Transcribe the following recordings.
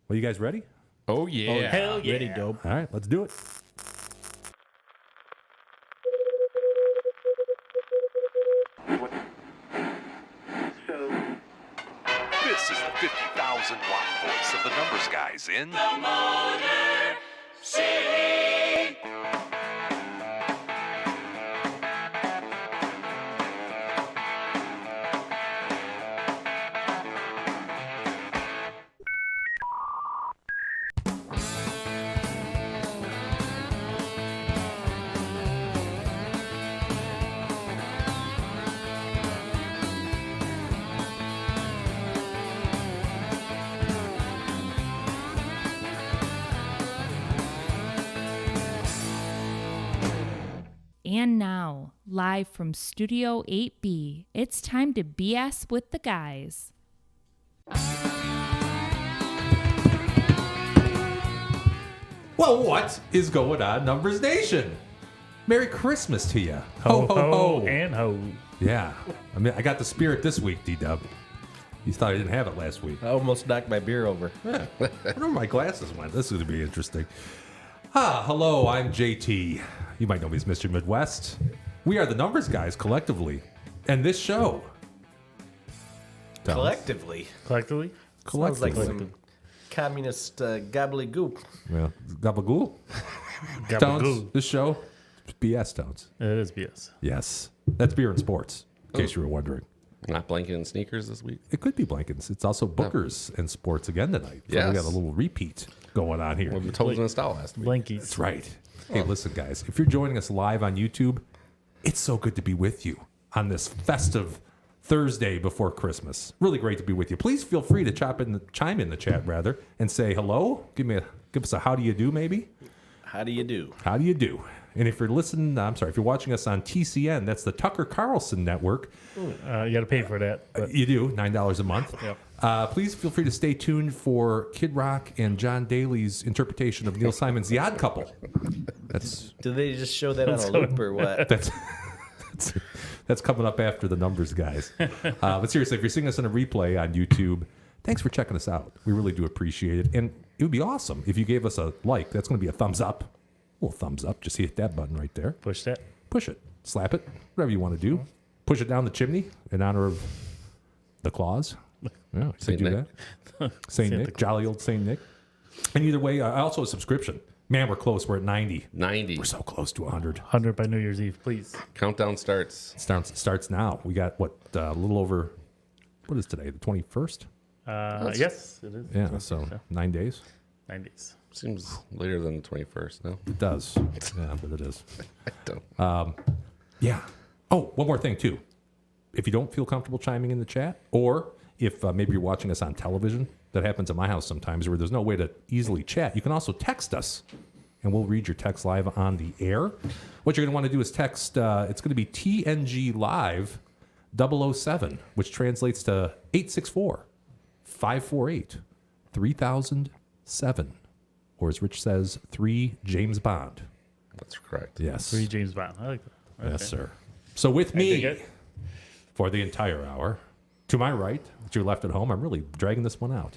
Well, you guys ready? Oh, yeah. Oh, hell yeah. Ready, dope. All right, let's do it. This is the 50,000 watt voice of the numbers guys in the Motor City. And now, live from Studio 8B, it's time to BS with the guys. Well, what is going on, Numbers Nation? Merry Christmas to you. Ho, ho, ho. And ho. Yeah. I mean, I got the spirit this week, D-Dub. You thought I didn't have it last week. I almost knocked my beer over. Yeah. I wonder where my glasses went. This is going to be interesting. Hello, I'm JT. You might know me as Mr. Midwest. We are the Numbers Guys collectively. And this show... Collectively. Collectively? Sounds like Collectively. some communist gobbledygook. Well, gabagool. Gabagoo. Tones, this show, it's BS Tones. It is BS. Yes. That's beer and sports, in case you were wondering. Not blanket and sneakers this week. It could be blankets. It's also Bookers and sports again tonight. So we Yes. got a little repeat going on here. Well, we totally missed out last week. Blankies. That's right. Hey, listen, guys. If you're joining us live on YouTube, it's so good to be with you on this festive Thursday before Christmas. Really great to be with you. Please feel free to chime in the chat rather and say hello. Give us a how do you do maybe. How do you do? How do you do? And if you're if you're watching us on TCN, that's the Tucker Carlson Network. You got to pay for that. But You do, $9 a month. Yep. Please feel free to stay tuned for Kid Rock and John Daly's interpretation of Neil Simon's The Odd Couple. Do they just show that on a loop or what? That's coming up after the Numbers Guys. But seriously, if you're seeing us on a replay on YouTube, thanks for checking us out. We really do appreciate it. And it would be awesome if you gave us a like. That's going to be a thumbs up. A little thumbs up. Just hit that button right there. push that. Push it. Slap it. Whatever you want to do. Push it down the chimney in honor of the claws. Yeah, you Saint can do Nick. that. Saint Nick. Jolly old Saint Nick. And either way, also a subscription. Man, we're close. We're at 90. 90. We're so close to 100. 100 by New Year's Eve, please. Countdown starts. Starts now. We got, a little over, what is today, the 21st? Yes, it is. Yeah, so 9 days. 90s. Seems later than the 21st, no? It does. Yeah, but it is. I don't. Yeah. Oh, one more thing, too. If you don't feel comfortable chiming in the chat, or if maybe you're watching us on television, that happens at my house sometimes where there's no way to easily chat, you can also text us, and we'll read your text live on the air. What you're going to want to do is text, it's going to be TNG Live 007, which translates to 864-548-3007. Or as Rich says, 3 James Bond. That's correct. Yes. 3 James Bond. I like that. Yes, sir. So with dig me it. for the entire hour, to my right, to your left at home, I'm really dragging this one out.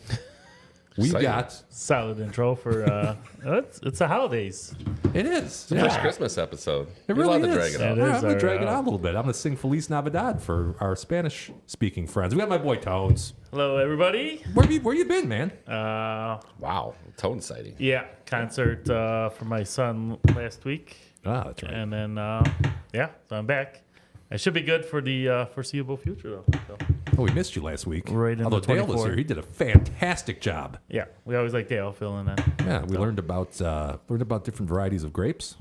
We've Exciting. got... Solid intro for, it's the holidays. It is. First Christmas episode. It You're really allowed is. to drag it out. It All is right, I'm going to our, drag it out a little bit. I'm going to sing Feliz Navidad for our Spanish-speaking friends. We got my boy Tones. Hello, everybody. Where you been, man? Wow. Tone sighting. Yeah, concert for my son last week. Ah, that's right. And then, so I'm back. I should be good for the foreseeable future, though. So, Oh, we missed you last week. Right in Although the Dale was 24. here, he did a fantastic job. yeah, we always like Dale filling in. Yeah, we learned about different varieties of grapes.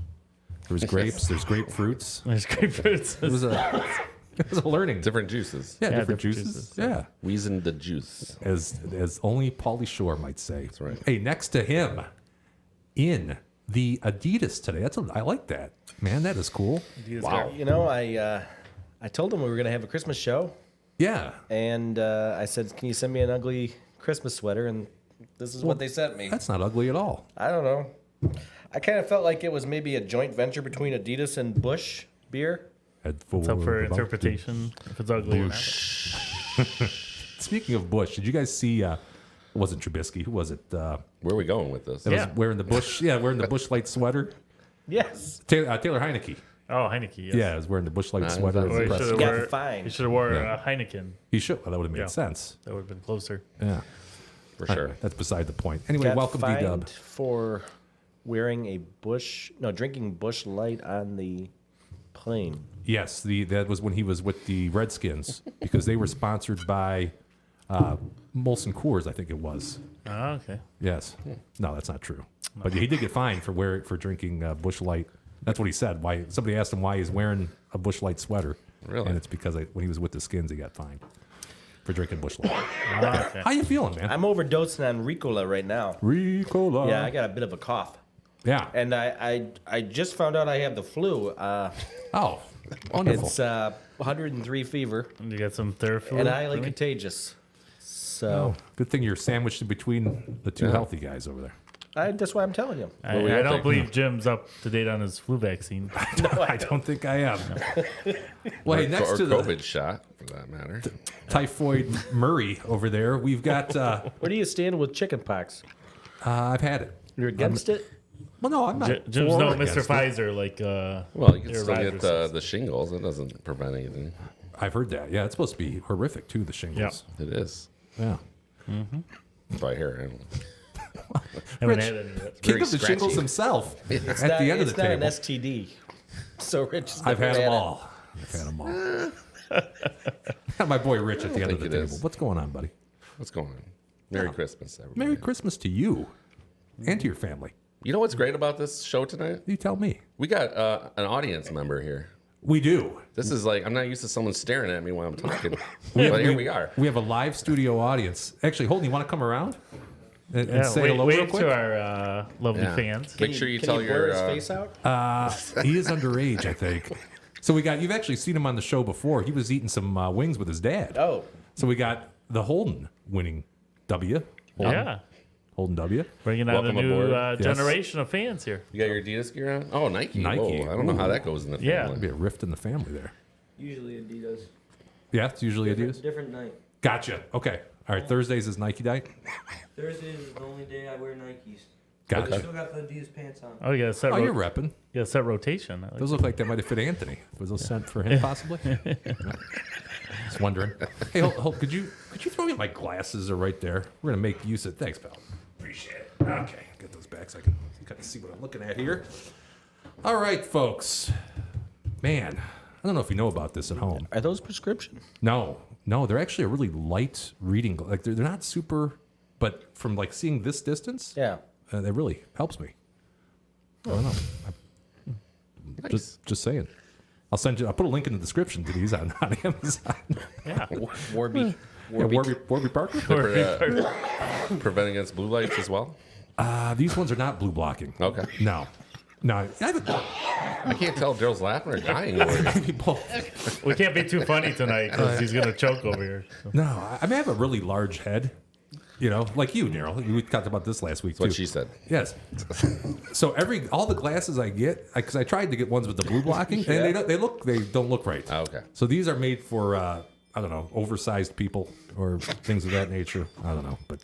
There's grapes, there's grapefruits. There's grapefruits. It was a It was a learning. Different juices. Yeah, Yeah, different different juices. juices. Yeah. Wheezing the juice. As only Pauly Shore might say. That's right. Hey, next to him in the Adidas today. I like that. Man, that is cool. Wow. You know, I told him we were going to have a Christmas show, Yeah. and I said, "Can you send me an ugly Christmas sweater?" And this is what they sent me. That's not ugly at all. I don't know. I kind of felt like it was maybe a joint venture between Adidas and Busch beer. It's up for interpretation if it's ugly or not. Speaking of Bush, did you guys see? It wasn't Trubisky. Who was it? Where are we going with this? That Yeah. was wearing the Bush. Yeah, wearing the Bush Light sweater. Yes. Taylor Heineke. Oh, Heineke. Yes. Yeah, was wearing the Bush Light Nice. sweater. Or as Or the he press- should have Got wore. fined. He should have wore Yeah. Heineken. He should. Well, that would have made Yeah. sense. That would have been closer. Yeah, For sure. Anyway, that's beside the point. Anyway, Got welcome fined D-Dub. for wearing drinking Busch Light on the plane. Yes, that was when he was with the Redskins because they were sponsored by Molson Coors, I think it was. Oh, okay. Yes. No, that's not true. But he did get fined for drinking Busch Light. That's what he said. Why somebody asked him why he's wearing a Busch Light sweater. Really? And it's because when he was with the Skins, he got fined for drinking Busch Light. Oh, okay. How you feeling, man? I'm overdosing on Ricola right now. Ricola. Yeah, I got a bit of a cough. Yeah. And I just found out I have the flu. Oh, wonderful. It's 103 fever, And you got some Theraflu. and highly for me? contagious. So Oh, good thing you're sandwiched in between the two healthy guys over there. that's why I'm telling you. I, we I got don't there? believe Jim's up to date on his flu vaccine. I don't think I am. Well, hey, next or to the COVID shot, for that matter. typhoid Murray over there, we've got. Where do you stand with chickenpox? I've had it. You're against it? Well, no, I'm not. Jim's for no or Mr. against it. Pfizer like. Well, you can Aaron still Rodgers get says. the shingles. It doesn't prevent anything. I've heard that. Yeah, it's supposed to be horrific too. The shingles. It is. Yeah. That's what I hear. haven't Rich, had any yet. King Very of the shingles scratchy. himself. It's at not, the end of it's the not table. an STD. So Rich has I've never had them it. all. I've had them all. Got my boy Rich at the end of the think it table. is. What's going on, buddy? What's going on? Merry Christmas, everybody. Merry Christmas to you and to your family. You know what's great about this show tonight? You tell me. We got an audience member here. We do. This is like, I'm not used to someone staring at me while I'm talking. But here we are. We have a live studio audience. Actually, Holden, you want to come around and Yeah, say wait, hello real wait quick? to our lovely Yeah. fans. Make sure you Can tell blur your. his face out? He is underage, I think. So you've actually seen him on the show before. He was eating some wings with his dad. Oh, So we got the Holden winning W. Holden, Yeah. Holden W. Bringing on a Welcome new aboard. Yes. generation of fans here. You got your Adidas gear on? Oh, Nike. Nike. Whoa, I don't know how that goes in the Yeah. family. Be a rift in the family there. Usually Adidas. Yeah, it's usually Adidas. Different night. Gotcha. Okay. All right. Thursdays is Nike night. Thursdays is the only day I wear Nikes. I Gotcha. still got the Adidas pants on. Oh, you got a set, Oh, you're repping. you got a set rotation. I like Those look like that might have fit Anthony. Was those sent for him possibly? Just wondering. Hey, Holt, could you throw me my glasses are right there? We're gonna make use of. Thanks, pal. Appreciate it. Okay, get those back so I can kind of see what I'm looking at here. All right, folks. Man, I don't know if you know about this at home. are those prescription? No, they're actually a really light reading. Like they're not super, but from like seeing this distance, Yeah. that really helps me. I don't know. Nice. Just saying. I'll send you. I'll put a link in the description to these on Amazon. Yeah. Warby. Yeah, Warby Parker. Prevent against blue lights as well? These ones are not blue blocking. Okay. No. I haven't. I can't tell if Daryl's laughing or dying over here. Maybe both. We can't be too funny tonight because he's going to choke over here. So. No, I have a really large head. You know, like you, Daryl. We talked about this last week That's what too. she said. Yes. So all the glasses I get, because I tried to get ones with the blue blocking, and they don't look right. Oh, okay. So these are made for I don't know, oversized people or things of that nature. I don't know, but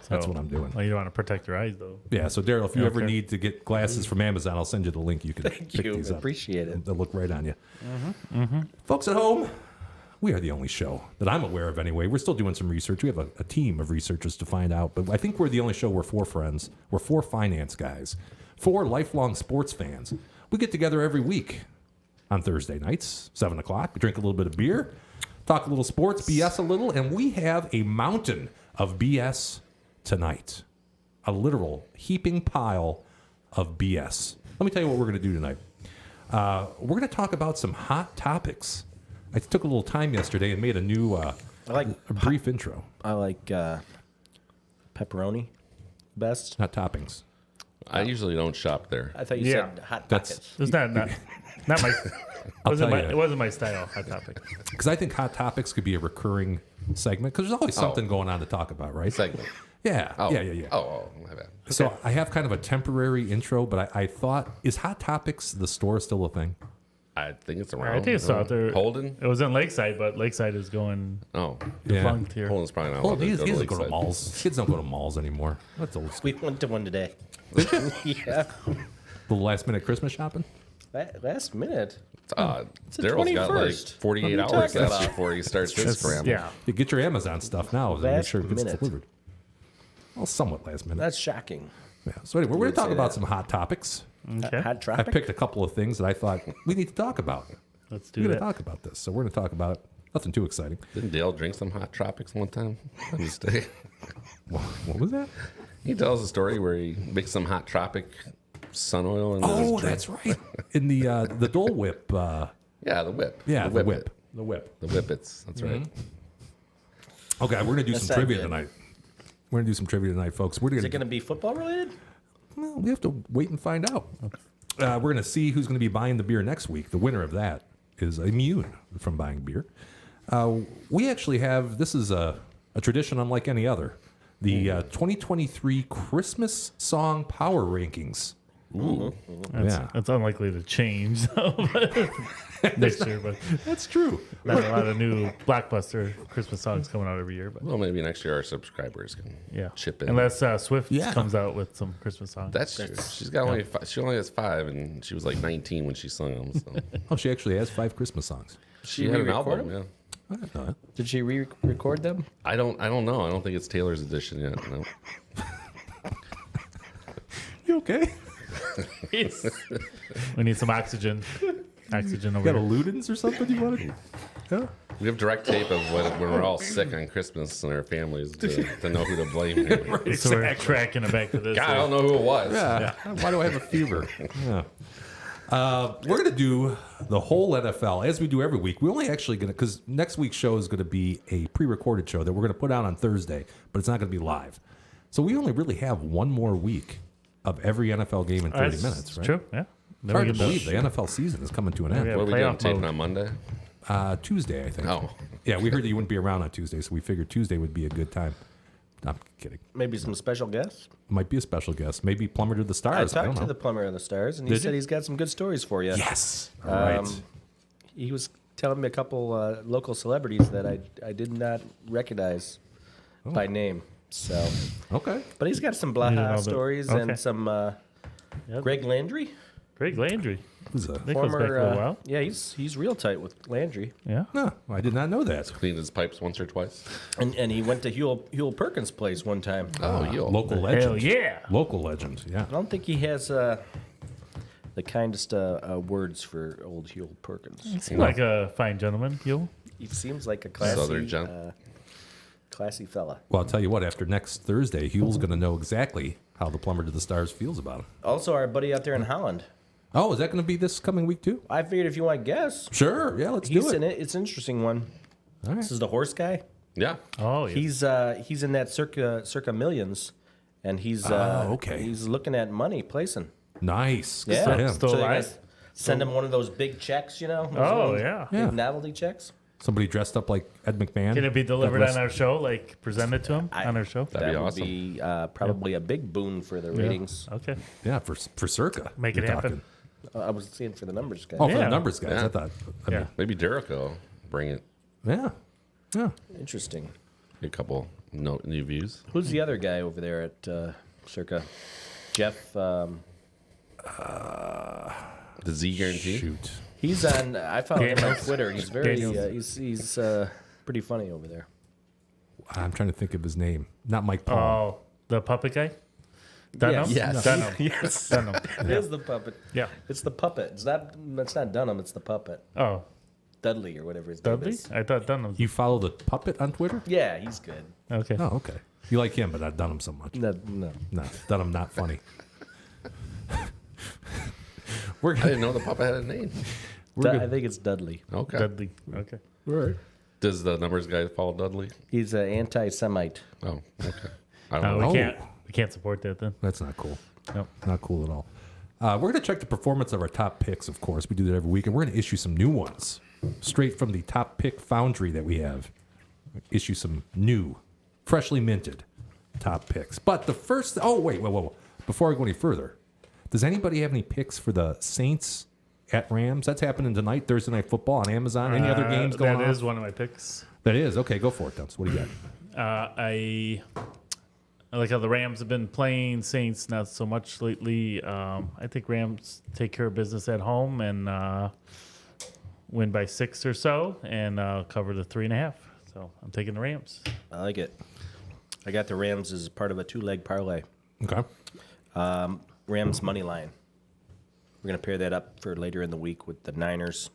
that's what I'm doing. Well, you don't want to protect your eyes, though. Yeah. So Daryl, if you ever Okay. need to get glasses from Amazon, I'll send you the link. You can Thank pick you. these up. Appreciate it. They'll look right on you. Folks at home, we are the only show that I'm aware of anyway. We're still doing some research. We have a team of researchers to find out, but I think we're the only show. We're four friends. We're four finance guys, four lifelong sports fans. We get together every week on Thursday nights, 7 o'clock. We drink a little bit of beer, talk a little sports, BS a little, and we have a mountain of BS tonight. A literal heaping pile of BS. Let me tell you what we're going to do tonight. We're going to talk about some hot topics I took a little time yesterday and made a new, I like a brief intro. I like pepperoni best. Not toppings. I usually don't shop there. I thought you Yeah. said hot That's- pockets. It's not my. I'll wasn't tell my you. it wasn't my style. Hot topic. Because I think Hot Topics could be a recurring segment because there's always something going on to talk about, right? Segment. Yeah, Oh. yeah. Oh, my bad. So I have kind of a temporary intro, but I thought, is Hot Topics, the store, still a thing? I think it's around. I think it's out there. Holden? It was in Lakeside, but Lakeside is going Oh. defunct here. Holden's probably not Well, allowed to he go to doesn't go to Lakeside. malls. Kids don't go to malls anymore. That's old school. We went to one today. Yeah. The last minute Christmas shopping? Last minute. Uh, the Daryl's got like 21st. 48 What are you hours talking left about? before he starts his scramble. Yeah. You get your Amazon stuff now and make Last sure it gets minute. delivered. Well, somewhat last minute. That's shocking. Yeah. So anyway, we're going would to talk say about that. some hot topics. Okay. Hot I traffic. picked a couple of things that I thought we need to talk about. Let's We're do going to that. talk about this. So we're going to talk about nothing too exciting. Didn't Dale drink some Hot Tropics one time on his day? What was that? He tells a story where he makes some Hot Tropic sun oil. In Oh, his drink. that's right. In the Dole Whip. Yeah, the whip. Yeah, the whip. It. The whip. The whippets. That's right. Okay, we're going to do That's some not trivia good. tonight. We're going to do some trivia tonight, folks. We're Is it going going to be football related? Well, we have to wait and find out. We're going to see who's going to be buying the beer next week. The winner of that is immune from buying beer. We actually have, this is a tradition unlike any other, the 2023 Christmas Song Power Rankings. That's unlikely to change next year, but That's true. there's a lot of new blockbuster Christmas songs coming out every year. But Well, maybe next year our subscribers can yeah, chip in. unless Swift Yeah. comes out with some Christmas songs. That's true. She's got only she only has 5, and she was like 19 when she sung them. So Oh, she actually has 5 Christmas songs. she had an re-record album. them? Yeah. I didn't know that. Did she re-record them? I don't know. I don't think it's Taylor's edition yet. No. You okay? We need some oxygen. Oxygen over Got a here. Ludens or something you wanted? Yeah. We have direct tape of when we're all sick on Christmas and our families to know who to blame. Here. So we're tracking it back to this. God, I don't know who it was. Yeah. Why do I have a fever? Yeah. We're going to do the whole NFL as we do every week. We're only actually going to, because next week's show is going to be a pre-recorded show that we're going to put out on Thursday, but it's not going to be live. So we only really have one more week of every NFL game in 30 minutes, right? True. Yeah. It's hard to believe the NFL season is coming to an end. Yeah. What are we doing? Playoff Taping mode. on Monday? Tuesday, I think. Oh. Yeah, we heard that you wouldn't be around on Tuesday, so we figured Tuesday would be a good time. I'm kidding. Maybe some special guests? Might be a special guest. Maybe Plumber to the I Stars. I don't talked know. to the plumber of the stars, and he Did said you? he's got some good stories for you. Yes. All right. He was telling me a couple local celebrities that I did not recognize by name. So, Okay. but he's got some You know Blaha that- stories okay. and some Yep. Greg Landry, Greg Landry. Who's a, That goes back a little while. yeah, he's real tight with Landry, Yeah. no, I did not know that. Cleaned his pipes once or twice. and he went to Huel Perkins' place one time. Oh, you Local legend. Hell yeah. Local legend. Yeah. I don't think he has the kindest words for old Huel Perkins. Seemed like a fine gentleman, you. He seems like a classy, Southern gent. classy fella. Well, I'll tell you what. After next Thursday, Huel's going to know exactly how the Plumber to the Stars feels about him. Also, our buddy out there in Holland. Oh, is that going to be this coming week too? I figured if you want to guess, Sure. Yeah, let's he's do it. in it. It's an interesting one. All right. This is the horse guy. Yeah. Oh, yeah. He's in that circa millions, and he's okay. He's looking at money placing. Nice. Good Yeah. for him. Still So they alive? guys send him one of those big checks, you know? Those Oh, little yeah. Yeah. Big novelty checks. Somebody dressed up like Ed McMahon. Can it be delivered That on our show, like presented to him on our show? That'd be That would awesome. be probably a big boon for the ratings. Okay. Yeah, for Circa. Make it you're happen. talking. I was seeing for the numbers guy. Oh, for Yeah. the numbers guys. Yeah. I thought. I Yeah. mean, Maybe Derico bring it. yeah. Yeah. Interesting. A couple new views. Who's the other guy over there at circa? Jeff. The Z guarantee. Shoot. He's on. I followed him on Daniels. Twitter. He's very. Daniels. He's pretty funny over there. I'm trying to think of his name. Not Mike Paul. Oh, the puppet guy? Dunham? Yes. Dunham. Yes. Dunham. It is the puppet. Yeah. It's the puppet. It's not Dunham. It's the puppet. Oh, Dudley or whatever his name Dudley? is. I thought Dunham. You follow the puppet on Twitter? Yeah, he's good. Okay. Oh, okay. You like him, but not Dunham so much. No. No, Dunham not funny. I didn't know the puppet had a name. We're I good. think it's Dudley. Okay. Dudley. Okay. Right. Does the numbers guy follow Dudley? He's an anti-Semite. Oh, okay. I don't We know. can't support that then. That's not cool. No. Not cool at all. We're going to check the performance of our top picks, of course. We do that every week, and we're going to issue some new ones straight from the top pick foundry that we have. Issue some new, freshly minted top picks. But the first, wait. Before I go any further, does anybody have any picks for the Saints at Rams? That's happening tonight, Thursday Night Football on Amazon. Any other games going on? That is one of my picks. That is. Okay, go for it, Dumps. What do you got? I like how the Rams have been playing. Saints not so much lately. I think Rams take care of business at home and win by 6 or so and cover the 3.5. So I'm taking the Rams. I like it. I got the Rams as part of a 2-leg parlay. Okay. Rams money line. We're going to pair that up for later in the week with the Niners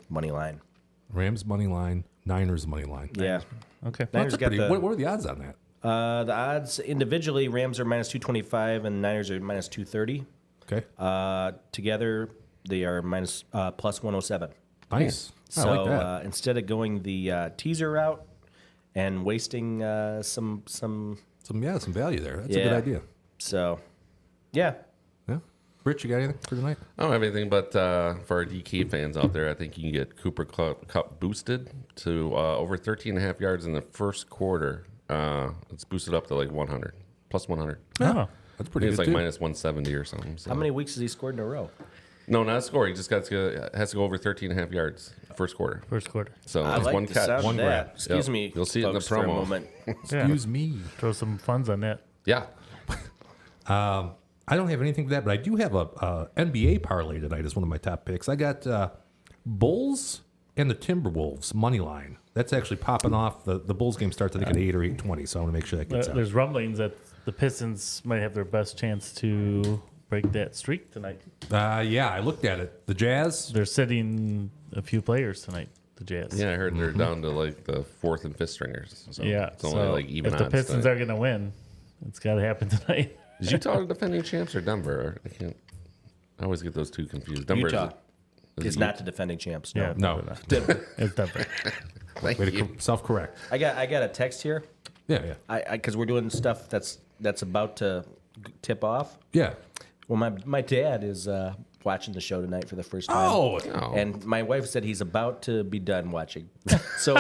money line. Rams money line, Niners money line. Yeah. Okay. Niners got the, what are the odds on that? the odds individually, Rams are minus 225 and Niners are minus 230. Okay. Together, they are plus 107. Nice. I So like that. instead of going the teaser route and wasting some, Some value there. That's a yeah. good idea. so yeah, Yeah. Rich, you got anything for tonight? I don't have anything, but for our DK fans out there, I think you can get Cooper Cup boosted to over 13.5 yards in the first quarter. It's boosted up to like 100, plus 100. Oh. That's I pretty think good it's like too. minus 170 or something. So. how many weeks has he scored in a row? No, not a score. He just has to go over 13.5 yards first quarter. First quarter. So I it's like one the catch. sound One of that. grab. Excuse Yep. me, You'll see it in the folks, for a promo. moment. Excuse me. Throw some funds on that. Yeah. I don't have anything for that, but I do have a NBA parlay tonight as one of my top picks. I got Bulls and the Timberwolves money line. That's actually popping off. The Bulls game starts I think at 8 or 8:20, so I want to make sure that gets out. There's rumblings that the Pistons might have their best chance to break that streak tonight. Yeah, I looked at it. The Jazz. They're sitting a few players tonight, the Jazz. Yeah, I heard they're down to like the 4th and 5th stringers. So Yeah. It's only so like even if the odds Pistons tonight. are going to win, it's got to happen tonight. Is Utah the defending champs or Denver? I can't. I always get those two confused. Denver Utah is is not the defending champs. No. Yeah, No. it's Denver. Thank Way to you. self-correct. I got a text here. Yeah. Because we're doing stuff that's about to tip off. Yeah. Well, my dad is watching the show tonight for the first time. Oh, And my wife said he's about to be done watching. So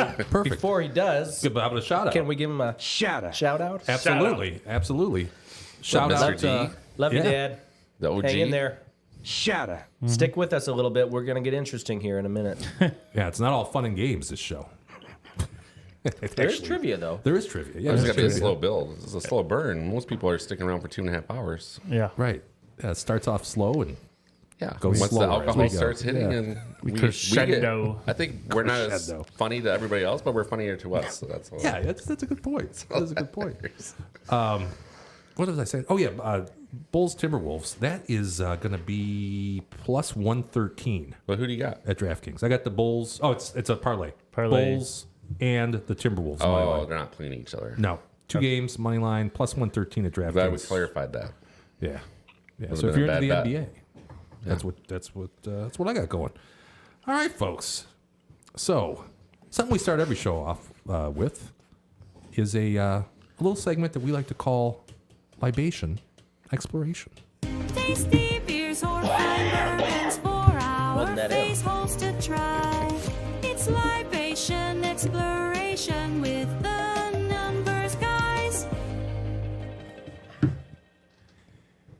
before he does, good. But how about a shout out? can we give him a shout out? Absolutely. Absolutely. Shout Mr. out. D? Love you, Yeah. Dad. The OG. Hang in there. Shout out. Stick with us a little bit. We're going to get interesting here in a minute. Yeah, it's not all fun and games, this show. There is trivia, though. There is trivia. Yeah, It's there's got to be a trivia. slow build. It's a slow burn. Most people are sticking around for 2.5 hours. Yeah. Right. Yeah, it starts off slow and Yeah. Goes Once slower the as alcohol we go. starts hitting, Yeah. and we crescendo. I think we're not as Crescendo. funny to everybody else, but we're funnier to us. So that's all. yeah, that's a good point. That's a good point. What was I saying? Oh yeah, Bulls Timberwolves. That is going to be plus 113 But who do you got? at DraftKings. I got the Bulls. Oh, it's a parlay. Parlay. Bulls and the Timberwolves. money Oh, line. they're not playing each other. No, 2 games money line plus 113 at DraftKings. Glad we clarified that. Yeah. Would've So if been you're a into the bad NBA, that's what I got going. All right, folks. So something we start every show off with is a little segment that we like to call libation exploration. Tasty beers or fine bourbons for our Wasn't that it? face holes to try. It's libation exploration with the numbers guys.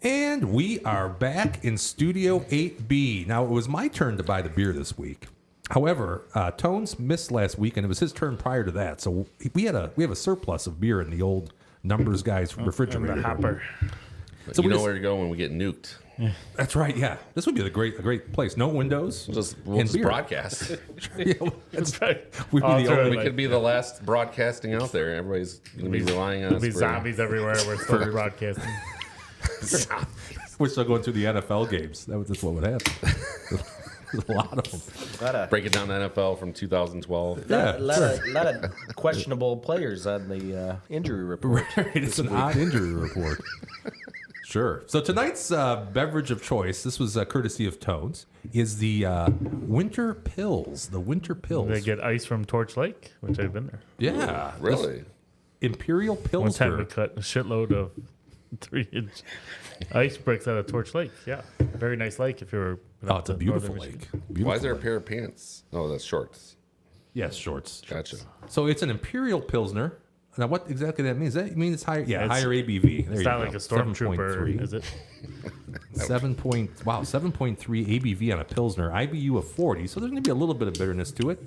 And we are back in Studio 8B. Now, it was my turn to buy the beer this week. However, Tones missed last week, and it was his turn prior to that. So we have a surplus of beer in the old Numbers Guys refrigerator. The hopper. But So you we know just- where to go when we get nuked. That's right, yeah. This would be a great place. No windows. We'll and just beer. broadcast. Yeah, that's right. We'd be Oh, the that's right. only. We could be the last broadcasting out there. Everybody's going to be relying on us. There'll be for- zombies everywhere. We're still broadcasting. We're still going through the NFL games. That's what would happen. There's a lot of them. Break it down to NFL from 2012. Yeah, lot of questionable players on the injury report. It's an odd injury report. Sure. So tonight's beverage of choice, this was courtesy of Tones, is the Winter Pills. The Winter Pills. They get ice from Torch Lake, which I've been there. Yeah. Really? This Imperial One time we Pilsner. cut a shitload of 3-inch ice bricks out of Torch Lake. Yeah, very nice lake if you're. Oh, it's a beautiful lake. Beautiful Why is there a lake. pair of pants? Oh, that's shorts. Yes, shorts. Gotcha. So it's an Imperial Pilsner. Now, what exactly that means? That means it's higher. Yeah, It's- higher ABV. There It's you not go. like a stormtrooper, 7.3. is it? 7.3 ABV on a Pilsner, IBU of 40. So there's going to be a little bit of bitterness to it.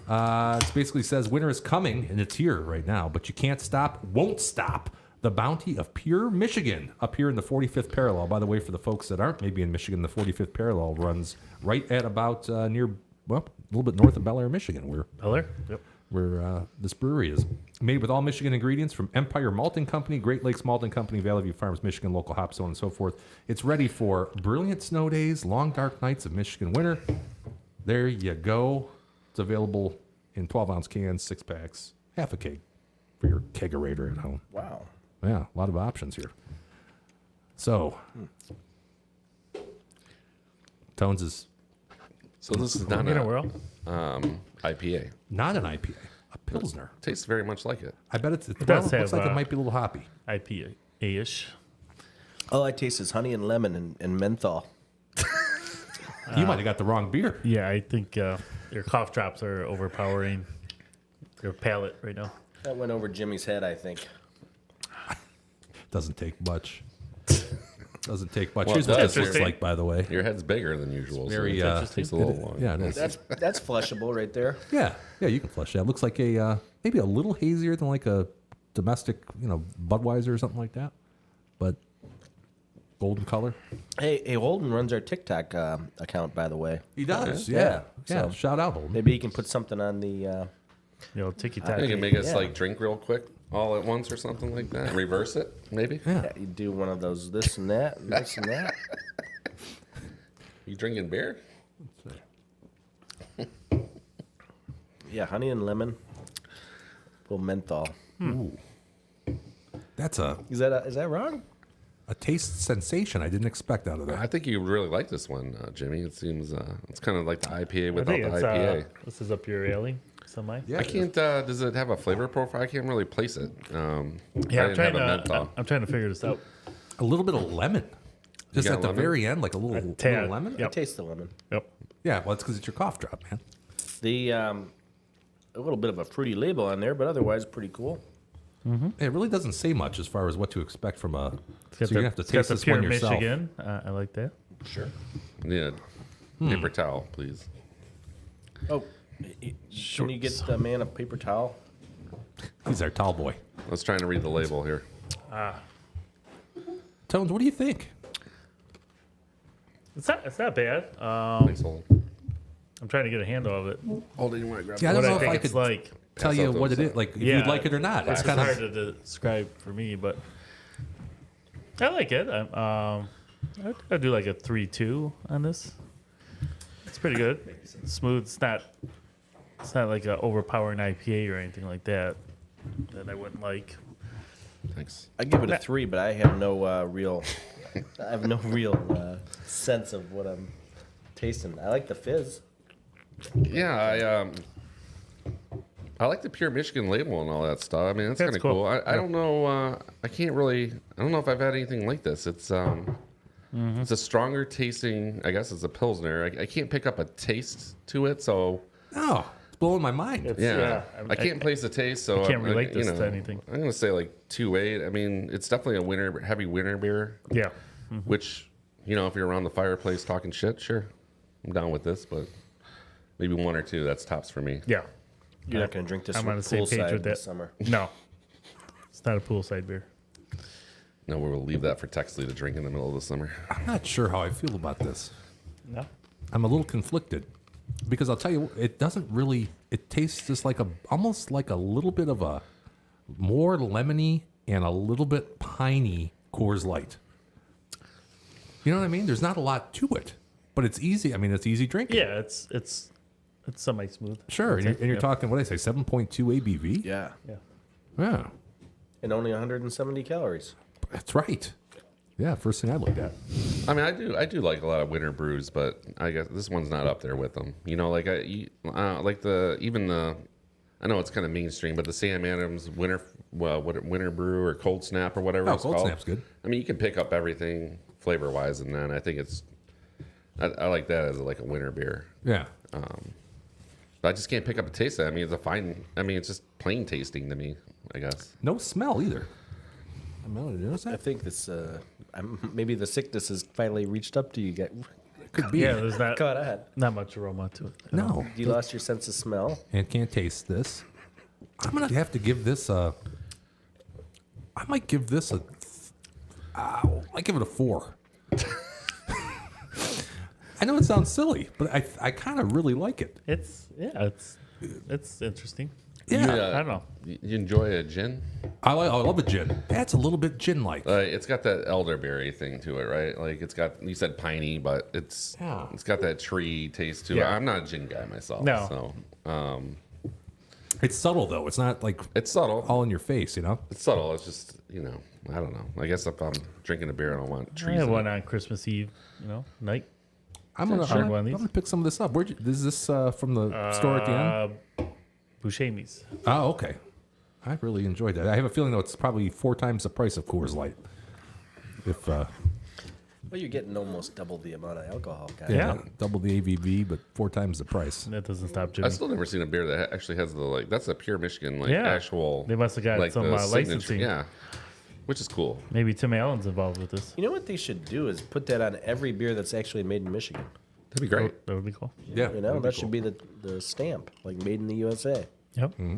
It basically says winter is coming, and it's here right now, but you can't stop, won't stop. The bounty of pure Michigan up here in the 45th parallel. By the way, for the folks that aren't maybe in Michigan, the 45th parallel runs right at about near, well, a little bit north of Bel Air, Michigan, Color? Yep. where this brewery is. Made with all Michigan ingredients from Empire Malting Company, Great Lakes Malting Company, Valley View Farms, Michigan, local hop, so on and so forth. It's ready for brilliant snow days, long dark nights of Michigan winter. There you go. It's available in 12-ounce cans, 6-packs, half a keg for your kegerator at home. Wow. Yeah, a lot of options here. So, Tones is So this is not In a an whirl. IPA. not an IPA, a Pilsner. Tastes very much like it. I bet it's, does well, looks have, like it might be a little hoppy. IPA-ish. All I taste is honey and lemon and menthol. You might have got the wrong beer. Yeah, I think your cough drops are overpowering your palate right now. That went over Jimmy's head, I think. Doesn't take much. Doesn't take much. Well, Here's it what does. this looks like, by the way. Your head's bigger than usual. Very, so it takes a little long. Yeah, it is. That's flushable right there. Yeah, you can flush that. Looks like a maybe a little hazier than like a domestic, Budweiser or something like that, but golden color. Hey, Holden runs our TikTok account, by the way. He does. Yeah. Yeah. So- Shout out, Holden. Maybe you can put something on the. Tiki I think it tacky. make us Yeah. like drink real quick all at once or something like that. Reverse it, maybe. Yeah. You do one of those, this and that, and this and that. You drinking beer? Yeah, honey and lemon. Little menthol. That's a Is that wrong? taste sensation I didn't expect out of that. I think you really like this one, Jimmy. It seems it's kind of like the IPA I without think the it's, IPA. this is up your alley, semi. Yeah, I can't. Does it have a flavor profile? I can't really place it. Yeah, I I'm didn't trying have a menthol. to. I'm trying to figure this out. a little bit of lemon, just got at the lemon? very end, like a little tad. lemon. Yep. I taste the lemon. Yep. Yeah, well, it's because it's your cough drop, man. The a little bit of a fruity label on there, but otherwise pretty cool. It really doesn't say much as far as what to expect from a. It's So got you're gonna have to it's got taste the this pure one yourself. Michigan. I like that. Sure. Yeah. Paper towel, please. Oh, can you get the man a paper towel? He's our tall boy. Let's try and read the label here. Tones, what do you think? It's not bad. Thanks, Holden. I'm trying to get a handle of it. Holden, you want to grab Yeah, I don't What know I if think I it's could like. tell Pass you out what those, it is, like if Yeah, you'd like it or not. It's It's kind hard of to describe for me, but I like it. I do like a 3.2 on this. It's pretty good. Smooth. It's not like a overpowering IPA or anything like that I wouldn't like. Thanks. I give it a 3, but I have no real. I have no real sense of what I'm tasting. I like the fizz. Yeah, I like the pure Michigan label and all that stuff. I mean, that's kind That's of cool. cool. I don't know. I can't really. I don't know if I've had anything like this. It's it's a stronger tasting. I guess it's a pilsner. I can't pick up a taste to it, so oh, it's blowing my mind. It's, yeah, I I can't place a taste. So can't I'm, relate you this know, to anything. I'm gonna say like 2.8. I mean, it's definitely a heavy winter beer. Yeah. Which, if you're around the fireplace talking shit, sure, I'm down with this. But maybe 1 or 2. That's tops for me. Yeah. You're not going to drink this I'm on the same page poolside with that. this summer. No. It's not a poolside beer. No, we'll leave that for Texley to drink in the middle of the summer. I'm not sure how I feel about this. No. I'm a little conflicted because I'll tell you, it doesn't really. It tastes just like almost like a little bit of a more lemony and a little bit piney Coors Light. You know what I mean? There's not a lot to it, but it's easy. I mean, it's easy drinking. Yeah, it's semi smooth. Sure, and you're talking what I say, 7.2 ABV. Yeah. Yeah, And only 170 calories. that's right. Yeah, first thing I looked at. I mean, I do like a lot of winter brews, but I guess this one's not up there with them. You know, like I know it's kind of mainstream, but the Sam Adams winter brew or cold snap or whatever it's Cold called. Snap's good. I mean, you can pick up everything flavor wise, and then I think I like that as like a winter beer. Yeah. But I just can't pick up a taste of it. I mean, it's just plain tasting to me, I guess. No smell either. I mean, did you notice I that? think this maybe the sickness has finally reached up to you. Could be. Yeah, there's Caught on. not much aroma to it. No. You lost your sense of smell. And can't taste this. I'm gonna have to give this I might give this I give it a 4. I know it sounds silly, but I kind of really like it. It's interesting. Yeah. I don't know. You enjoy a gin? I love a gin. That's a little bit gin-like. It's got that elderberry thing to it, right? Like it's got, you said piney, but it's got that tree taste to it. Yeah. I'm not a gin guy myself. No. So It's subtle though. It's not like it's subtle. all in your face, you know. It's subtle. It's just, I don't know. I guess if I'm drinking a beer, I don't want I trees. had in one it. on Christmas Eve, night. I'm gonna one of these. pick some of this up. Is this from the store at the end? Buscemi's. Oh, okay. I really enjoyed that. I have a feeling though it's probably 4 times the price of Coors Light. If Well, you're getting almost double the amount of alcohol, guys. Yeah. double the ABV, but 4 times the price. That doesn't stop Jimmy. I've still never seen a beer that actually has the that's a pure Michigan Yeah. actual. They must have got some, the signature- licensing. Yeah, which is cool. Maybe Tim Allen's involved with this. You know what they should do is put that on every beer that's actually made in Michigan. That'd be great. That would be cool. Yeah, You know, that should be the stamp, like made in the USA. Yep. Jimmy,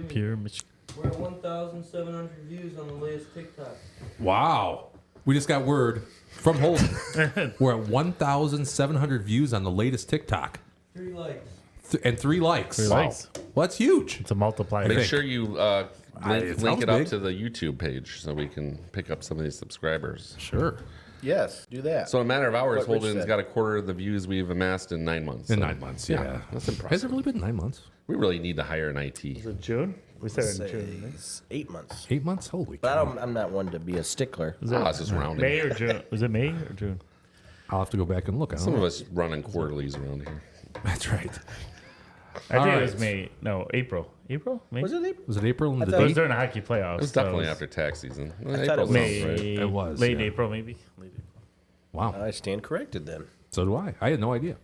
Pure Michigan. we're at 1,700 views on the latest TikTok. Wow. We just got word from Holden. We're at 1,700 views on the latest TikTok 3 likes. and 3 likes. 3 likes. Well, that's huge. It's a multiplier. Make think. sure you it link sounds it up big. to the YouTube page so we can pick up some of these subscribers. Sure. Yes, do that. So in a matter of hours, What Rich Holden's said. got a quarter of the views we've amassed in 9 months. In So, 9 months, yeah. that's Has impressive. it really been 9 months? We really need to hire an IT. Is it June? We started in Say June. Right? it's 8 months. 8 months? Holy But cow. I'm not one to be a stickler. Is it It's just rounding. May or June? Was it May or June? I'll have to go back and look. I don't Some of know. us running quarterlies around here. That's right. I All think right. it was May. No, April. April? May? Was it April? Was it April and the thought It was date? during the hockey playoffs. It was so definitely it was after tax season. thought it April was sounds right. May. It was, Late yeah. April, maybe. Late April. Wow. I stand corrected then. So do I. I had no idea.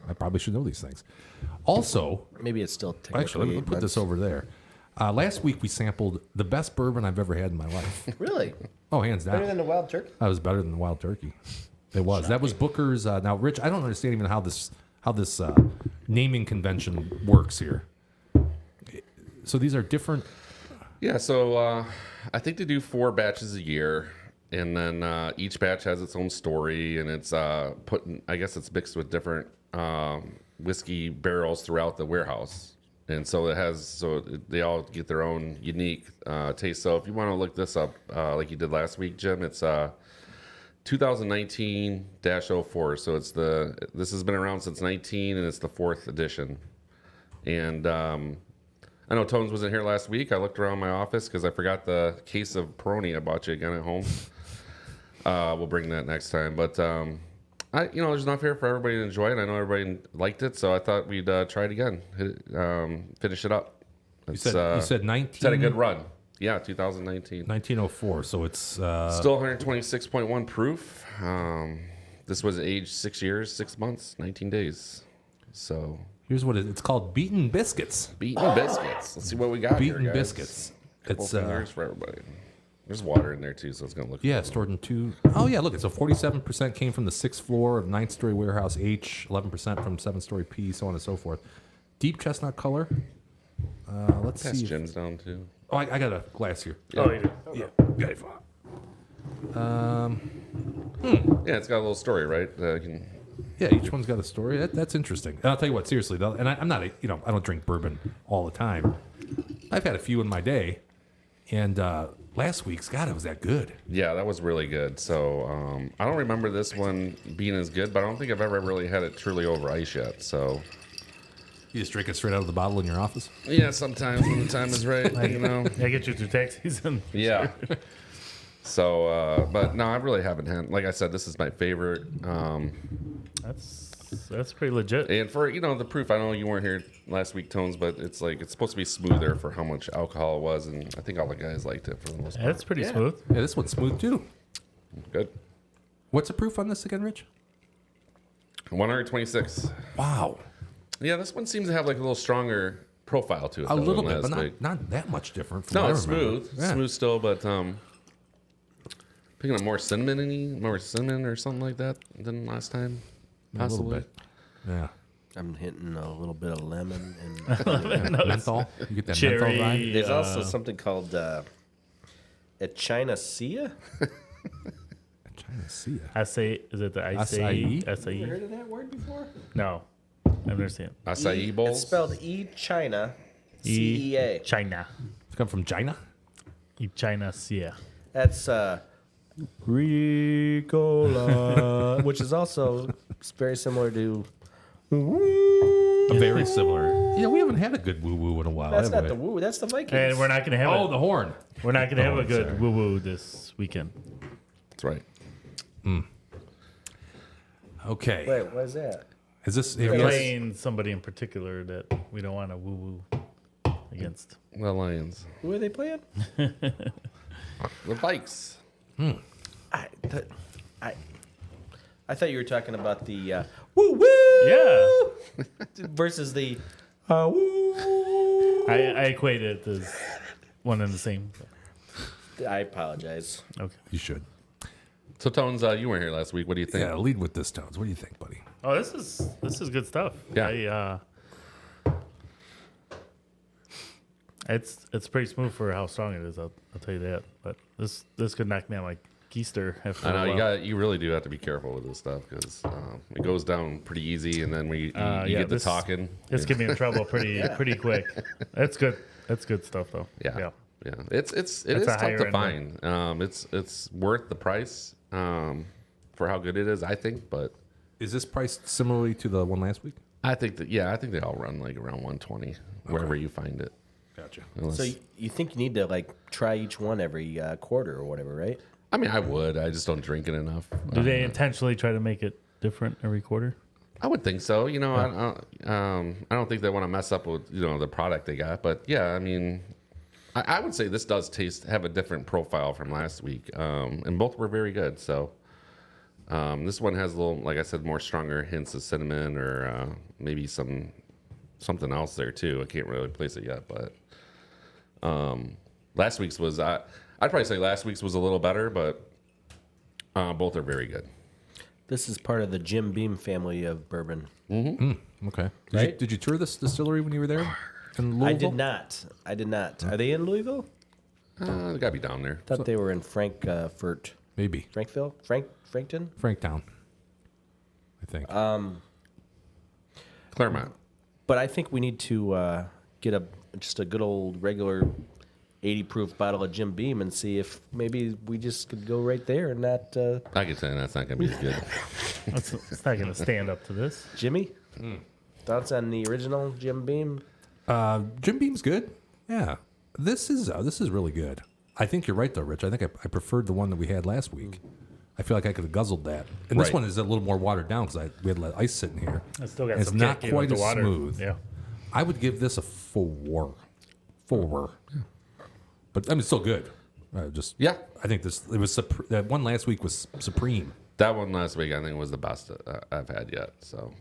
I probably should know these things. Also, Maybe it's still technically actually, let me 8 put this months. over there. Last week we sampled the best bourbon I've ever had in my life. Really? Oh, hands Better down. than the wild turkey? That was better than the Wild Turkey. It was. That was Booker's. Now, Rich, I don't understand even how this naming convention works here. So these are different. Yeah, so I think they do 4 batches a year, and then each batch has its own story, and it's I guess it's mixed with different whiskey barrels throughout the warehouse. And so they all get their own unique taste. So if you want to look this up, like you did last week, Jim, it's 2019-04. So this has been around since 19, and it's the 4th edition. And I know Tones wasn't here last week. I looked around my office because I forgot the case of Peroni I bought you again at home. We'll bring that next time. But there's enough here for everybody to enjoy it. I know everybody liked it, so I thought we'd try it again, finish it up. You said 19. It's had a good run. Yeah, 2019. 1904. So it's Still 126.1 proof. This was aged 6 years, 6 months, 19 days. So here's what it's called: Beaten Biscuits. beaten biscuits. Let's see what we got here, Beaten guys. Biscuits. Couple It's fingers for everybody. There's water in there too, so it's gonna look. yeah, stored in 2. Oh yeah, look, it's a 47% came from the 6th floor of 9th-story warehouse H, 11% from 7th-story P, so on and so forth. Deep chestnut color. Let's Pass see. Jim's down too. Oh, I got a glass here. Oh, you do. Yeah, got it. Yeah, it's got a little story, right? Yeah, each one's got a story. That's interesting. And I'll tell you what, seriously, though, and I'm not, I don't drink bourbon all the time. I've had a few in my day, and last week's, God, it was that good. Yeah, that was really good. So I don't remember this one being as good, but I don't think I've ever really had it truly over ice yet. So You just drink it straight out of the bottle in your office? yeah, sometimes when the time is right, I get you through tax season. Yeah. So, but no, I really haven't had. Like I said, this is my favorite. That's pretty legit. And for the proof, I know you weren't here last week, Tones, but it's supposed to be smoother for how much alcohol it was, and I think all the guys liked it for the most part. That's pretty smooth. Yeah, this one's smooth too. Good. What's the proof on this again, Rich? 126. Wow. Yeah, this one seems to have like a little stronger profile to it. A though, little than bit, but last week. not that much different. From No, what I it's remember. smooth. Yeah. Smooth still, but picking up more cinnamon or something like that than last time. A little Possibly. bit. Yeah. I'm hitting a little bit of lemon. And Menthol. You get that Cherry. menthol vibe. there's also something called Echinacea. Trying to see it. Acai, is it the Acai? acai? Heard of that word before? No, I've never seen it. Acai bowls. It's spelled China, CEA. China. It's come from China. China, yeah. That's Ricola, which is also very similar to. Very similar. Yeah, we haven't had a good woo woo in a while. That's have not we? the woo. That's the Vikings. And we're not going to have Oh, the horn. we're not going to have a good sorry. woo woo this weekend. That's right. Okay. Wait, what is that? Is this? We're Yes. playing somebody in particular that we don't want to woo woo against. The Lions. Who are they playing? The Vikes. I thought you were talking about the woo woo Yeah, versus the woo. I equate it as one and the same. I apologize. Okay. You should. So Tones, you weren't here last week. What do you think? Yeah, lead with this, Tones. What do you think, buddy? Oh, this is good stuff. Yeah. It's pretty smooth for how strong it is. I'll tell you that. But this could knock me out like keister after I know a while. you really do have to be careful with this stuff because it goes down pretty easy, and then you yeah, get to this- talking. This get me in trouble pretty quick. That's good. That's good stuff though. Yeah. It is a tough higher to end find. It's worth the price for how good it is, I think. But Is this priced similarly to the one last week? I think they all run like around 120 wherever you find it. Gotcha. Unless- So you think you need to like try each one every quarter or whatever, right? I mean, I would. I just don't drink it enough. Do they intentionally try to make it different every quarter? I would think so. I don't think they want to mess up with the product they got. But yeah, I mean, I would say this does have a different profile from last week, and both were very good. So this one has a little, like I said, more stronger hints of cinnamon or maybe something else there too. I can't really place it yet, but last week's was I'd probably say last week's was a little better, but both are very good. This is part of the Jim Beam family of bourbon. Okay. Right? Did you tour this distillery when you were there in Louisville? I did not. Are they in Louisville? They gotta be down there. Thought they were in Frankfurt. Maybe. Frankton? Franktown. I think. Claremont. But I think we need to get just a good old regular 80 proof bottle of Jim Beam and see if maybe we just could go right there and not I can tell you that's not gonna be as good. It's not going to stand up to this. Jimmy. Thoughts on the original Jim Beam? Jim Beam's good. Yeah. This is really good. I think you're right though, Rich. I think I preferred the one that we had last week. I feel like I could have guzzled that. And this Right. one is a little more watered down because we had ice sitting here. It's still got And it's some not kick even quite with as the water. smooth. Yeah. I would give this a 4. 4. But I mean, it's still good. Yeah. I think that one last week was supreme. That one last week I think was the best I've had yet. So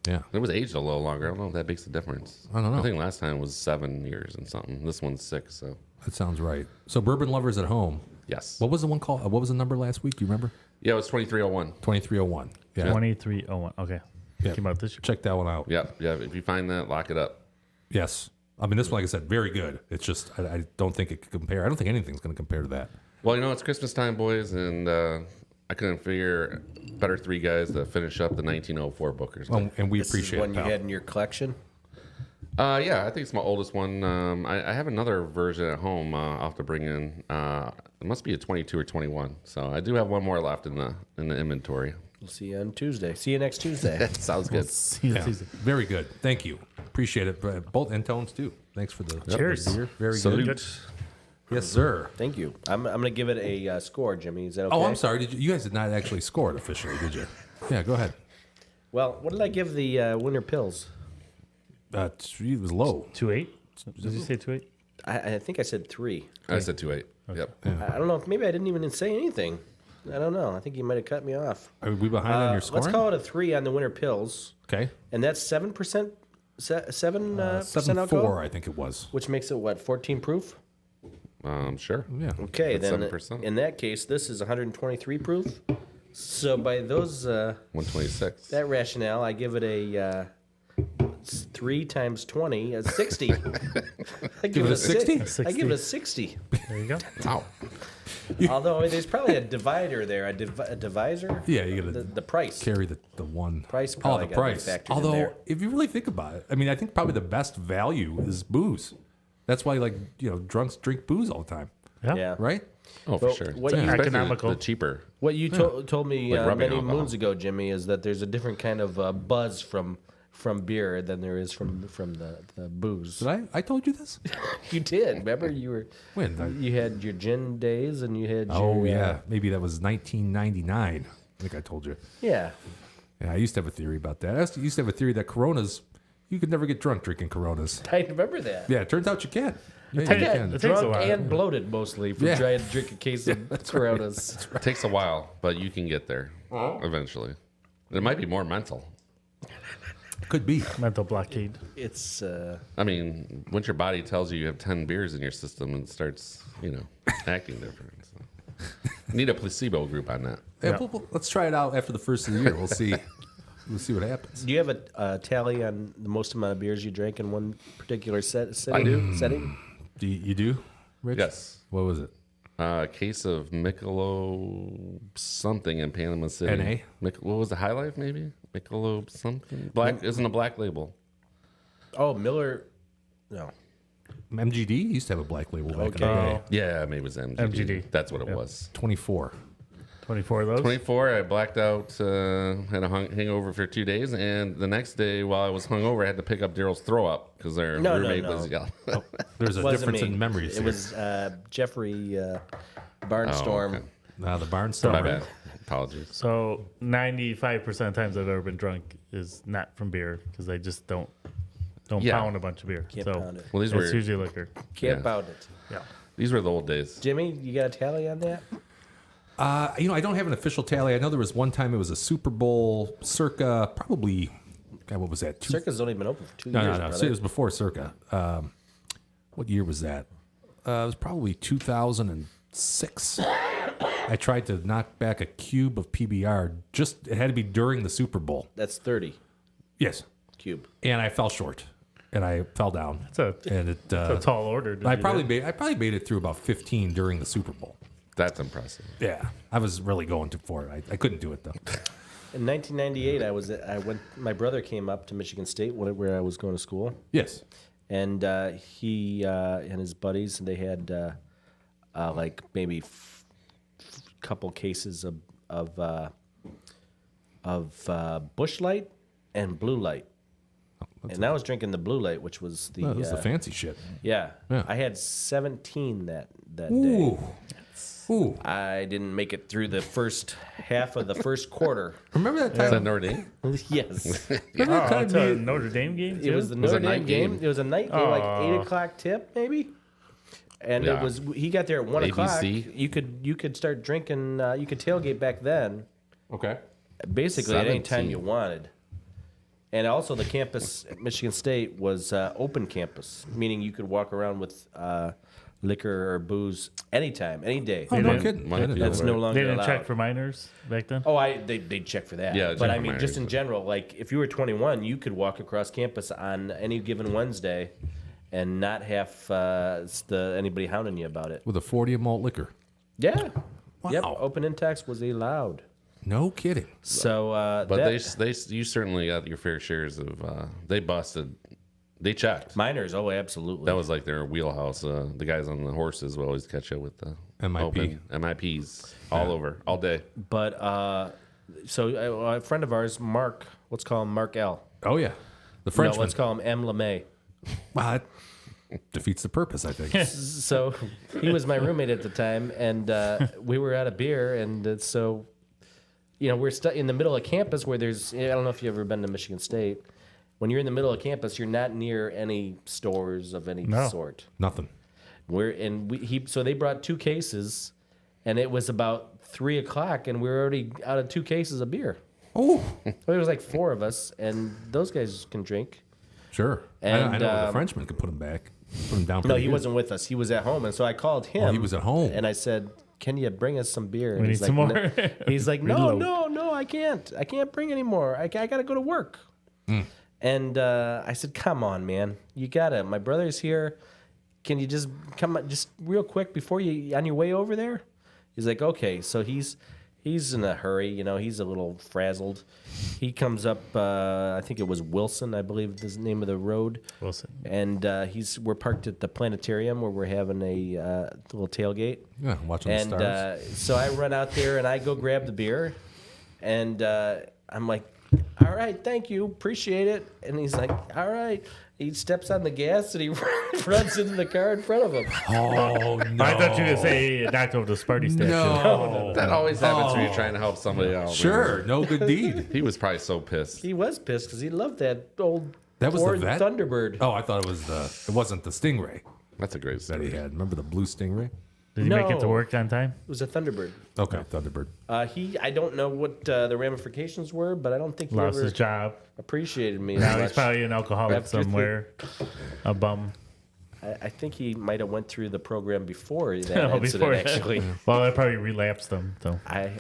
Yeah. it was aged a little longer. I don't know if that makes a difference. I don't know. I think last time was 7 years and something. This one's 6. So That sounds right. So bourbon lovers at home. yes. What was the one called? What was the number last week? Do you remember? Yeah, it was 2301. 2301. Yeah. 2301. Okay. Yeah. Came out this year. Check that one out. Yeah. If you find that, lock it up. Yes. I mean, this one, like I said, very good. It's just, I don't think it could compare. I don't think anything's going to compare to that. Well, it's Christmas time, boys, and I couldn't figure better 3 guys to finish up the 1904 Bookers. Well, and we This appreciate is one it, you pal. had in your collection. Yeah, I think it's my oldest one. I have another version at home. I'll have to bring in. It must be a 22 or 21. So I do have one more left in the inventory. We'll see you on Tuesday. See you next Tuesday. Sounds good. See you Yeah. Tuesday. Very good. Thank you. Appreciate it. Both and Tones, too. Thanks for the Cheers. the beer. Very Salute. good. Yes, sir. Thank you. I'm going to give it a score, Jimmy. Is that okay? Oh, I'm sorry. You guys did not actually score it officially, did you? Yeah, go ahead. Well, what did I give the winter pills? It was low. 2.8. Did you say 2.8? I think I said 3. I said 2.8. Yep. I don't know if maybe I didn't even say anything. I don't know. I think you might have cut me off. Are we behind on your scoring? Let's call it a 3 on the winter pills. Okay. And that's 7%, 7% Seven alcohol? 4, I think it was. Which makes it, what, 14 proof? Sure. Yeah. Okay, That's then 7%. in that case, this is 123 proof. So by those 126. that rationale, I give it a 3 times 20 is 60. I give it a 60? I give it a 60. There you go. Wow. Although there's probably a divider there, a divisor. Yeah, you got to The price. carry the one. Price Oh, probably the gotta be price. factored in Although, there. if you really think about it, I mean, I think probably the best value is booze. That's why, drunks drink booze all the time, Yeah. right? Oh, for Well, sure. what you- Especially Economical. The cheaper. What you told me Like rubbing many alcohol. moons ago, Jimmy, is that there's a different kind of buzz from beer than there is from the booze. Did I told you this? You did. Remember, When? you had your gin days and you had Oh, your yeah. Maybe that was 1999. I think I told you. yeah. Yeah, I used to have a theory about that. I used to have a theory that Coronas, you could never get drunk drinking Coronas. I remember that. Yeah, it turns out you can. Yeah, I you got can. It takes a drunk while. and bloated mostly from Yeah. trying to drink a case of Coronas. It takes a while, but you can get there eventually. It might be more mental. Could be. Mental blockade. It's I mean, once your body tells you have 10 beers in your system and starts, acting different. So. Need a placebo group on that. Yeah, Yeah. let's try it out after the first of the year. We'll see. We'll see what happens. do you have a tally on the most amount of beers you drank in one particular setting? You do, Rich? Yes. What was it? A case of Michelob something in Panama City. NA? What was the High Life, maybe? Michelob something? Black isn't a black label. Oh, Miller. No. MGD used to have a black label back in the Okay. day. Yeah, maybe it was MGD. MGD. That's what it was. 24. 24 of those. 24, I blacked out, had a hangover for 2 days, and the next day while I was hungover, I had to pick up Daryl's throw up because our No, roommate no. was yelling. There's a Wasn't difference me. in memories It here. was Jeffrey Barnstorm. okay. The Barnstormer. My bad. Apologies. So 95% of times I've ever been drunk is not from beer because I just don't Yeah. pound a bunch of beer. Can't so pound it. Well, these it's were usually liquor. Can't Yeah. pound it. Yeah. these were the old days. Jimmy, you got a tally on that? I don't have an official tally. I know there was one time it was a Super Bowl circa probably, God, what was that? Circa's only been open for 2 No, years. no, no. brother. So it was before circa. What year was that? It was probably 2006. I tried to knock back a cube of PBR. It had to be during the Super Bowl. That's 30 Yes. cube. And I fell short. And I fell down. It's a tall order. to I do probably that. made it through about 15 during the Super Bowl. That's impressive. Yeah, I was really going for it. I couldn't do it though. In 1998, I went. My brother came up to Michigan State where I was going to school, Yes. and he and his buddies, and they had like maybe couple cases of Busch Light and Blue Light. And I was drinking the Blue Light, which was the That was the fancy shit. yeah. Yeah. I had 17 that day. Ooh. Ooh. I didn't make it through the first half of the first quarter. Remember that Is time? that Notre Dame? Yes. Remember that Oh, time it's a you- Notre Dame game. It was the Was it Notre a Dame night game. game? It was a night game, like 8:00 tip, maybe. And Yeah. it was he got there at 1 o'clock. ABC. You could start drinking. You could tailgate back then, Okay. basically at any time 17. you wanted. And also the campus at Michigan State was open campus, meaning you could walk around with liquor or booze anytime, any day. Oh, no didn't- kidding. Might I didn't be know That's that. no They longer didn't allowed. check for minors back then. Oh, they'd check for that. Yeah, but check I for mean, just minors. in general, like if you were 21, you could walk across campus on any given Wednesday, and not have anybody hounding you about it. With a 40 of malt liquor. Yeah. Wow. Yep. Open intax was allowed. No kidding. So, But that, you certainly got your fair shares of. They busted. They checked. minors. Oh, absolutely. That was like their wheelhouse. The guys on the horses will always catch up with the MIP. open MIPs all over all day. But so a friend of ours, Mark. Let's call him Mark L. Oh yeah. The No, Frenchman. let's call him M. LeMay. Wow, defeats the purpose, I think. So he was my roommate at the time, and we were out of beer, and so, we're in the middle of campus where there's, I don't know if you've ever been to Michigan State. When you're in the middle of campus, you're not near any stores of any sort. Nothing. So they brought 2 cases, and it was about 3 o'clock, and we were already out of 2 cases of beer. Oh, So it was like 4 of us, and those guys can drink. sure. And, I know the Frenchman could put him back. Put him down. No, he wasn't with us. He was at home, and so I called him. Oh, he was at home. and I said, "Can you bring us some beer?" And We he's need some like, more. "No." He's like, "No, Reload. no, I can't. I can't bring any more. I got to go to work." And I said, "Come on, man, you gotta. My brother's here. Can you just come just real quick before you on your way over there?" He's like, "Okay." So he's in a hurry. He's a little frazzled. He comes up. I think it was Wilson, I believe is the name of the road. Wilson. And we're parked at the planetarium where we're having a little tailgate. Yeah, watching the stars. So I run out there and I go grab the beer, and I'm like, "All right, thank you, appreciate it." And he's like, "All right." He steps on the gas and he runs into the car in front of him. Oh, no. I thought you were going to say knocked over the Sparty statue. No. That always happens when you're trying to help somebody out. Sure, man. no good deed. He was probably so pissed. He was pissed because he loved that old That was Ford the vet? Thunderbird. Oh, I thought it wasn't the Stingray That's a great that story. he had. Remember the blue Stingray? Did he make it to No. work on time? It was a Thunderbird. Okay, Thunderbird. I don't know what the ramifications were, but I don't think he Lost ever his job. appreciated me as Now he's much. probably an alcoholic After- somewhere. A bum. I think he might have went through the program before that Oh, incident, before that. actually. Well, that probably relapsed him. So I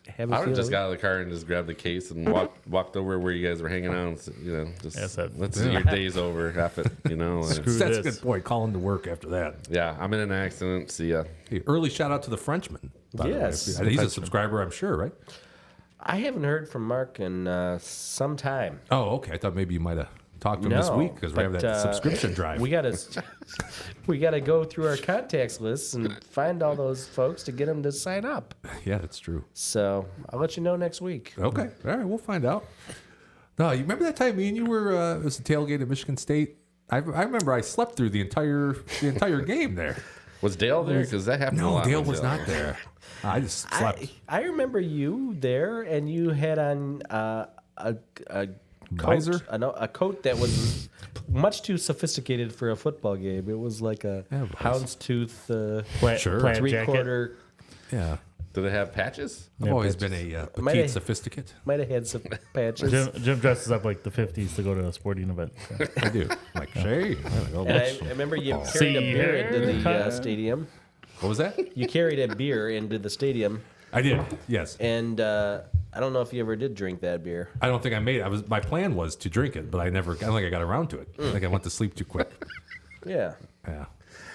have a I would have just feeling- got out of the car and just grabbed the case and walked over where you guys were hanging out. And, just Yes, that- let's your day's over. Half it, and Screw That's a this. good point. Calling to work after that. yeah, I'm in an accident. See ya. Hey, early shout out to the Frenchman. by the way. Yes. He's a subscriber, I'm sure, right? I haven't heard from Mark in some time. Oh, okay. I thought maybe you might have talked to him this No, week because we have but, that subscription drive. We gotta go through our contacts lists and find all those folks to get them to sign up. Yeah, that's true. So I'll let you know next week. Okay. All right. We'll find out. No, you remember that time me and you were, it was a tailgate at Michigan State? I remember I slept through the entire game there. Was Dale there? Because that happened a No, lot. Dale when was not there. I just slept. I remember you there, and you had on a Visor? coat, a coat that was much too sophisticated for a football game. It was like a Yeah, it was. houndstooth Sure. plaid jacket. three-quarter. Yeah. Did it have patches? I've always been a Might petite have- sophisticate. Might have had some patches. Jim dresses up like the 50s to go to a sporting event. So. I do. Like, hey. And I remember you carried a See beer into the here. stadium. What was that? You carried a beer into the stadium, I did. Yes. and I don't know if you ever did drink that beer. I don't think I made it. My plan was to drink it, but I don't think I got around to it. I think I went to sleep too quick. Yeah. Yeah.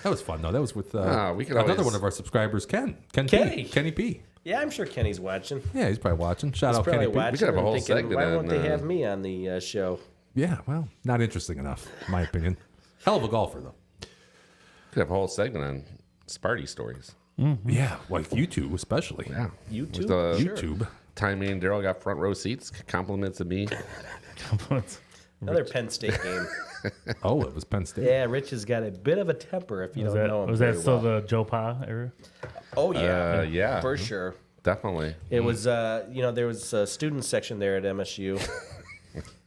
That was fun though. That was with we could another always- one of our subscribers, Kenny P. Yeah, I'm sure Kenny's watching. Yeah, he's probably watching. Shout He's out probably Kenny P. watching could have a and whole thinking, segment why on, won't they have me on the show? Yeah, well, not interesting enough, in my opinion. Hell of a golfer though. Could have a whole segment on Sparty stories. Yeah, like YouTube especially. Yeah. YouTube? With the Sure. YouTube. time me and Daryl got front row seats. Compliments of me. Another Penn State game. Oh, it was Penn State. Yeah, Rich has got a bit of a temper if you Was don't know him. that very still well. the Joe Pa era? Oh, yeah. Yeah. For sure. Definitely. It was, there was a student section there at MSU,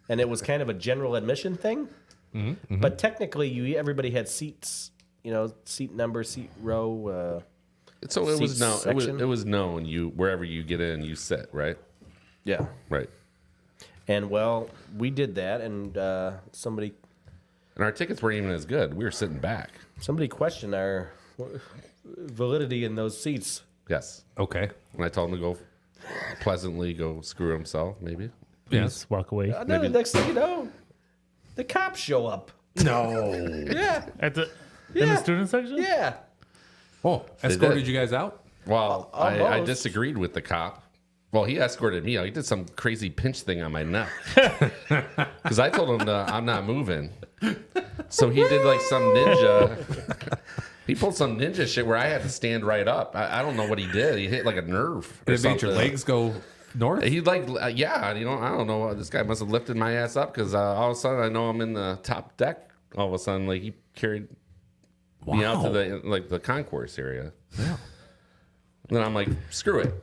and it was kind of a general admission thing. But technically, everybody had seats, seat number, seat row. So it was seat known. section. It was known. You wherever you get in, you sit right. Yeah. Right. And, well, we did that, and somebody And our tickets weren't even as good. We were sitting back. questioned our validity in those seats. Yes. Okay. And I told him to go pleasantly go screw himself. Maybe. Yes. Walk away. And then the next thing you know, the cops show up. No. Yeah. In the Yeah. student section? Yeah. Oh, escorted did. you guys out? Well, I Almost. disagreed with the cop. Well, he escorted me out. He did some crazy pinch thing on my neck. Because I told him I'm not moving. So he did like some ninja. He pulled some ninja shit where I had to stand right up. I don't know what he did. He hit like a nerve. Or Did it make your something. legs go north? He I don't know. This guy must have lifted my ass up because all of a sudden I know I'm in the top deck. All of a sudden, like he carried out to the concourse area. Yeah. And then I'm like, screw it.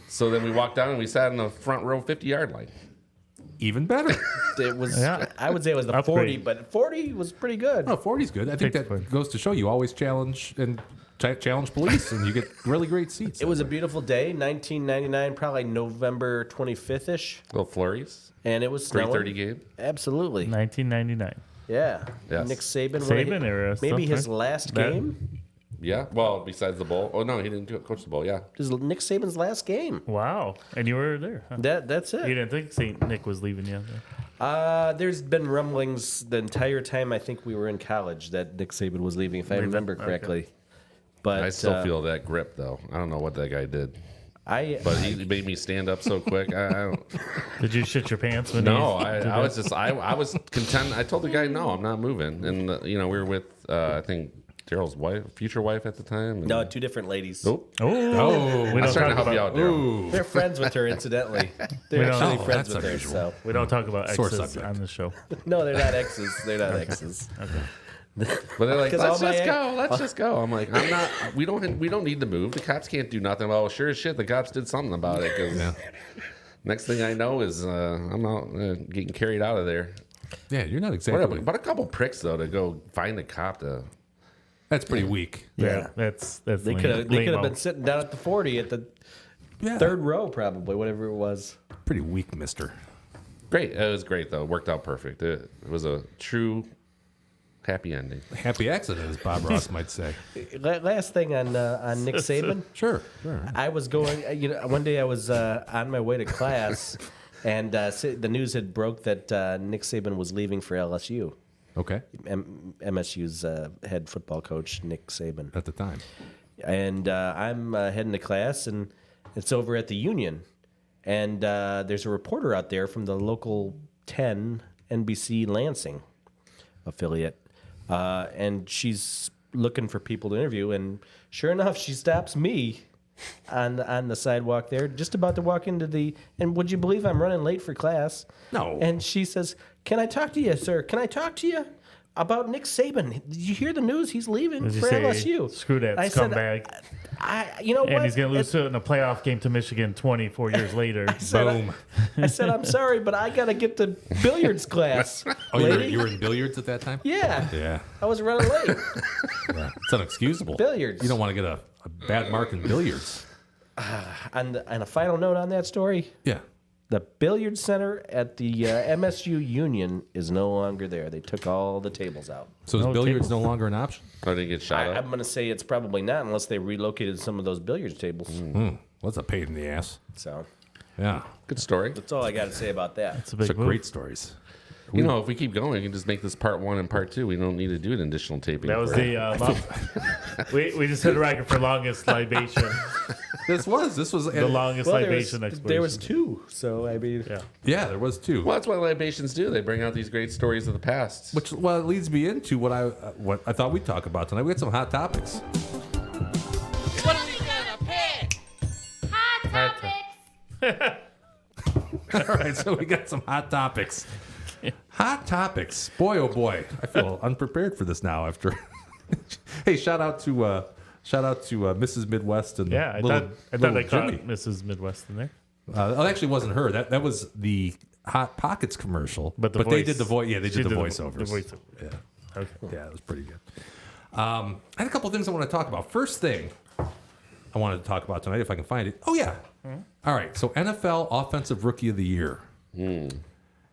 So then we walked down and we sat in the front row 50-yard line. Even better. It was. Yeah. I would say it was the That's 40, great. but 40 was pretty good. Oh, 40's good. I think Takes that fun. goes to show you always challenge and challenge police, and you get really great seats. It was a beautiful day, 1999, probably November 25th ish, Little flurries. and it was snowing. 3:30 game. Absolutely. 1999. Yeah. Yes. Nick Saban. Saban era Maybe stuff, his right? last That- game. Yeah. Well, besides the bowl. Oh, no, he didn't coach the bowl. Yeah. This is Nick Saban's last game. Wow. And you were there. Huh? That's You it. didn't think St. Nick was leaving you? There's been rumblings the entire time I think we were in college that Nick Saban was leaving, if I remember correctly. But I still feel that grip, though. I don't know what that guy did. But he made me stand up so quick. I don't. Did you shit your pants when No, he did I was that? just I was content. I told the guy, no, I'm not moving. And we were with I think Daryl's future wife at the time. And, no, two different ladies. Nope. Oh, Oh, we I was don't trying to talk help you about out, Daryl. They're friends with her, incidentally. We They're don't- actually Oh, friends that's with her. unusual. So we don't talk about Sore exes subject. on the show. no, they're not exes. They're not exes. But they're like, 'Cause let's all my just ex- go. Let's just go. I'm like, I'm not. We don't need to move. The cops can't do nothing. Well, sure as shit, the cops did something about it. Because next thing I know is I'm out getting carried out of there. yeah, you're not What exactly. but a couple pricks though to go find a cop to. That's pretty weak. Yeah, that's They lame- could have lame-o. been sitting down at the 40 at the Yeah, third row, probably, whatever it was. pretty weak, Mister. Great. It was great though. It worked out perfect. It was a true happy ending. Happy accident, as Bob Ross might say. Last thing on Nick Saban. Sure. I was going, one day I was on my way to class, and the news had broke that Nick Saban was leaving for LSU. Okay. MSU's head football coach, Nick Saban. At the time. And I'm heading to class, and it's over at the Union. And there's a reporter out there from the local 10 NBC Lansing affiliate. And she's looking for people to interview. And sure enough, she stops me on the sidewalk there, just about to walk into the. And would you believe I'm running late for class? No. And she says, "Can I talk to you, sir? Can I talk to you about Nick Saban? Did you hear the news? He's leaving Did you for say, LSU." "Screw that I said, scumbag"? You know what? And he's going to lose in a playoff game to Michigan 24 years later. Boom. I said, "I'm sorry, but I got to get to billiards class." Oh, lady. you were in billiards at that time? Yeah. Yeah. I was running late. Yeah. It's unexcusable. Billiards. You don't want to get a bad mark in billiards. And a final note on that story: Yeah. the billiard center at the MSU Union is no longer there. They took all the tables out. So is No billiards tables. no longer an option? I didn't get shot I'm up. going to say it's probably not, unless they relocated some of those billiards tables. Well, that's a pain in the ass. So Yeah. Good story. that's all I got to say about that. It's a big Such move. great stories. If we keep going, we can just make this part 1 and part 2. We don't need to do an additional taping. That was for it. the we just hit a record for longest libation, This was the longest Well, libation explosion. there was two, so I mean, Yeah. Yeah, there was two. Well, that's what libations do. They bring out these great stories of the past. Which it leads me into what I thought we'd talk about tonight. We got some hot topics. All right, so we got some hot topics. Hot topics. Boy, oh boy, I feel unprepared for this now. After, hey, shout out to Mrs. Midwest and Yeah, I little thought I Jimmy. caught Mrs. Midwest in there. It actually wasn't her. That was the Hot Pockets commercial. But the they voice. did the voice. Yeah, they She did the did the voiceovers. voiceover. Yeah, Okay. yeah, it was pretty good. I had a couple of things I want to talk about. First thing I wanted to talk about tonight, if I can find it. Oh yeah. All right. So NFL Offensive Rookie of the Year.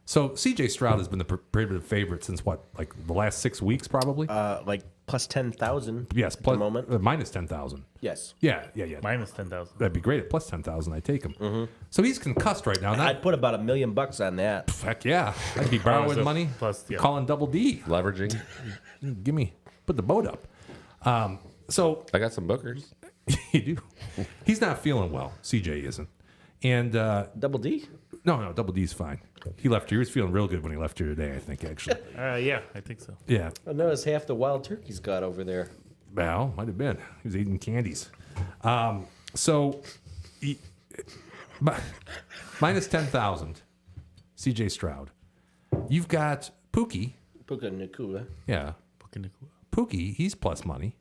So C.J. Stroud has been the prohibitive favorite since what, like the last 6 weeks, probably. like plus 10,000. Yes, at plus the moment. minus 10,000. Yes, Yeah. Minus 10,000. That'd be great at plus 10,000. I take him. So he's concussed right now. Not I'd put about $1 million on that. heck yeah. I'd be borrowing so money. plus, yeah. Calling Double D. Leveraging. Put the boat up. So I got some bookers. you do. He's not feeling well. CJ isn't. And Double D. no, Double D's fine. He left here. He was feeling real good when he left here today, I think, actually. Yeah, I think so. Yeah. I noticed half the wild turkeys got over there. Well, might have been. He was eating candies. Minus 10,000. CJ Stroud. You've got Pookie. Puka Nakua. Yeah. Pookie, he's plus money.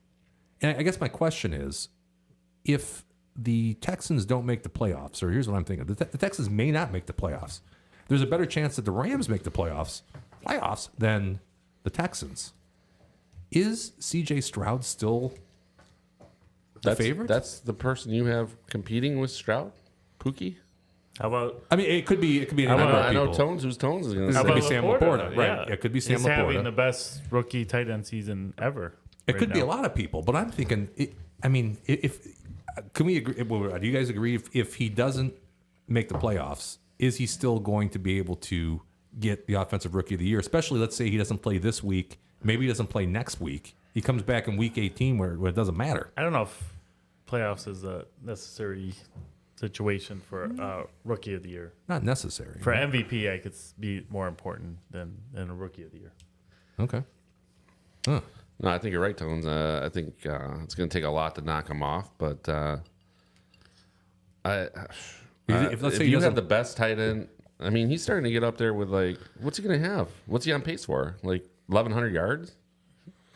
And I guess my question is, if the Texans don't make the playoffs, or here's what I'm thinking, the Texans may not make the playoffs. There's a better chance that the Rams make the playoffs than the Texans. Is C.J. Stroud still the favorite? That's the person you have competing with Stroud? Pookie? How about I mean, it could be any I number of know people. Tones. Who's Tones is going to This say? could be Sam Laporta, right? Yeah. It could be Sam He's having the Laporta. best rookie tight end season ever. It right could be now. a lot of people, but I'm thinking. If can we agree? Do you guys agree if he doesn't make the playoffs, is he still going to be able to get the offensive rookie of the year? Especially, let's say he doesn't play this week, maybe he doesn't play next week. He comes back in week 18 where it doesn't matter. I don't know if playoffs is a necessary situation for rookie of the year. Not necessary. For MVP, I could be more important than a rookie of the year. Okay. Huh. No, I think you're right, Tones. I think it's going to take a lot to knock him off, but If, let's say he you doesn't- have the best tight end, I mean, he's starting to get up there with like, what's he going to have? What's he on pace for? Like 1,100 yards?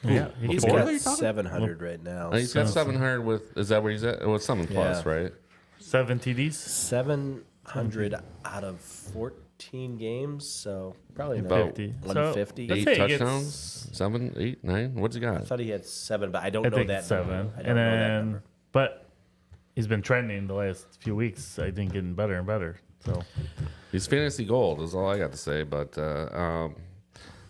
Yeah, He's Laporta, got you're talking? 700 right now. He's got 700 with. Is that where he's at? Well, it's 7 plus, Yeah. right? 7 TDs. 700 out of 14 games, so probably About 50. 150. So, let's 8 say he gets- touchdowns, 7, 8, 9. What's he I got? thought he had 7, but I don't I know think that 7. number. I don't And know that then, number. but he's been trending the last few weeks. I think getting better and better. So He's fantasy gold, is all I got to say. But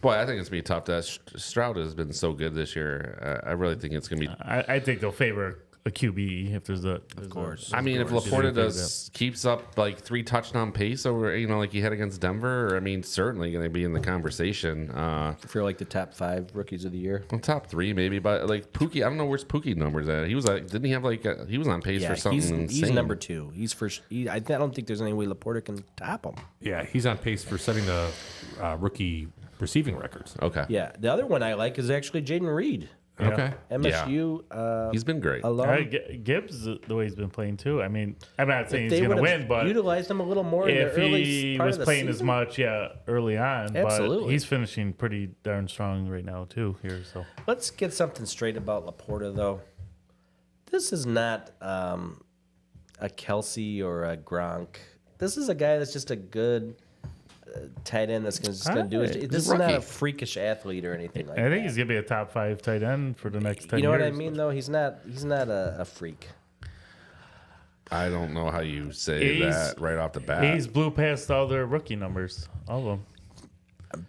boy, I think it's gonna be tough. That Stroud has been so good this year. I really think it's gonna be. I think they'll favor a QB if there's a. Of course. I mean, if course. Laporta keeps up like 3 touchdown pace over, like he had against Denver, I mean, certainly going to be in the conversation. For like the top 5 rookies of the year. Well, top 3 maybe, but like Pookie, I don't know where's Pookie numbers at. He was like, didn't he have like he was on pace Yeah, for something he's insane. number 2. He's first. I don't think there's any way Laporta can top him. Yeah, he's on pace for setting the rookie receiving records. Okay, Yeah, the other one I like is actually Jaden Reed, Yeah. Okay. MSU. he's been great. Alum. Gibbs, the way he's been playing too. I mean, I'm not saying If he's they going to would've win, but utilized him a little more in if the early he part was of the playing as season. much, early on, but Absolutely. he's finishing pretty darn strong right now too. Here, so Let's get something straight about Laporta, though. This is not a Kelsey or a Gronk. This is a guy that's just a good tight end that's just going to do it. This is not rookie. a freakish athlete or anything like I that. think he's going to be a top 5 tight end for the next 10 You know years. what I mean, though? He's not a freak. I don't know how you say He's- that right off the bat. He's blew past all their rookie numbers, all of them.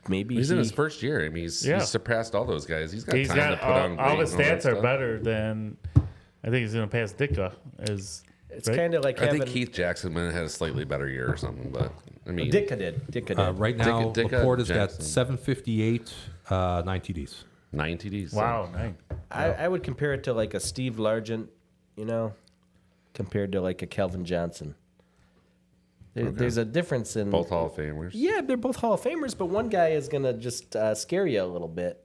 Maybe He's in his first year. I mean, he's surpassed all those guys. He's got time to put on all weight the and all that stats are stuff. better than. I think he's going to pass Dicka. It's right? kind of like I having think Keith Jackson might have had a slightly better year or something, but I mean, Dicka did. Right now, Dicka Laporta's got Jackson. 758, 9 TDs. 9 TDs. Wow, nice. I would compare it to like a Steve Largent, compared to like a Kelvin Johnson. There's a difference in Both Hall of Famers. Yeah, they're both Hall of Famers, but one guy is gonna just scare you a little bit,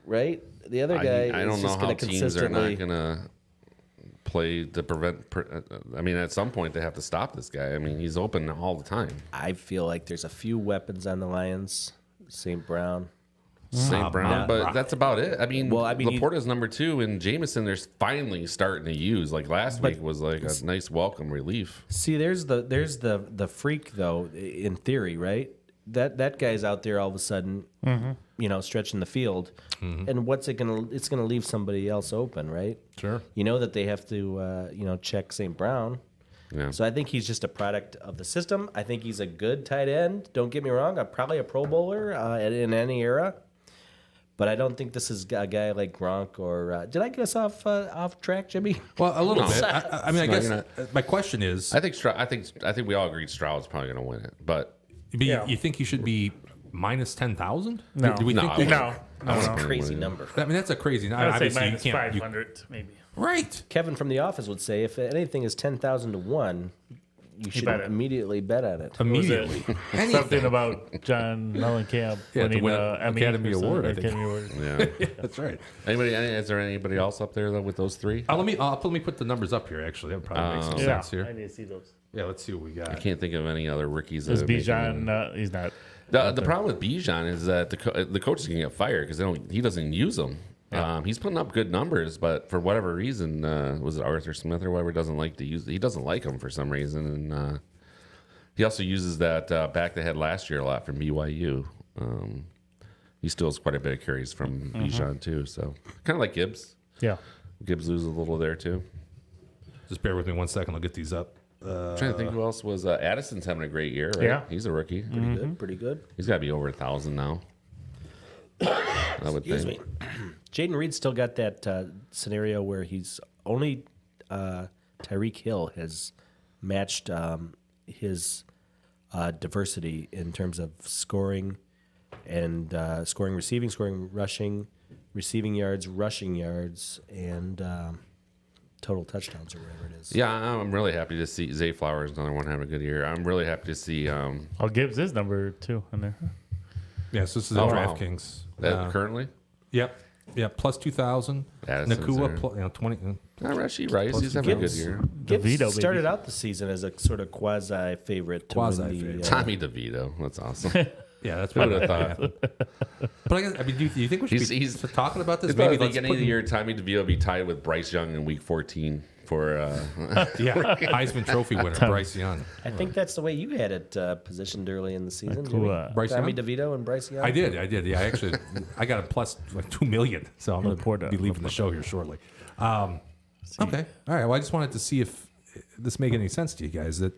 right? The other guy I is don't know just how gonna teams are consistently. not going to play to prevent. I mean, at some point they have to stop this guy. I mean, he's open all the time. I feel like there's a few weapons on the Lions. St. Brown. St. Brown, but that's about it. I mean, Well, I mean, Laporta's number 2, and Jameson, they're finally starting to use. Like last week was like a nice welcome relief. See, there's the freak though. In theory, right? That guy's out there all of a sudden, stretching the field, and what's it gonna? It's gonna leave somebody else open, right? Sure. You know that they have to, check St. Brown. Yeah. So I think he's just a product of the system. I think he's a good tight end. Don't get me wrong. I'm probably a Pro Bowler in any era. But I don't think this is a guy like Gronk or... did I get us off track, Jimmy? Well, a little bit. I mean, I No, guess you're my question is, I think we all agreed Stroud's probably going to win it, but you think he should be minus 10,000? No. Do we think No. that- That's a crazy number. I mean, that's a crazy. I would say Obviously, you minus can't. 500, maybe. Right. Kevin from the office would say if anything is 10,000 to 1, You should bet it. immediately bet on it. Was Immediately. it Anything. something about John Mellencamp Yeah, to winning win an an Academy Award, I think. Academy Award. Yeah. That's right. Is there anybody else up there though with those three? Let me put the numbers up here. Actually, that would probably make some Yeah, sense here. I need to see those. Yeah, let's see what we got. I can't think of any other rookies. that Is are making Bijan? He's not. The problem with Bijan is that the coach is going to get fired because he doesn't use them. He's putting up good numbers, but for whatever reason, was it Arthur Smith or whatever doesn't like to use? He doesn't like them for some reason, and he also uses that back they had last year a lot from BYU. He steals quite a bit of carries from Bijan too, so kind of like Gibbs. Yeah. Gibbs loses a little there too. Just bear with me 1 second. I'll get these up. I'm trying to think who else was. Addison's having a great year, right? Yeah. He's a rookie. Pretty good. He's got to be over 1,000 now. I would Excuse think. me. Jaden Reed still got that scenario where he's only Tyreek Hill has matched his diversity in terms of scoring and scoring, receiving, scoring, rushing, receiving yards, rushing yards, and total touchdowns or whatever it is. Yeah, I'm really happy to see Zay Flowers, another one, having a good year. I'm really happy to see Oh, Gibbs is number 2 in there. Yeah, so this is Oh, the wow. DraftKings. that currently. Yep. Yeah, plus 2,000. Addison's there. Nakua, 20. Rashid Rice, he's having a good year. Gibbs DeVito, baby. started out the season as a sort of quasi favorite to win Quasi-favorite. the. Tommy DeVito, that's awesome. Yeah, that's Who what would I have thought? But I guess, do you think we should He's- be talking about this? It's probably Maybe the beginning let's of the put year. Tommy DeVito will be tied with Bryce Young in Week 14 for. yeah, Heisman Trophy winner Bryce Young. I think that's the way you had it positioned early in the season. Cool, Jimmy. Bryce Tommy Young? DeVito and Bryce Young. I did. Yeah, actually, I got a plus like 2 million, so I'm going to be leaving the show here shortly. Okay, all right. Well, I just wanted to see if this make any sense to you guys. That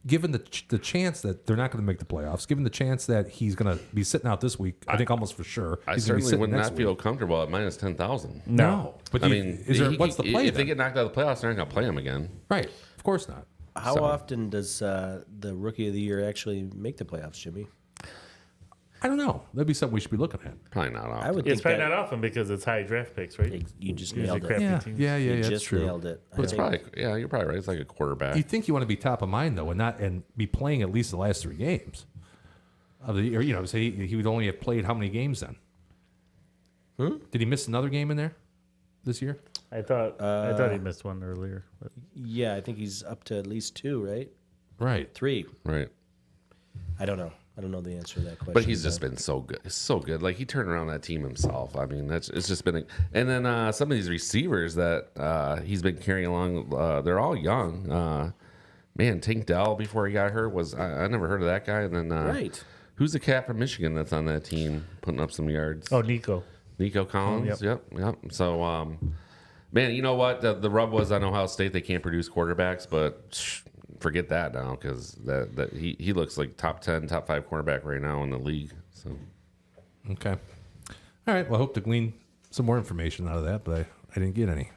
given the chance that they're not going to make the playoffs, given the chance that he's going to be sitting out this week, I think almost for sure. I he's gonna be certainly sitting would next not feel week. comfortable at minus 10,000. No, but I do mean, what's the play? If they then? get knocked out of the playoffs, they're not going to play him again. Right, of course not. How often does the Rookie of the Year actually make the playoffs, Jimmy? I don't know. That'd be something we should be looking at. Probably not often. I would It's think probably that not often because it's high draft picks, right? you just Usually nailed it. crappy Yeah, teams. yeah, You that's just true. nailed it. I It's think- probably, yeah, you're probably right. It's like a quarterback. You think you want to be top of mind though, and be playing at least the last 3 games of the year. You know, say he would only have played how many games then? Did he miss another game in there this year? I thought he missed one earlier. But Yeah, I think he's up to at least 2, right? Right. 3. Right. I don't know. I don't know the answer to that question. But he's just been so good. So good. Like, he turned around that team himself. I mean, it's just been. And then some of these receivers that he's been carrying along, they're all young. Man, Tank Dell, before he got hurt, I never heard of that guy. And then, Right. who's the cat from Michigan that's on that team putting up some yards? oh, Nico. Nico Collins. Yep. Yep. So, man, you know what? The rub was on Ohio State. They can't produce quarterbacks, but forget that now because that he looks like top 10, top 5 quarterback right now in the league. So, Okay. All right. Well, I hope to glean some more information out of that, but I didn't get any.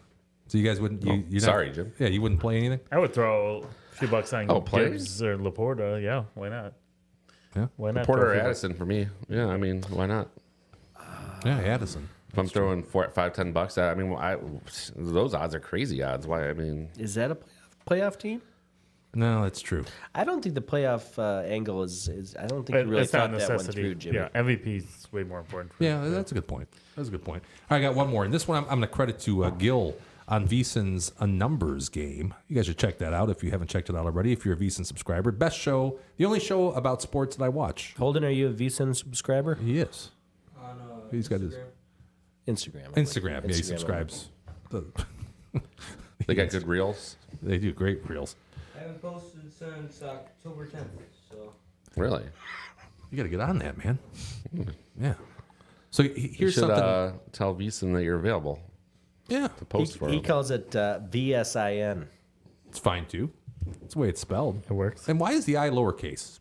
So you guys wouldn't? You're sorry, not, Jim. Yeah, you wouldn't play anything. I would throw a few bucks on play? Gibbs or Laporta. Yeah, why not? Yeah. Why not? Porter throw or a few bucks? Addison for me. Yeah, I mean, why not? Yeah, Addison. If I'm throwing $5-10, I mean, those odds are crazy odds. Why? I mean, Is that a playoff team? No, that's true. I don't think the playoff angle is. I don't think But you really it's not thought a that one necessity. through, Jimmy. Yeah, MVP is way more important. For Yeah, that's a good point. That's a good point. All right, I got one more, and this one I'm going to credit to Gil on VSiN's A Numbers Game. You guys should check that out if you haven't checked it out already. If you're a VSiN subscriber, best show, the only show about sports that I watch. Holden, are you a VSiN subscriber? He is. On He's got his Instagram. Instagram. Yeah, he Instagram. subscribes. they got good reels. They do great reels. I haven't posted since October 10th, so Really? You got to get on that, man. Yeah. So You here's should something. tell VSiN that you're available Yeah, to post for He them. calls it VSIN. it's fine too. It's the way it's spelled. It works. And why is the I lowercase?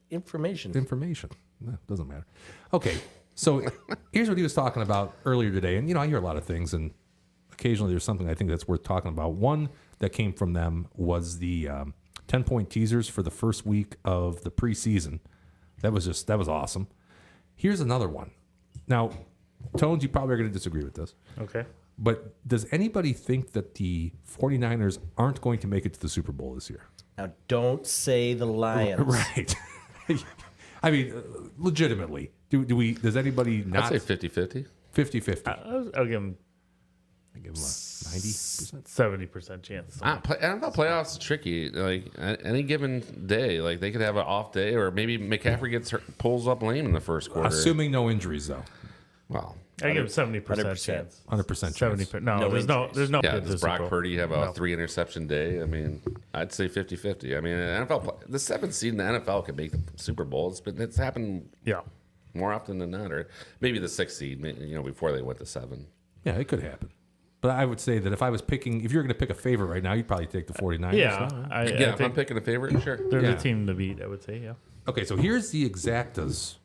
Information. Information. No, doesn't matter. Okay, so here's what he was talking about earlier today. And, you know, I hear a lot of things, and occasionally there's something I think that's worth talking about. One that came from them was the 10-point teasers for the first week of the preseason. That was awesome. Here's another one. Now, Tones, you probably are going to disagree with this. Okay. But does anybody think that the 49ers aren't going to make it to the Super Bowl this year? Now, don't say the Lions. Right. I mean, legitimately, do we? Does anybody not I'd say 50-50. 50-50? I'll give them I give them a 90%. 70% chance. NFL playoffs is tricky. Like any given day, like they could have an off day, or maybe McCaffrey gets hurt, pulls up lame in the first quarter. Assuming no injuries, though. Well, I give them 70% 100%. chance. 100% chance. 70%. No, there's no. yeah, good does Super Brock Bowl. Purdy have a No. 3 interception day? I mean, I'd say 50-50. I mean, the 7th seed in the NFL could make the Super Bowl. It's happened Yeah. more often than not, or maybe the 6th seed, before they went to 7. Yeah, it could happen. But I would say that if I was picking, if you're going to pick a favorite right now, you'd probably take the 49ers. Yeah. I Yeah, if I'm think picking a favorite, sure. they're Yeah. the team to beat, I would say, yeah. Okay, so here's the exactas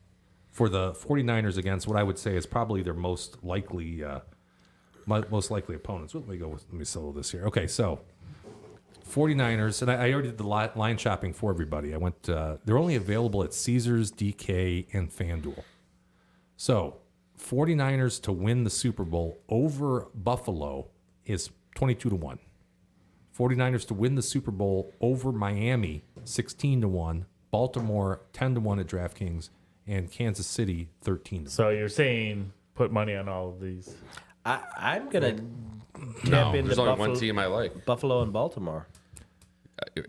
for the 49ers against what I would say is probably their most likely opponents. Let me solo this here. Okay, so 49ers, and I already did the line shopping for everybody. I went. They're only available at Caesars, DK, and FanDuel. So 49ers to win the Super Bowl over Buffalo is 22-1. 49ers to win the Super Bowl over Miami, 16-1. Baltimore, 10-1 at DraftKings, and Kansas City, 13-1. So you're saying put money on all of these. I'm gonna No, tap into there's only Buffalo, one team I like. Buffalo and Baltimore.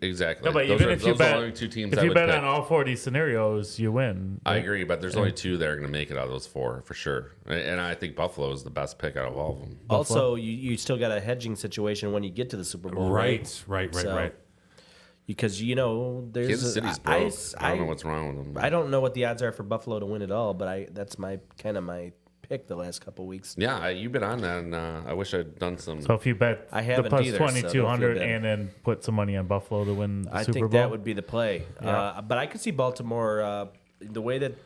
Exactly. No, but those even are, if you those are the bet, only 2 teams if I you would bet pick. on all 40 scenarios, you win. I agree, but there's only 2 that are going to make it out of those 4 for sure. And I think Buffalo is the best pick out of all of them. Also, you still got a hedging situation when you get to the Super Bowl, Right. So- Because there's Kansas City's broke. I don't know what's wrong with them. I don't know what the odds are for Buffalo to win it all, but that's my pick the last couple of weeks. Yeah, you've been on that, and I wish I'd done some. So if you bet I the haven't plus either, so don't feel 2,200 bad. and then put some money on Buffalo to win the I Super think Bowl. that would be the play. But I could see Baltimore the way that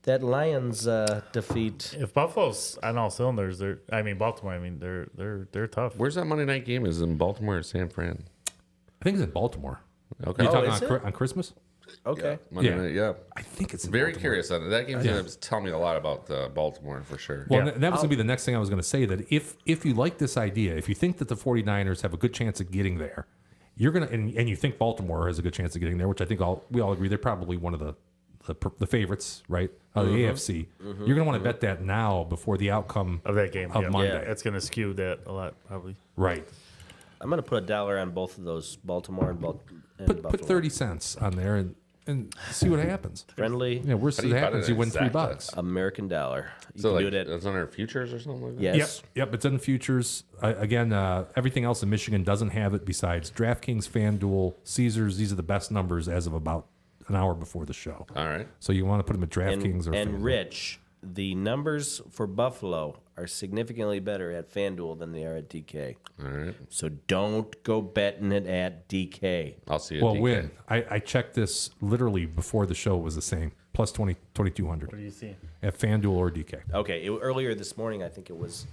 that Lions defeat. If Buffalo's on all cylinders, Baltimore. They're tough. Where's that Monday night game? Is it in Baltimore or San Fran? I think it's in Baltimore. Okay. You talking is it? on Christmas? Okay. Monday Yeah. night, yeah. I think it's in Very Baltimore. curious on it. That game's going to tell me a lot about Baltimore for sure. Well, Yeah. that was going to be the next thing I was going to say, that if you like this idea, if you think that the 49ers have a good chance of getting there, you're going to, and you think Baltimore has a good chance of getting there, which I think we all agree they're probably one of the favorites, right? Of the AFC. You're going to want to bet that now before the outcome of that game of yeah. Monday. Yeah, it's going to skew that a lot, probably. Right. I'm going to put $1 on both of those, Baltimore and Put Buffalo. 30 cents on there and see what happens. Friendly Yeah, worst How do that you bet happens, it you win exactly? $3. American dollar. You So can like, do it at it's on our futures or something like that? yes. Yep. It's in the futures. Again, everything else in Michigan doesn't have it besides DraftKings, FanDuel, Caesars. These are the best numbers as of about an hour before the show. All right. So you want to put them at DraftKings or And FanDuel. Rich, the numbers for Buffalo are significantly better at FanDuel than they are at DK. All right. So don't go betting it at DK. I'll see you Well, at DK. win. I checked this literally before the show was the same. Plus 2,200 What do you see? at FanDuel or DK. Okay, earlier this morning, I think it was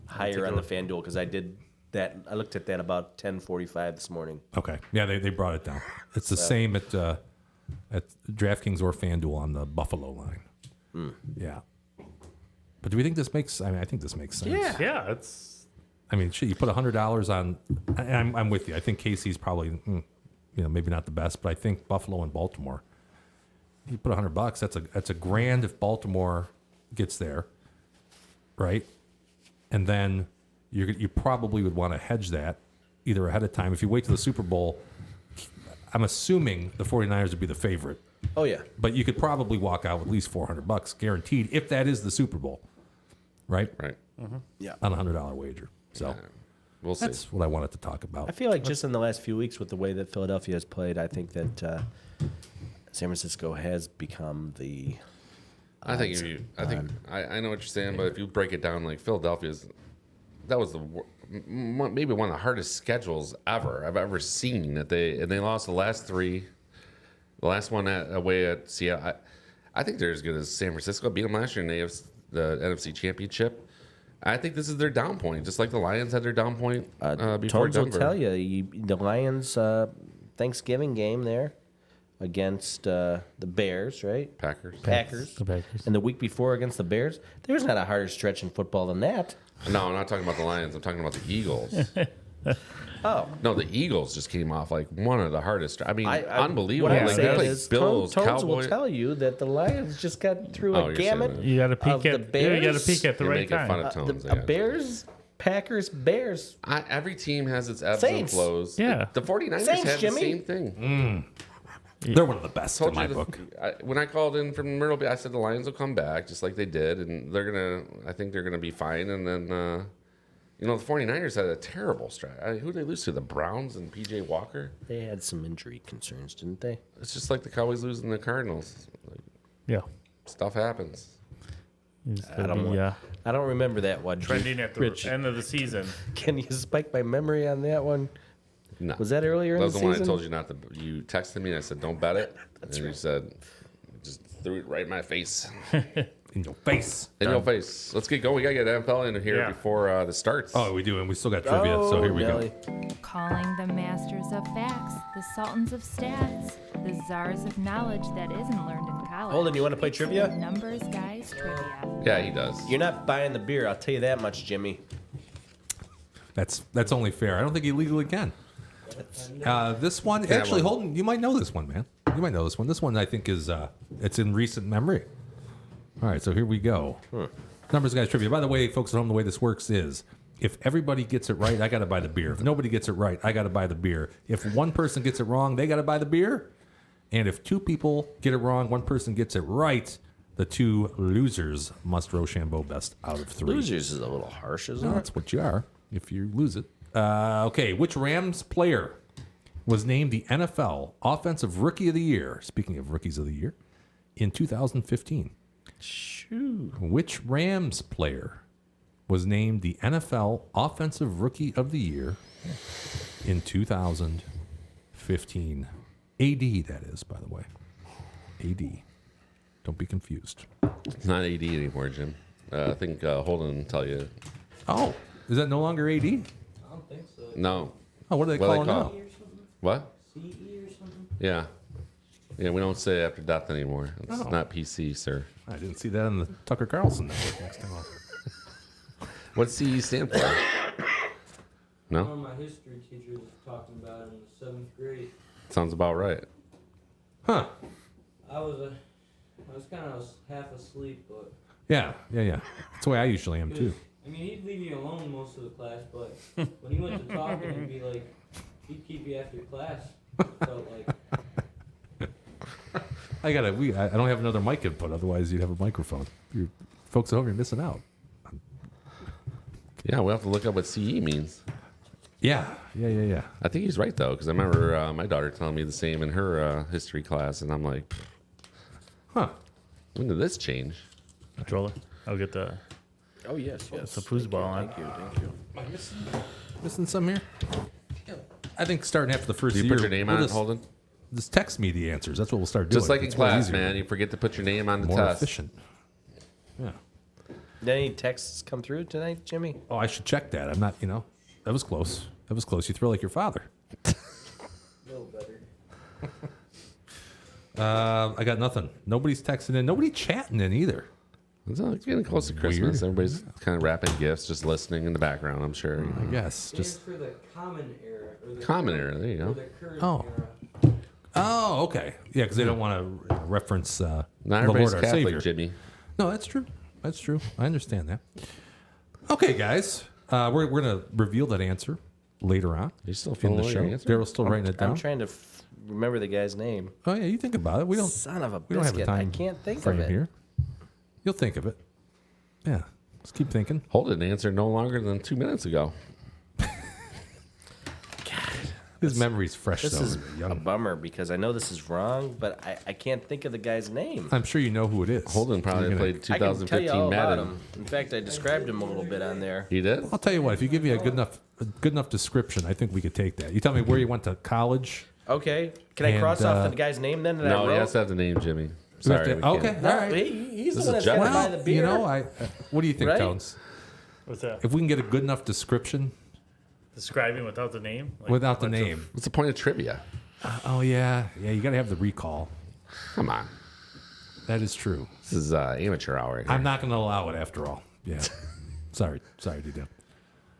higher on the FanDuel because I did that. I looked at that about 10:45 this morning. Okay. Yeah, they brought it down. It's the same at DraftKings or FanDuel on the Buffalo line. Yeah. But do we think this makes? I think this makes sense. Yeah, it's I mean, shit. You put $100 on. And I'm with you. I think KC's probably, maybe not the best, but I think Buffalo and Baltimore. You put $100. That's a grand if Baltimore gets there, right? And then you probably would want to hedge that either ahead of time. If you wait till the Super Bowl, I'm assuming the 49ers would be the favorite. Oh yeah, But you could probably walk out with at least $400 guaranteed if that is the Super Bowl, right? Right. yeah. On a $100 wager. So We'll see. that's what I wanted to talk about. I feel like just in the last few weeks with the way that Philadelphia has played, I think that San Francisco has become the. I know what you're saying, but if you break it down, like that was maybe one of the hardest schedules I've ever seen. That they lost the last 3, the last one away at Seattle. I think they're as good as San Francisco. Beat them last year in the NFC Championship. I think this is their down point, just like the Lions had their down point before Tones will Denver. tell you, the Lions Thanksgiving game there against the Bears, right? Packers. Packers. the Packers. And the week before against the Bears, there's not a harder stretch in football than that. No, I'm not talking about the Lions. I'm talking about the Eagles. Oh. No, the Eagles just came off like one of the hardest. I mean, unbelievable. What I'm Like, they saying played is, Bills, Tones will Cowboys. tell you that the Lions just got through Oh, a you're gamut. saying You got to peek Of the at. Yeah, you got to Bears? peek at the You're right making fun time. of Tones. The Bears, Packers, Bears. Every team has its ebbs and Saints. flows. Yeah. The 49ers Saints, have Jimmy. the same thing. They're one of the best in Told my you book. when I called in from Myrtle Beach, I said the Lions will come back just like they did, and I think they're gonna be fine. And then, the 49ers had a terrible strike. Who did they lose to? The Browns and PJ Walker. They had some injury concerns, didn't they? It's just like the Cowboys losing the Cardinals. Like, Yeah. stuff happens. I don't remember that one. Trending at the Rich, end of the season. can you spike my memory on that one? No, Was that earlier in that the was the season? one I told you not to. You texted me and I said don't bet it, and you said just threw it right in my face. In your face. In your face. Let's get going. We gotta get NFL in here Yeah. before the starts. Oh, we do, and we still got trivia, so here we Nelly. go. Calling the masters of facts, the sultans of stats, the czars of knowledge that isn't learned in college. Holden, you wanna play It's trivia? the Numbers Guys Trivia. Yeah, he does. You're not buying the beer, I'll tell you that much, Jimmy. That's only fair. I don't think he legally can. This one, that actually, one. Holden, you might know this one, man. You might know this one. This one, I think, is it's in recent memory. All right, so here we go. Numbers Guys Trivia. By the way, folks at home, the way this works is if everybody gets it right, I got to buy the beer. If nobody gets it right, I got to buy the beer. If one person gets it wrong, they got to buy the beer. And if two people get it wrong, one person gets it right, the two losers must Rochambeau best out of three. Losers is a little harsh, isn't Well, it? that's what you are if you lose it. Okay, which Rams player was named the NFL Offensive Rookie of the Year? Speaking of Rookies of the Year, in 2015. Shoot. Which Rams player was named the NFL Offensive Rookie of the Year in 2015? AD, that is, by the way. AD. Don't be confused. It's not AD anymore, Jim. I think Holden will tell you. Oh, is that no longer AD? I don't think so. No. Oh, what are they What do calling they call now? it? What? CE or something? Yeah. Yeah, we don't say after death anymore. It's Oh. not PC, sir. I didn't see that on the Tucker Carlson network next time. What's CE stand for? One No? of my history teachers was talking about it in the 7th grade. Sounds about right. Huh. I was kind of half asleep, but Yeah. That's the way I usually am, too. I mean, he'd leave you alone most of the class, but when he went to talking, he'd be like, he'd keep you after class. Felt like I don't have another mic input, otherwise you'd have a microphone. You folks at home, you're missing out. Yeah, we'll have to look up what CE means. Yeah. I think he's right, though, because I remember my daughter telling me the same in her history class, and I'm like, Huh. when did this change? Controller. I'll get the Oh, yes. the foosball on. Thank you. Am I missing some here? I think starting after the first Do you year, put your name on it, Holden? Just text me the answers. That's what we'll start doing. Just like in It's way class, easier. man. You forget to put your name on the More test. efficient. Yeah. Did any texts come through tonight, Jimmy? Oh, I should check that. I'm not, that was close. You throw like your father. a little better. I got nothing. Nobody's texting in. Nobody chatting in either. It's getting close to Christmas. Everybody's kind of wrapping gifts, just listening in the background, I'm sure. I guess. Stands Just. for the common era. Or the Common current- era, there you or go. the current Oh. era. Oh, okay. Yeah, because they don't want to reference Not the everybody's Lord our Catholic, Savior. Jimmy. No, that's true. That's true. I understand that. Okay, guys. We're going to reveal that answer later on You still in feeling the your show. answer? Daryl's still writing it I'm down. trying to remember the guy's name. Oh, yeah, you think about it. We don't. Son of a We don't have a biscuit. I time can't think of frame it. here. You'll think of it. Yeah. Just keep thinking. Holden answered no longer than 2 minutes ago. His memory's fresh, This though. is You're a young. bummer because I know this is wrong, but I can't think of the guy's name. I'm sure you know who it is. Holden probably You're gonna- played I can tell you 2015 all about Madden. him. In fact, I described him a little bit on there. He did? I'll tell you what. If you give me a good enough description, I think we could take that. You tell me where you went to college. Okay, can I And, cross off the guy's name then? That I No, he wrote? has to have the name, Jimmy. We have Sorry. to- we can't. okay. No, All right. he's This the one is that's got to Jeff. buy the beer. What do you think, Right? Tones? What's that? If we can get a good enough description Describing without the name? Like, without the what's name. What's the point of trivia? Oh yeah, you got to have the recall. Come on. That is true. This is amateur hour here. I'm not going to allow it after all. Yeah. Sorry. Sorry, D-Dub.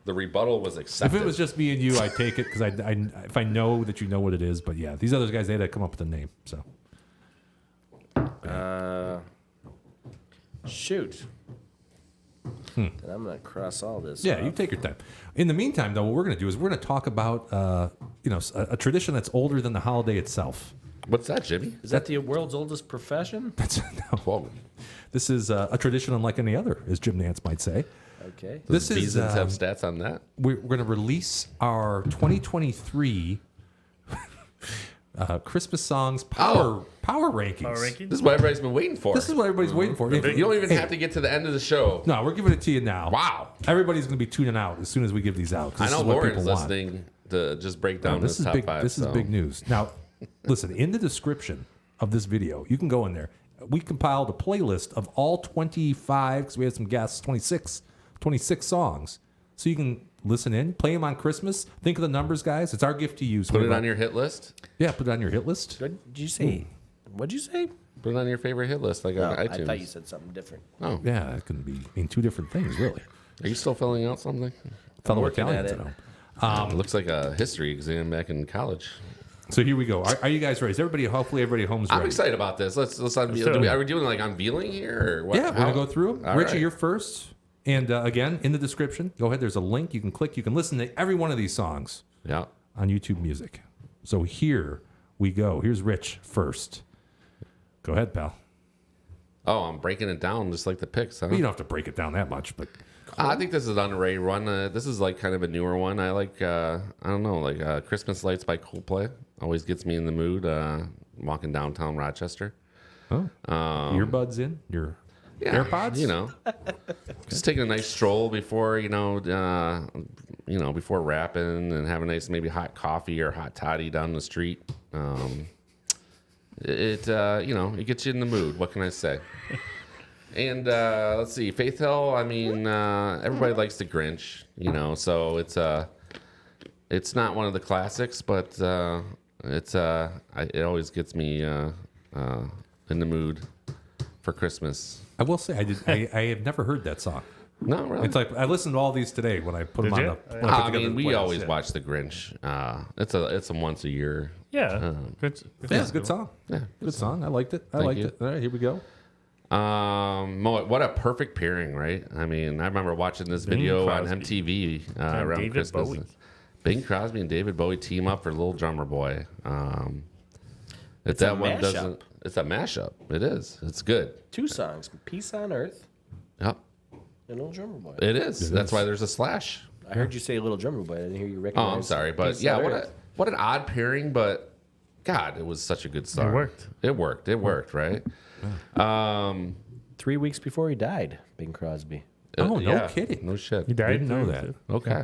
The rebuttal was If accepted. it was just me and you, I'd take it because if I know that you know what it is. But yeah, these other guys, they had to come up with a name. So Shoot. Then I'm going to cross all this. yeah, off. you take your time. In the meantime, though, what we're going to do is we're going to talk about a tradition that's older than the holiday itself. What's that, Jimmy? Is that the world's oldest profession? Whoa. This is a tradition unlike any other, as Jim Nance might say. Okay. This is Beasons have stats on that. we're going to release our 2023 Christmas songs power rankings. Power ranking? This is what everybody's been waiting for. This is what everybody's waiting for. You don't even have to get to the end of the show. No, we're giving it to you now. Wow. Everybody's going to be tuning out as soon as we give these out. 'cause I this know is what Lauren's people want. listening to just break down This this is top big. five. This is so. big news. Now, listen. In the description of this video, you can go in there. We compiled a playlist of all 25 because we had some guests. 26 songs. So you can listen in, play them on Christmas. Think of the numbers, guys. It's our gift to you. So Put we it have on your hit list. Yeah, put it on your hit list. What did you say? What'd you say? Put it on your favorite hit list, like on I iTunes. thought you said something different. Oh, Yeah, it can mean two different things, really. are you still filling out something? Fellow working at Italians, it. I know. It looks like a history exam back in college. So here we go. Are you guys ready? Is everybody? Hopefully, everybody at home's ready. I'm excited about this. Let's unveil. do it. Are we doing like unveiling here? Or what? Yeah, we're gonna go through them. All Richie, right. you're first. And again, in the description, go ahead. There's a link you can click. You can listen to every one of these songs Yeah. on YouTube Music. So here we go. Here's Rich first. Go ahead, pal. Oh, I'm breaking it down just like the picks, huh? You don't have to break it down that much, but I think this is an underrated one. This is like kind of a newer one. I like, I don't know, like Christmas Lights by Coldplay. Always gets me in the mood walking downtown Rochester. earbuds in your AirPods. You know, just taking a nice stroll before, before rapping and have a nice maybe hot coffee or hot toddy down the street. It gets you in the mood. What can I say? And let's see, Faith Hill. I mean, everybody likes the Grinch, so it's not one of the classics, but it always gets me in the mood for Christmas. I will say I have never heard that song. No, really. It's like I listened to all these today when I put them Did on you? the. when I put I together mean, the we playlist, always yeah. watch the Grinch. It's a once a year. Yeah. Good. Yeah, it's a good song. Yeah, Good song. I liked it. I Thank liked you. it. All right, here we go. What a perfect pairing, right? I mean, I remember watching this video Crosby. on MTV around David Christmas. Bowie. Bing Crosby and David Bowie team up for Little Drummer Boy. It's a mashup. It's a mashup. It is. It's good. 2 songs: "Peace on Earth" Yep. and "Little Drummer Boy." It is. That's why there's a slash. I heard you say "Little Drummer Boy." I didn't hear you Oh, recognize. I'm sorry, but "Peace yeah, on what Earth." an odd pairing, but God, it was such a good song. worked. It worked, right? 3 weeks before he died, Bing Crosby. Oh, no yeah, kidding. No shit. He died. Didn't know too, that. so- Okay.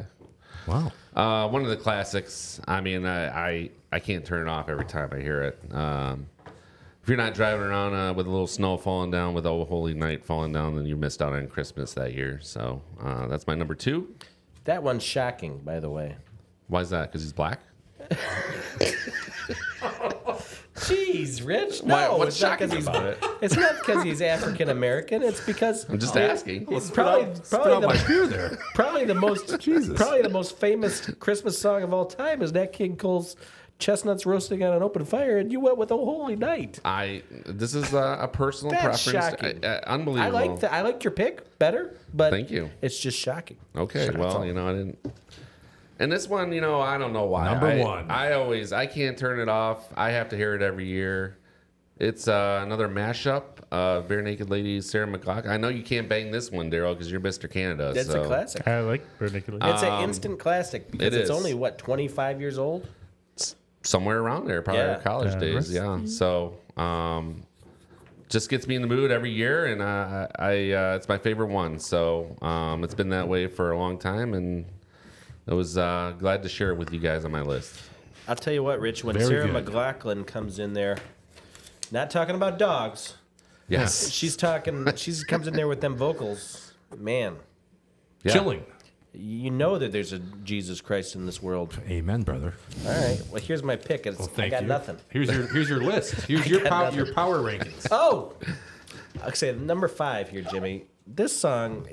Wow. One of the classics. I mean, I can't turn it off every time I hear it. If you're not driving around with a little snow falling down, with "Oh Holy Night" falling down, then you missed out on Christmas that year. So that's my number 2. That one's shocking, by the way. Why is that? Because he's black? Jeez, Rich. Why- No, what's it's not shocking 'cause he's. about it? It's not because he's African American. It's because I'm just asking. it's Spit out probably my beer there. probably the most Jesus. probably the most famous Christmas song of all time is Nat King Cole's "Chestnuts Roasting on an Open Fire," and you went with "Oh Holy Night." This is a personal That's preference. shocking. Unbelievable. I liked your pick better, but Thank you. It's just shocking. Okay, well, I didn't. And this one, I don't know why. Number 1. I can't turn it off. I have to hear it every year. It's another mashup of Bare Naked Ladies, Sarah McLachlan. I know you can't bang this one, Daryl, because you're Mr. Canada. It's so. a classic. I like Vernacular. It's an instant classic because it it's is. only 25 years old. Somewhere around there, probably Yeah. our college days. Yeah. So, just gets me in the mood every year, and it's my favorite one. So, it's been that way for a long time, and I was glad to share it with you guys on my list. I'll tell you what, Rich, when Very Sarah good. McLachlan comes in there, not talking about dogs, Yes. she comes in there with them vocals. Man, Yeah. Chilling. you know that there's a Jesus Christ in this world. Amen, brother. All right, well, here's my pick. It's, Well, I thank got you. nothing. Here's your list. Here's your got power nothing. your power rankings. Oh, I'll say number 5 here, Jimmy. this song,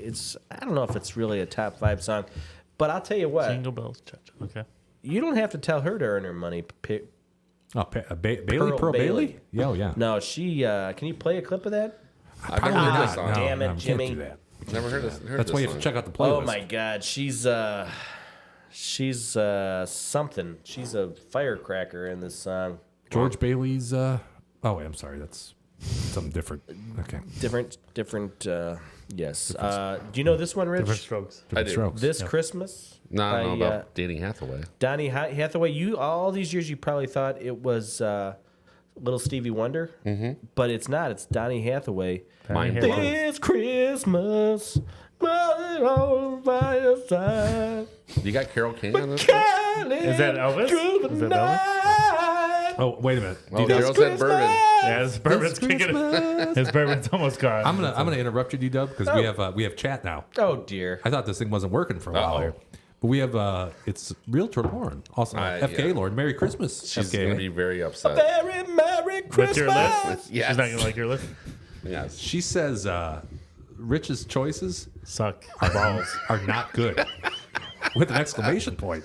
I don't know if it's really a top 5 song, but I'll tell you what, Jingle bells, cha-cha. Okay. you don't have to tell her to earn her money. Oh, Bailey? Pearl Bailey? Yeah, oh, yeah. No, she. Can you play a clip of that? I've never heard this song. Damn it, we can't Jimmy. do that. Never heard this. That's why you have to check out the playlist. Oh my God, she's something. She's a firecracker in this song. George Bailey's. Oh, wait, I'm sorry. That's something different. Okay. Different. Yes. Do you know this one, Rich? Different strokes. I do. Strokes. This Christmas. No, I don't know by, about Danny Hathaway. Donny Hathaway. All these years, you probably thought it was Little Stevie Wonder, but it's not. It's Donny Hathaway. Mind Hathaway. blown. This Christmas, all by your side. You got Carole King on this? Is that Elvis? Is that Elvis? Oh, wait a minute. Oh, Daryl said bourbon. Yeah, his bourbon's kicking. His bourbon's almost gone. I'm gonna interrupt you, D-Dub, because we have chat now. Oh dear. I thought this thing wasn't working for a while Uh-oh. here. But we have it's Realtor Lauren, also FK yeah. Lauren. Merry Christmas, She's FK. going to be very upset. Very Merry With Christmas. your list? Yes. She's not going to like your list? Yes. She says Rich's choices Suck. balls are not good, with an exclamation point.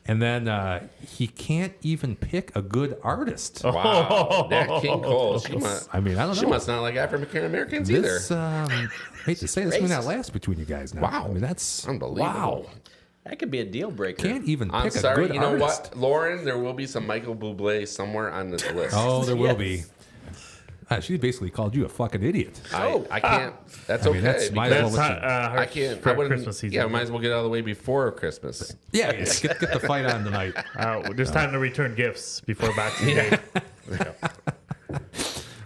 And then he can't even pick a good artist. Wow. That King Cole. She must, I mean, I don't know. she must not like African Americans either. This, hate to say this, may not last between you guys now. Wow. I mean, that's Unbelievable. Wow. That could be a deal breaker. Can't even I'm pick a sorry. good You know artist. what, Lauren? There will be some Michael Bublé somewhere on this list. Oh, there will Yes. be. She basically called you a fucking idiot. I can't. That's I mean, okay. that's might as because well That's let you- her I can't. for I wouldn't. Christmas season. Yeah, might as well get out of the way before Christmas. Yeah, get the fight on tonight. There's time to return gifts before Boxing Day.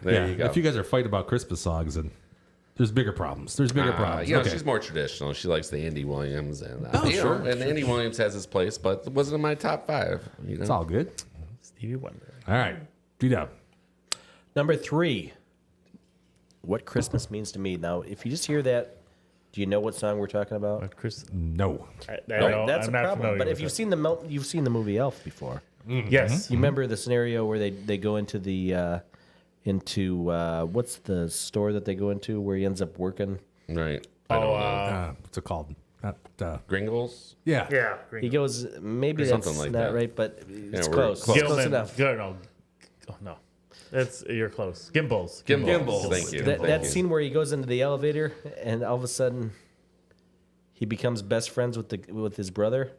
There you go. If you guys are fighting about Christmas songs, and there's bigger problems. There's bigger problems. You know, Okay. she's more traditional. She likes the Andy Williams, and Oh, you know, sure, and Andy Williams has his place, but it wasn't in my top 5. You know, It's all good. Stevie Wonder. All right. D-Dub. Number 3. What Christmas means to me. Now, if you just hear that, do you know what song we're talking about? But Chris, No. That's I'm a not problem. familiar But with if you've it. seen the movie Elf before, Yes. you remember the scenario where they go into the what's the store that they go into where he ends up working? right? I don't know. What's it called? Not, Gringles. yeah. Yeah. He goes, maybe Or that's something like not that. right, but it's we're close. close. It's close Gilman. enough. No. Oh, no. You're close. Gimbals. Gimbals. Thank you. That Thank you. scene where he goes into the elevator and all of a sudden he becomes best friends with his brother.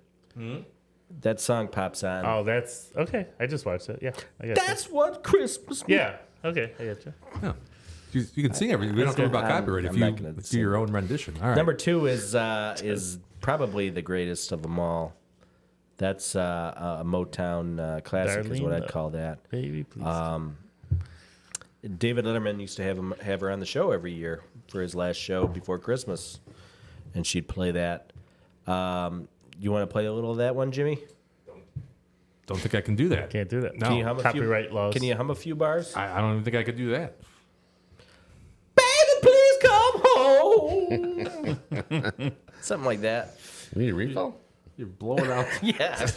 That song pops on. Oh, that's okay. I just watched it. Yeah. I got That's what Christmas means. Yeah. Okay. I got you. Yeah. You can sing everything. We don't have to worry about I'm- copyright I'm if not you gonna do sing. your own rendition. All right. Number 2 is probably the greatest of them all. That's a Motown classic, is what I'd Darlene, call that. Baby, please. David Letterman used to have her on the show every year for his last show before Christmas, and she'd play that. You want to play a little of that one, Jimmy? Don't think I can do that. Can't do that. No. Can you hum a Copyright few, laws. Can you hum a few bars? I don't even think I could do that. Baby, please come home. Something like that. You need a refill? You're blowing out. Yeah.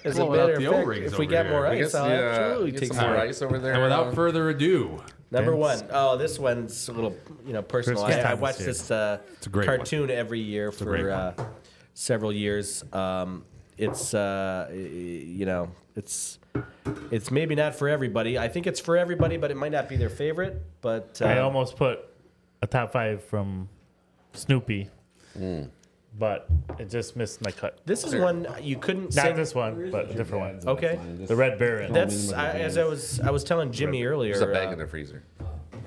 As a Blowing matter out of the fact, O-rings if we over got here. more I ice, guess I'll absolutely get take some more ice over there. And without further ado, Number Dance. 1. Oh, this one's a little, personal. Christmas I time watch is this a great cartoon every year great for several years. It's it's maybe not for everybody. I think it's for everybody, but it might not be their favorite. But I almost put a top 5 from Snoopy, but it just missed my cut. this is one you couldn't Not sing. this one, but a different one. Okay, The Red Baron. that's as I was telling Jimmy earlier. There's a bag in the freezer.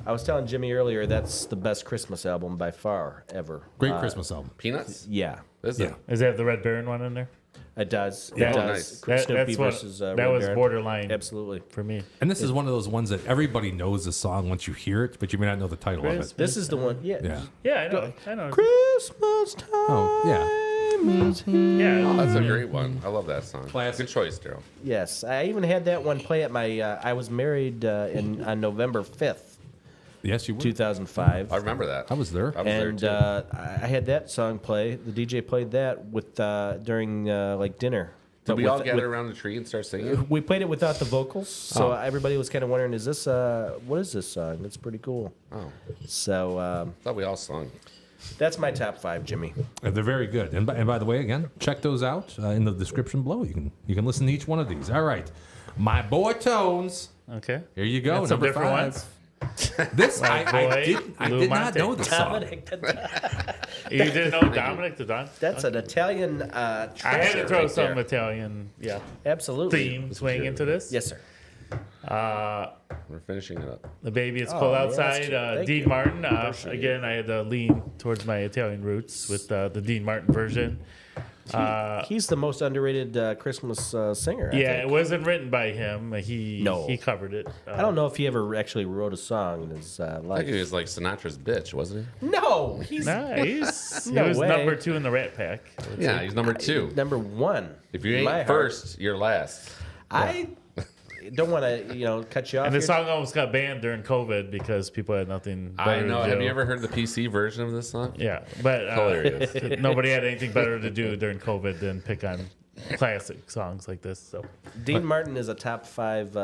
I was telling Jimmy earlier that's the best Christmas album by far ever. great Christmas album. Peanuts? Yeah, Is Yeah. it? Is that the Red Baron one in there? it does. It Yeah. does. Oh, nice. Snoopy That's what, versus that Red was Baron. borderline Absolutely. for me. And this is one of those ones that everybody knows the song once you hear it, but you may not know the title of it. Christmas. This is the one. Yeah. Yeah. Yeah, I know. Christmas time. Oh, yeah. is here. Yeah. That's a great one. I love that song. Classic. Good choice, Daryl. Yes, I even had that one play at my. I was married on November 5th, Yes, you were. 2005. I remember that. I was there. I was there And too. I had that song play. The DJ played that with during like dinner Did we all with- gather around the tree and start singing? We played it without the vocals, so Oh. everybody was kind of wondering, "Is this what is this song?" It's pretty cool. Oh, So thought we all sung. that's my top 5, Jimmy. They're very good. And by the way, again, check those out in the description below. You can listen to each one of these. All right. My boy Tones. Okay. Here you go. Got some Number different 5. ones. This I boy, did not Lumante. know the song. Dominic, You didn't know Dominic the Don? that's an Italian I had treasure to throw right some there. Italian, Absolutely. theme swing into this. Yes, sir. We're finishing it up. The Baby It's Oh, Cold yeah, that's Outside. cute. Thank Dean you. Martin. Appreciate Again, I had to lean towards my Italian roots with the Dean Martin version. He's the most underrated Christmas singer. I Yeah, think. it wasn't written by him. He covered it. I don't know if he ever actually wrote a song in his I think life. he was like Sinatra's bitch, wasn't No, he's Nice. No he was way. number 2 in the Rat Pack. he? Yeah, he's number 2. number 1. If you in my ain't heart. first, you're last. I don't want to, cut you off. And the here. song almost got banned during COVID because people had nothing better I know. to do. Have you ever heard the PC version of this song? Yeah, but Hilarious. nobody had anything better to do during COVID than pick on classic songs like this. So Dean Martin is a top 5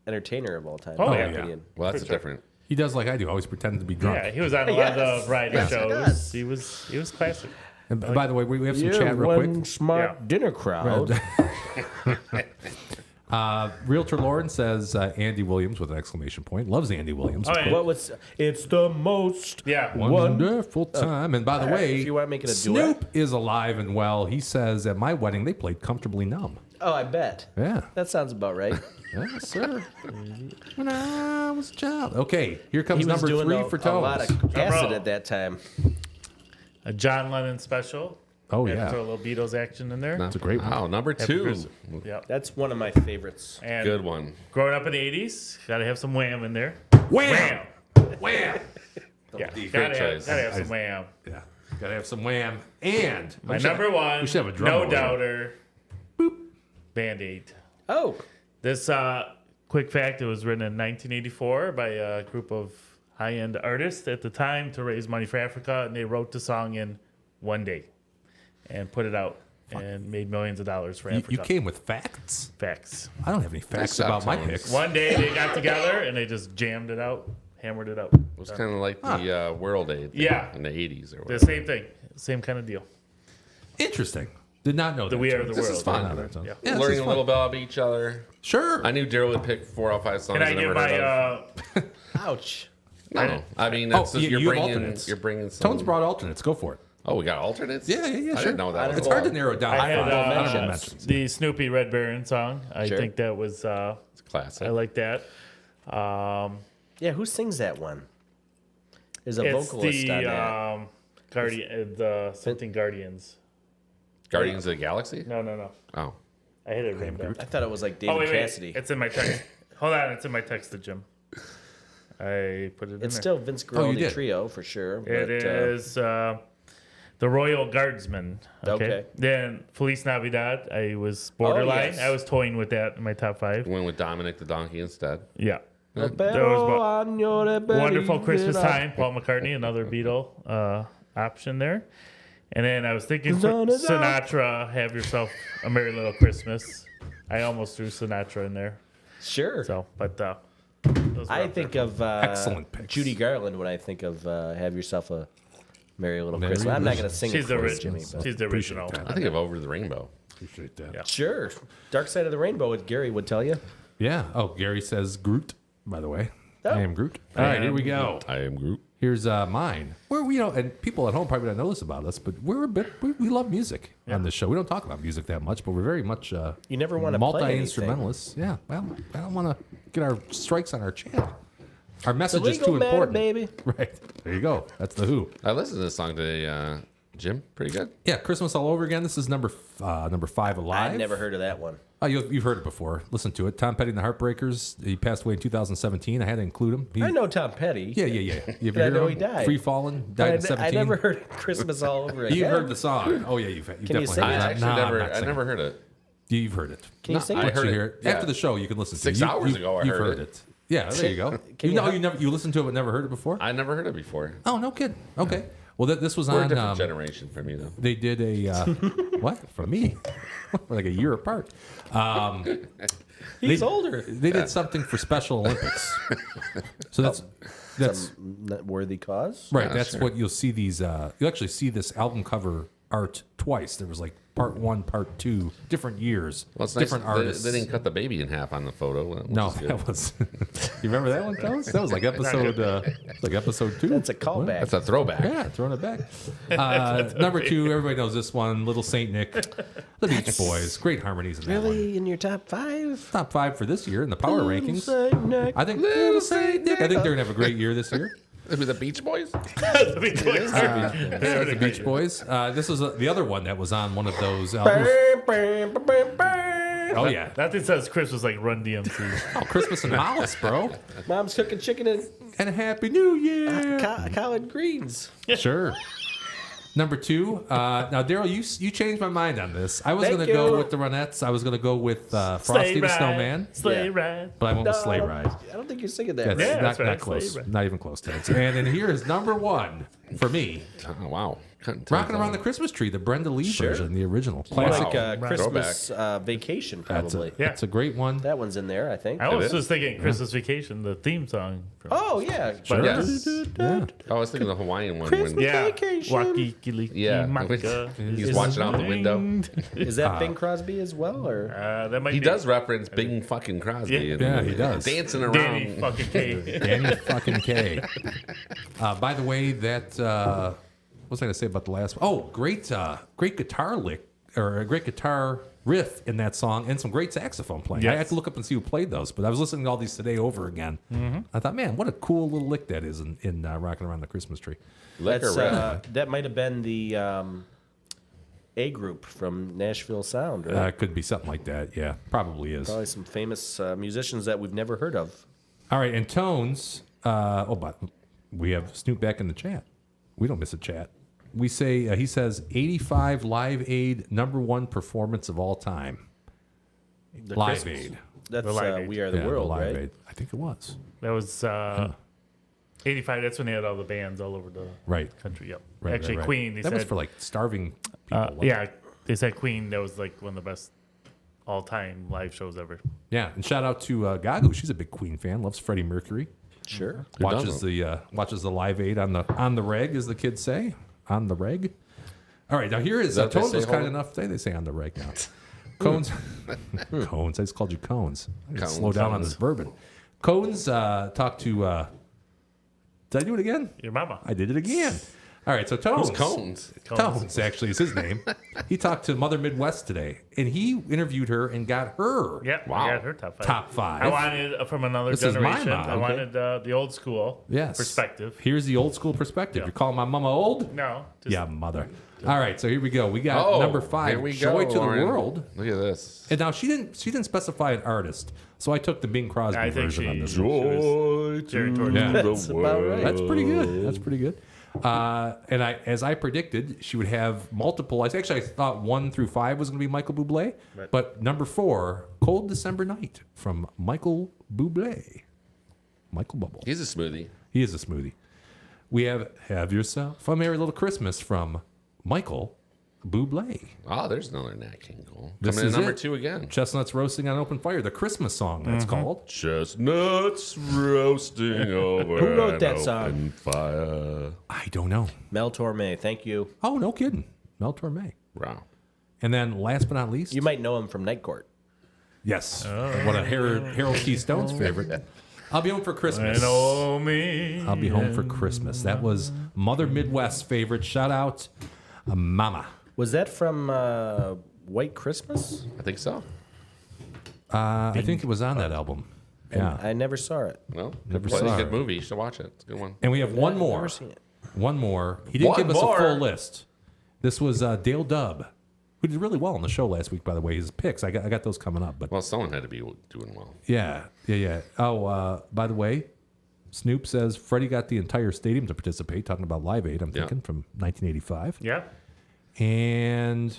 entertainer of all time. Oh, in my yeah. opinion. Well, that's For sure. different. He does like I do. Always pretend to be drunk. yeah, he was on a lot of Yes. the variety Yes, he shows. does. He was classic. And by the way, we have some You're chat real one quick. smart Yeah. dinner crowd. Realtor Lauren says Andy Williams with an exclamation point. Loves Andy Williams. Oh, yeah. What was? It's the most. Yeah, Wonderful time. And by the All right, way, if you want to make it a Snoop duet. is alive and well. He says at my wedding they played Comfortably Numb. Oh, I bet. Yeah. That sounds about right. Yes, sir. When I was a child. Okay, here He comes was number doing 3 a, for a lot Tones. of acid Bro. at that time. a John Lennon special. Oh, Had to yeah. throw a little Beatles action in there. That's a great one. Wow, number Happy 2. Christmas. Yep. That's one of my favorites. And Good one. growing up in the '80s, gotta have some Wham in there. Wham! Wham! Wham! Yeah, Great gotta choice. have some Wham. Yeah. Gotta have some Wham. And My number 1, we should have a drum no roll. doubter. Boop. Band-Aid. Oh, This quick fact: it was written in 1984 by a group of high-end artists at the time to raise money for Africa, and they wrote the song in one day and put it out and made millions of dollars for Africa. You came with facts? Facts. I don't have any facts job, about my Tones. picks. One day they got together and they just jammed it out, hammered it out. It was kind of like the World Aid thing Yeah. in the 80s or The whatever. same thing, same kind of deal. Interesting. Did not know that. We are the This world. is fun. Did not know that, Tones. Yeah. Yeah, this Learning is a fun. little bit about each other. Sure. I knew Daryl would pick 4 or 5 songs Can I I give never heard my of. ouch. No, I mean, that's Oh, just, you you're have bringing alternates. you're bringing some. Tones brought alternates. Go for it. Oh, we got alternates. Yeah, I sure. didn't know that. It's Was hard to narrow it down. I had Honorable mentions. mentions. the Snoopy Red Baron song. I Sure. think that was it's classic. I like that. Yeah, who sings that one? Is a It's vocalist on that. the Guardian, the something Guardians. Guardians of the Galaxy. No. Oh, I hit it right there. I thought it was like David Oh wait, Cassidy. it's in my text. Hold on, it's in my text to Jim. I put it in It's there. still Vince Oh, you Guaraldi did? Trio for sure. But, It is the Royal Guardsmen. Okay. Okay. Then Feliz Navidad. I was borderline. yes. I was toying with that in my top 5. went with Dominic the Donkey instead. Yeah. Pero was añore Wonderful bellina. Christmas Time. Paul McCartney, another Beatle option there. And then I was thinking Sinatra, Have Yourself a Merry Little Christmas. I almost threw Sinatra in there. Sure. So, but those were I up think there. of Excellent picks. Judy Garland when I think of Have Yourself a Merry Little Merry Christmas. I'm not Little- going to sing She's it the for you, original. Jimmy. But She's the original. that. I think of Over the Rainbow. Appreciate that. Yeah. sure. Dark Side of the Rainbow, what Gary would tell you. Yeah. Oh, Gary says Groot, by the way. Oh. I am Groot. All right, here we go. I am Groot. Here's mine. And people at home probably don't know this about us, but we love music on this show. We don't talk about music that much, but we're very much You never want to play multi-instrumentalists. Yeah. Well, I don't want to get our strikes on our channel. Our message is legal too matter, important. baby. Right. There you go. That's the Who. I listened to this song today, Jim. Pretty good. Yeah, Christmas All Over Again. This is number 5 alive. I've never heard of that one. Oh, you've heard it before. Listen to it. Tom Petty and the Heartbreakers. He passed away in 2017. I had to include him. I know Tom Petty. Yeah. You've But I heard know him? he died. Free Falling. But Died in 17. I never heard Christmas All Over Again. You heard the song. Oh, yeah, you've Can you definitely sing heard I it? it. actually Nah, I'm never. not I singing. never heard it. You've heard it. Can you sing I it? heard You it. hear it. Yeah. After the show, you can listen to 6 it. hours ago, I you've heard heard it. Yeah, there you go. Can you you listened to it but never heard it before? I never heard it before. Oh, no kidding. Okay. Well, this was We're a on. different generation from you, though. They did a what from me? We're like a year apart. He's older. They did something for Special Olympics. So that's Some worthy cause. right. That's what you'll see. These you'll actually see this album cover art twice. There was like part 1, part 2, different years, Well, it's nice different they- artists. They didn't cut the baby in half on the photo. Which No, is good. that was. You remember that one, Tones? That was like episode. Like episode 2. That's a callback. That's a throwback. Yeah, throwing it back. Number 2, everybody knows this one. Little Saint Nick, the Beach Boys. Great harmonies in that one. Really in your top 5? Top 5 for this year in the power rankings. Saint Nick. I think Little Saint Nick. I think they're gonna have a great year this year. With the Beach Boys? The Beach Boys. This was the other one that was on one of those albums. Oh yeah. That thing says Christmas like Run DMC. Oh, Christmas in Hollis, bro. Mom's cooking chicken and And a Happy New Year. collard greens. Sure. Number 2. Now, Daryl, you changed my mind on this. I was Thank going to go you. with the Ronettes. I was going to go with Frosty the Snowman, Sleigh Yeah. ride. but I went with No, Sleigh Ride. I don't think you're singing that. That's right. Yeah, not, that's right, not close. Sleigh Ride. Not even close, Ted. And then here is number 1 for me. Oh, wow. Couldn't tell Rocking Around the Christmas Tree, the Brenda Lee version, the original. More Classic. like Wow. Christmas Vacation, That's probably. Yeah. That's a great one. That one's in there, I think. I was is? just thinking Christmas Vacation, the theme song. From, Oh, yeah. But Yes. Yeah. I was thinking the Hawaiian one. Christmas When, yeah. Vacation. Wakikiliki yeah. Maka He's is watching out the window. Is that Bing Crosby as well? Or That might He be does reference Bing fucking Crosby. Yeah. and Yeah, he does. Dancing Danny around. fucking K. Danny fucking K. By the way, that what was I going to say about the last one? Oh, great guitar lick or a great guitar riff in that song, and some great saxophone playing. I Yes. had to look up and see who played those, but I was listening to all these today over again. I thought, man, what a cool little lick that is in Rocking Around the Christmas Tree. Liquor that's, rap. that might have been the A group from Nashville Sound, right? It could be something like that. Yeah, probably is. Probably some famous musicians that we've never heard of. All right, and Tones. But we have Snoop back in the chat. We don't miss a chat. We say he says 85 Live Aid #1 performance of all time. The Live Christmas- Aid. That's The Live Aid. We Are the Yeah, World, Live right? Aid. I think it was. That was 85. That's when they had all the bands all over the Right. country. Yep. Right, Actually, right, right. Queen. They that said, was for like starving people. wasn't it? yeah, they said Queen. That was like one of the best all-time live shows ever. Yeah, and shout out to Gagu. She's a big Queen fan. Loves Freddie Mercury. Sure. Watches the Live Aid on the reg, as the kids say, on the reg. All right, now here is that what they Tones say, was kind Holden? enough. They say on the reg now. Cones, Cones. I just called you Cones. I gotta slow Cones. down on this bourbon. Cones talked to. Did I do it again? Your mama. I did it again. All right, so Tones. Who's Cones? Tones actually is his name. He talked to Mother Midwest today, and he interviewed her and got her Yeah, Wow. I got her top 5. top 5. I wanted from another This is my generation. mom, I okay. wanted the old school Yes. perspective. Here's the old school perspective. Yeah. You're calling my mama old? No, just, Yeah, mother. All right, so here we go. We got Oh, number here 5, we Joy go, to Lauren. the World. Look at this. And now she didn't specify an artist, so I took the Bing Crosby I think version on this. she- one. Joy Jerry Torres. Yeah. That's about right. That's pretty good. That's pretty good. And as I predicted, she would have multiple. I thought 1 through 5 was going to be Michael Bublé, Right. but number 4, "Cold December Night" from Michael Bublé. Michael Bubble. He's a smoothie. He is a smoothie. We have Yourself a Merry Little Christmas from Michael Bublé. Oh, there's another Nat King Cole. This Coming in is number it. 2 again. Chestnuts Roasting on Open Fire, the Christmas song that's called. Chestnuts roasting over Who wrote an that song? open fire. I don't know. Mel Torme, thank you. Oh, no kidding. Mel Torme. Wow. And then last but not least, You might know him from Night Court. yes, what a Harold T. Stone's favorite. I'll Be Home for Christmas. know me. I'll Be Home for Christmas. That was Mother Midwest's favorite. Shout out, Mama. Was that from White Christmas? I think so. I think it was on that album. Yeah. I never saw it. Well, Never good, saw good it. movie. You should watch it. It's a good one. And we have one more. Never seen it. One more. He didn't One give us more? a full list. This was Dale Dubb, who did really well on the show last week, by the way. His picks, I got those coming up. But Well, someone had to be doing well. yeah. Oh, by the way, Snoop says Freddie got the entire stadium to participate, talking about Live Aid, I'm Yeah. thinking, from 1985. Yeah. And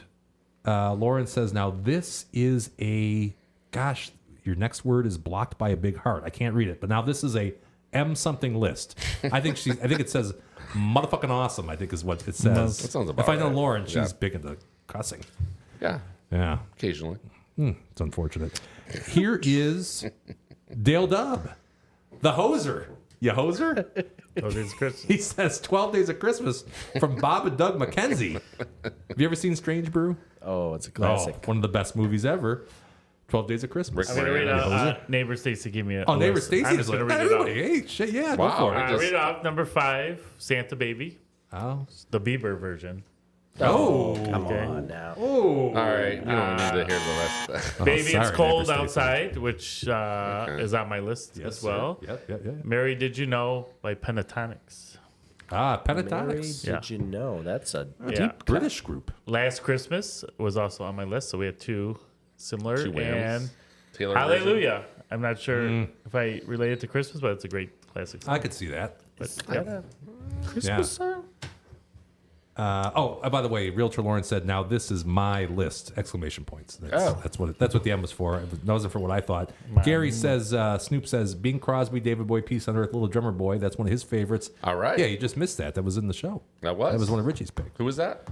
Lauren says, now this is a, gosh, your next word is blocked by a big heart. I can't read it, but now this is a M something list. I think it says motherfucking awesome. I think is what it says. That sounds about If I know right. Lauren, she's Yeah. big into cussing. Yeah, Yeah, occasionally. it's unfortunate. Here is Dale Dubb, the hoser. You hoser? Oh, this is Christmas. He says 12 Days of Christmas from Bob and Doug McKenzie. Have you ever seen Strange Brew? Oh, it's a classic. Oh, one of the best movies ever. 12 Days of Christmas. I'm going to read out neighbor Stacy gave me a Oh, neighbor list. Stacy I'm is just going like, to read it out. hey, shit, yeah, Wow. go for it. Just- Read it off. Number 5, Santa Baby, Oh, the Bieber version. Come Okay. on now. All right, we don't need to hear the rest. Baby, sorry, It's Cold Neighbor Stacy. Outside, which is on my list as well. Yep. Mary, Did You Know by Pentatonics. Ah, Mary, Pentatonics. did Yeah. you know? That's a Yeah. British group. Last Christmas was also on my list, so we had two similar. Two whams. And Taylor version. Hallelujah. I'm not sure if I relate it to Christmas, but it's a great classic song. I could see that. But, yeah. Christmas Yeah. song. By the way, Realtor Lauren said, "Now this is my list!" Exclamation points. That's what the M was for. That wasn't for what I thought. Gary says, Snoop says, Bing Crosby, David Boy, Peace on Earth, Little Drummer Boy. That's one of his favorites. All right. Yeah, you just missed that. That was in the show. That was? That was one of Richie's picks. Who was that?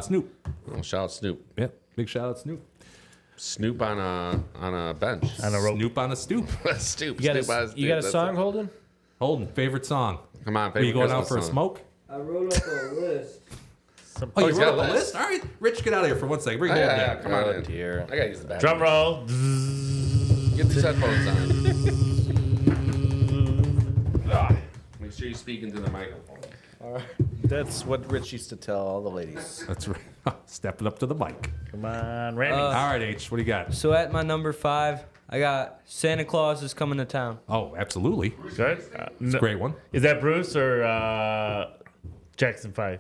Snoop. Oh, shout out Snoop. Yep. Big shout out Snoop. Snoop on a bench. On a rope. Snoop on a stoop. Snoop. You got Snoop on a, you got a That's song, Holden? Holden, favorite song. Come on, Are you favorite going out Christmas for a song. smoke? I wrote up a list. Oh, you he's wrote got up a a list? All right, Rich, get out of here for 1 second. Bring Oh, Holden yeah, in. come on Oh, in. dear. I gotta use the bathroom. Drum roll. Get these headphones on. Make sure you speak into the microphone. That's what Rich used to tell all the ladies. That's right. Stepping up to the mic. Come on, Randy. All right, H, what do you got? So at my number 5, I got Santa Claus is Coming to Town. Oh, absolutely. Good. It's a great one. Is that Bruce or Jackson 5?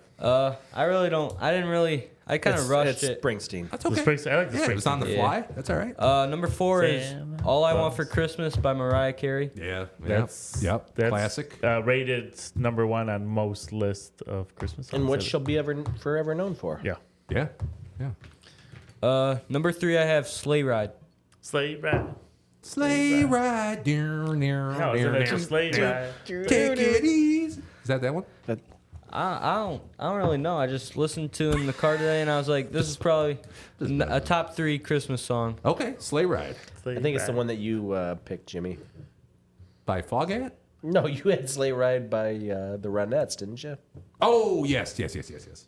I kind of rushed It's it. Springsteen. That's The okay. Springsteen- I like the Yeah, it was on the Springsteen. fly. That's all right. Number 4 is Santa All I Want Claus. for Christmas by Mariah Carey. Yeah. That's Yep. Classic. Rated number 1 on most list of Christmas songs. And what she'll be forever known for. Yeah. Yeah. Yeah. Number 3, I have Sleigh Ride. Sleigh ride. Sleigh ride. Near, near, No, isn't it just sleigh ride? Take it easy. Is that one? I don't really know. I just listened to it in the car today, and I was like, this is probably a top 3 Christmas song. Okay. Sleigh ride Sleigh I think it's the ride. one that you picked, Jimmy. by Foghat. No, you had Sleigh Ride by the Ronettes, didn't you? Oh, yes.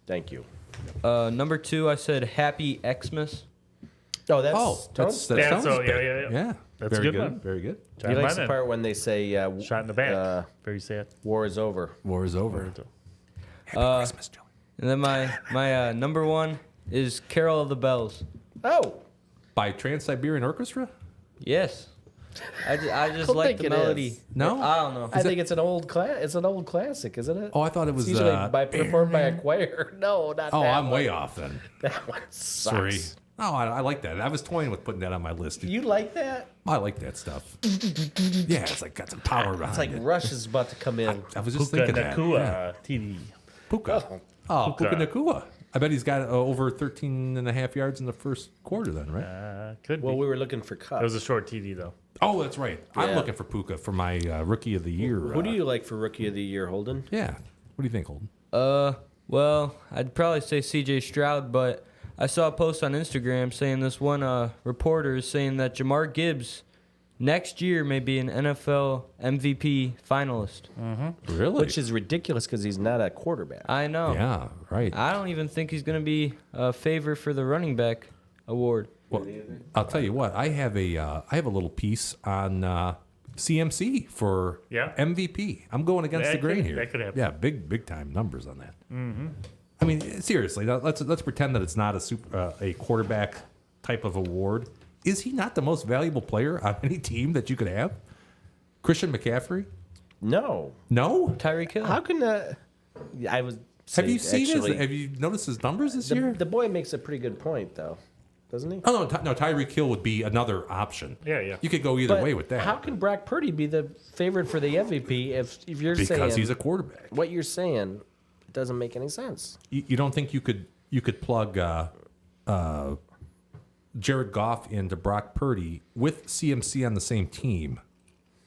Thank you. Number 2, I said Happy Xmas. Oh, that's Oh, Tones? that's Yeah, Tones so, bit. yeah. Yeah. That's a Very good one. Very good. John He likes the Lennon. part when they say Shot in the back. Very sad. war is over. War is over. Happy Christmas, Joey. And then my number 1 is Carol of the Bells. Oh, By Trans-Siberian Orchestra? Yes. I just don't like think the it melody. is. No? I don't know. I think it's an old classic, isn't it? Oh, I thought it was. It's usually performed by a choir. No, not Oh, that I'm one. way off then. That one sucks. Sorry. No, I like that. I was toying with putting that on my list. You like that? I like that stuff. Yeah, it's like got some power behind It's like it. Rush is about to come in. I was just Puka thinking that. Yeah. Nakua TD. Puka. Oh, Puka Puka. Nakua. I bet he's got over 13 and a half yards in the first quarter then, right? Could Well, be. we were looking for It cups. was a short TD, though. Oh, that's right. I'm Yeah. looking for Puka for my Rookie of the Year. Who do you like for Rookie of the Year, Holden? Yeah. What do you think, Holden? Well, I'd probably say C.J. Stroud, but I saw a post on Instagram saying this one reporter is saying that Jamar Gibbs next year may be an NFL MVP finalist. Really? Which is ridiculous because he's not a quarterback. I know. Yeah, right. I don't even think he's going to be a favorite for the running back award. Well, I'll tell you what. I have a little piece on CMC for Yeah? MVP. I'm going against That the grain could- here. that could happen. Yeah, big time numbers on that. Mm-hmm. I mean, seriously. Let's pretend that it's not a quarterback type of award. Is he not the most valuable player on any team that you could have? Christian McCaffrey? No. No. Tyreek Hill. How can I was. Have you seen actually, his? Have you noticed his numbers this year? The boy makes a pretty good point, though, doesn't he? Oh no, Tyreek Hill would be another option. Yeah. You could go either But way with that. How can Brock Purdy be the favorite for the MVP if you're saying because he's a quarterback. what you're saying doesn't make any sense? You don't think you could plug Jared Goff into Brock Purdy with CMC on the same team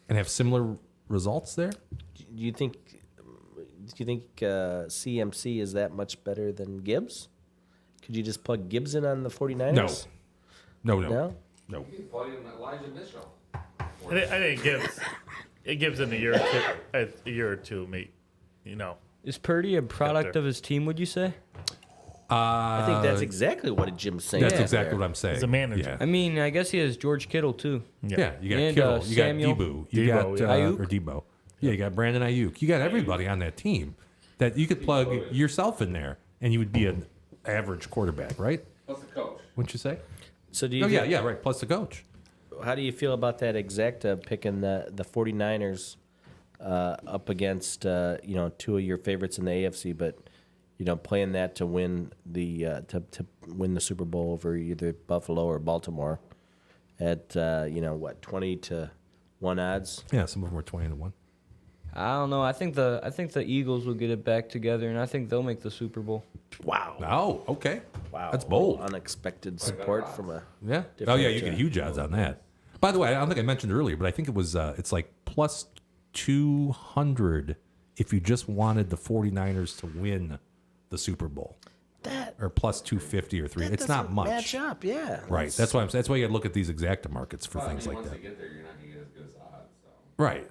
and have similar results there. Do you think CMC is that much better than Gibbs? Could you just plug Gibbs in on the 49ers? No. No? No. I think it gives in a year or two, mate. You know. Is Purdy a product of his team, would you say? I think that's exactly what Jim's saying. That's right exactly there. what I'm saying. He's a manager. Yeah. I mean, I guess he has George Kittle, too. Yeah, you got And, Kittle, you Samuel. got Debo, you Debo, got yeah. Ayuk. or Debo. Yeah, you got Brandon Ayuk. You got everybody on that team that you could plug yourself in there, and you would be an average quarterback, right? Plus the coach. Wouldn't you say? So do you Oh think- yeah, right. Plus the coach. How do you feel about that exacta picking the 49ers up against two of your favorites in the AFC, but playing that to win the to win the Super Bowl over either Buffalo or Baltimore at 20-1 odds? Yeah, some of them were 20-1. I don't know. I think the Eagles will get it back together, and I think they'll make the Super Bowl. Wow! Oh, okay. Wow! That's bold. Unexpected support from a Yeah. different, You get huge odds on that. By the way, I don't think I mentioned earlier, but I think it was it's like plus 200 if you just wanted the 49ers to win the Super Bowl, that. or plus 250 or 3. That It's not doesn't much. Match up, yeah. Right. That's why that's why you got to look at these exacta markets for things like Once that. you get there, you're not going to get as good as odds. So.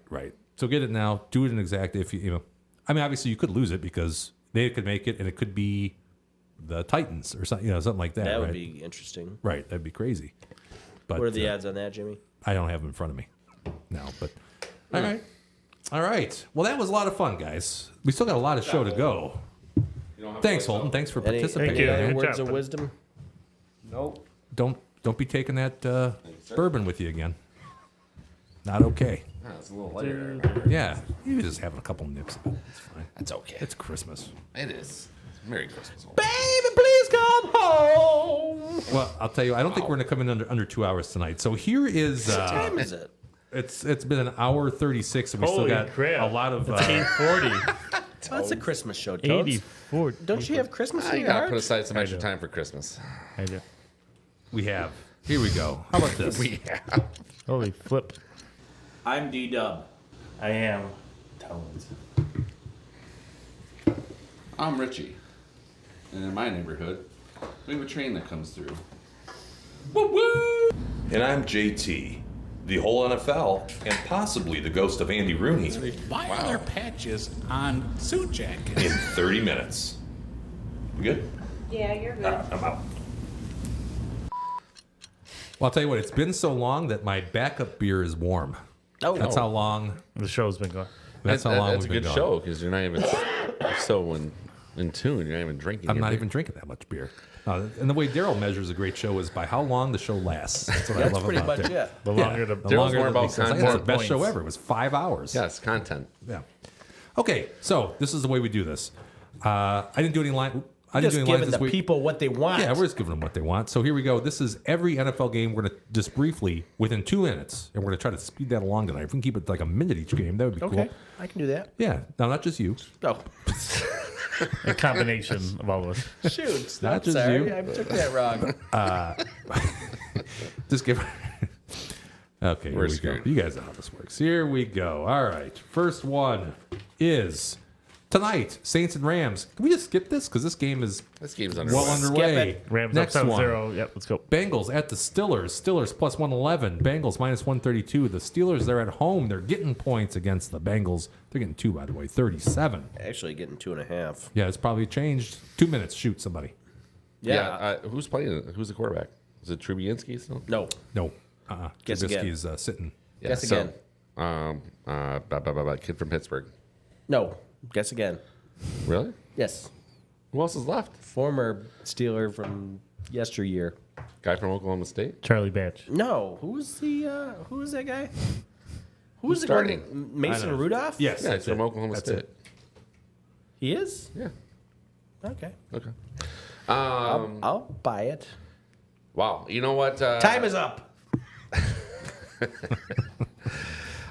Right. So get it now. Do it in exacta. If you I mean, obviously you could lose it because they could make it, and it could be the Titans or something, something like that. That would right? be interesting. Right. That'd be crazy. But What are the odds on that, Jimmy? I don't have them in front of me now, but all right. Well, that was a lot of fun, guys. We still got a lot of show to go. Thanks, Holden. Thanks for Any participating. other Good words job. of wisdom? Nope. Don't be taking that bourbon with you again. Not okay. It's a little lighter. Yeah, you're just having a couple nips of it. It's fine. That's okay. It's Christmas. It is. Merry Christmas. Baby, please come home. Well, I'll tell you, I don't think we're going to come in under 2 hours tonight. So here is. What time is it? It's been an hour 36, and we Holy still got crap. a lot of. 840. Oh, it's a Christmas show, Toads. 84. Don't you have Christmas in You your got to heart? put aside some extra time for Christmas. I do. we have. Here we go. How about this? Holy flip. I'm D-Dub. I am Tones. I'm Richie. And in my neighborhood, we have a train that comes through. And I'm JT, the whole NFL, and possibly the ghost of Andy Rooney Why are there patches on suit jackets? in 30 minutes. We good? Yeah, you're good. I'm out. Well, I'll tell you what. It's been so long that my backup beer is warm. Oh, That's how long. The show's been going. That's how long That's a we've been good gone. show because you're not even so in tune. You're not even drinking. I'm your not beer. even drinking that much beer. And the way Daryl measures a great show is by how long the show lasts. That's what I That's love pretty about much Daryl. it. The longer the The Daryl's longer more the- about because I think content. it's the best show Points. ever. It was 5 hours. Yes, content. Yeah. Okay, so this is the way we do this. I didn't do any line. I didn't Just do any lines giving this the week. people what they want. Yeah, we're just giving them what they want. So here we go. This is every NFL game. We're going to just briefly, within 2 minutes, and we're going to try to speed that along tonight. If we can keep it like a minute each game, that would be Okay, cool. I can do that. Yeah. No, not just you. Oh, a combination of all of us. shoot. Not I'm just sorry. you. I took that wrong. Just give. Okay, here We're we screwed. go. You guys know how this works. Here we go. All right. First one is tonight, Saints and Rams. Can we just skip this? Because this game is This game's underway. well underway. it. Rams Next up one. 7-0. Yep, let's go. Bengals at the Steelers. Steelers plus 111. Bengals minus 132. The Steelers, they're at home. They're getting points against the Bengals. They're getting 2, by the way, 37. Actually, getting 2.5. Yeah, it's probably changed. 2 minutes. Shoot somebody. Yeah. Who's playing? Who's the quarterback? Is it Trubisky still? No. No. Guess again. Trubisky's sitting. Yeah, Guess again. Kid from Pittsburgh. No. Guess again. Really? Yes. Who else is left? Former Steeler from yesteryear. Guy from Oklahoma State. Charlie Batch. No. Who was that guy? Who's the starting? guy? Mason Rudolph? Yes. Yeah, that's he's from it. Oklahoma That's State. it. He is? Yeah. Okay. Okay. I'll buy it. Wow. You know what? Time is up.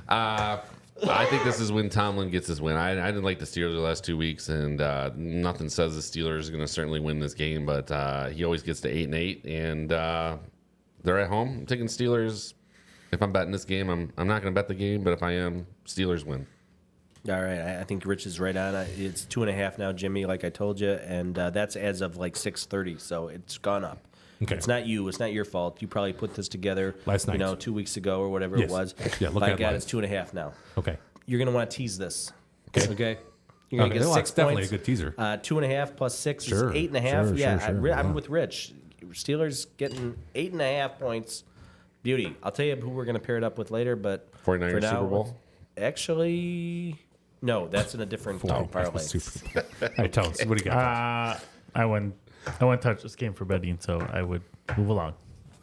I think this is when Tomlin gets his win. I didn't like the Steelers the last 2 weeks, and nothing says the Steelers are going to certainly win this game. But he always gets to 8-8, and they're at home. I'm taking Steelers. if I'm betting this game, I'm not going to bet the game, but if I am, Steelers win. All right, I think Rich is right on. It's 2.5 now, Jimmy, like I told you, and that's as of like 6:30, so it's gone up. Okay. It's not you. It's not your fault. You probably put this together Last night. 2 weeks ago or whatever Yes. it was. Yeah, look By at God, mine. it's 2.5 now. Okay. You're going to want to tease this. Okay. Okay? You're going to Okay, get well, 6 it's definitely points. a good teaser. 2.5 plus 6 Sure, is 8.5. sure, Yeah, sure, I'm yeah. with Rich. Steelers getting 8.5 points. Beauty. I'll tell you who we're going to pair it up with later, but 49ers for now, Super Bowl? Actually, no, that's in a different parlay. All right, Tones, what do you got? I wouldn't touch this game for betting, so I would move along.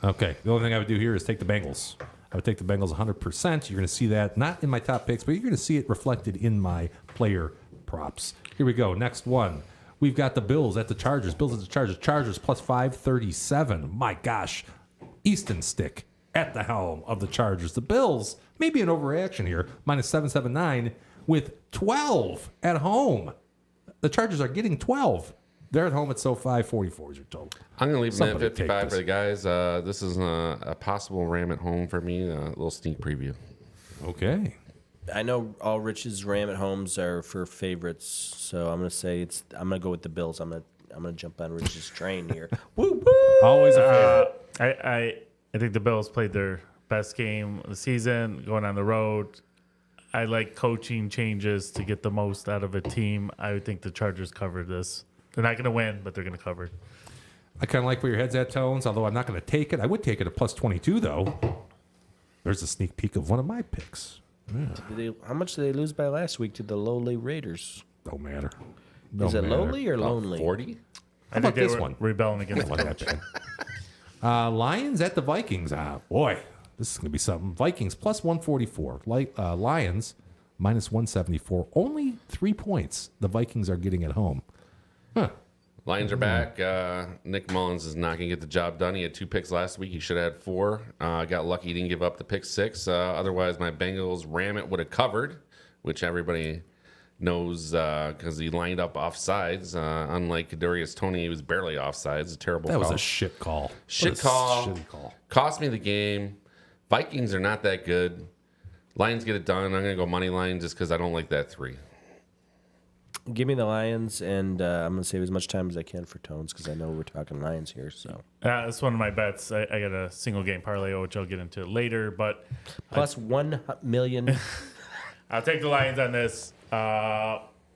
Okay. The only thing I would do here is take the Bengals. I would take the Bengals 100%. You're going to see that not in my top picks, but you're going to see it reflected in my player props. Here we go. Next one. We've got the Bills at the Chargers. Bills at the Chargers. Chargers plus 537. My gosh. Easton Stick at the helm of the Chargers. The Bills, maybe an overreaction here, minus 779 with 12 at home. The Chargers are getting 12. They're at home at SoFi, 44 is your total. I'm going to leave them at Somebody take 55 for this. the guys. This is a possible Ram at home for me. A little sneak preview. Okay. I know all Rich's Ram at homes are for favorites, so I'm gonna say I'm gonna go with the Bills. I'm gonna jump on Rich's train here. Woo woo! Always a favorite. I think the Bills played their best game of the season, going on the road. I like coaching changes to get the most out of a team. I would think the Chargers covered this. They're not going to win, but they're going to cover. I kind of like where your head's at, Tones, although I'm not going to take it. I would take it at plus 22, though. There's a sneak peek of one of my picks. How much did they lose by last week to the lowly Raiders? Don't matter. Is it lowly or lonely? 40? How about they this were one? rebelling against What the about coach. that? Lions at the Vikings. Boy, this is going to be something. Vikings plus 144. Lions minus 174. Only 3 points the Vikings are getting at home. Huh. Lions are back. Nick Mullins is not going to get the job done. He had 2 picks last week. He should have had 4. Got lucky he didn't give up the pick 6. Otherwise, my Bengals ram it would have covered, which everybody knows because he lined up offsides. Unlike Kadarius Toney, he was barely offsides. A terrible That call. was a shit call. Shit What a call. shitty call. Cost me the game. Vikings are not that good. Lions get it done. I'm going to go money line just because I don't like that 3. Give me the Lions, and I'm going to save as much time as I can for Tones because I know we're talking Lions here. So That's one of my bets. I got a single game parlay, which I'll get into later. But plus 1 million. I'll take the Lions on this.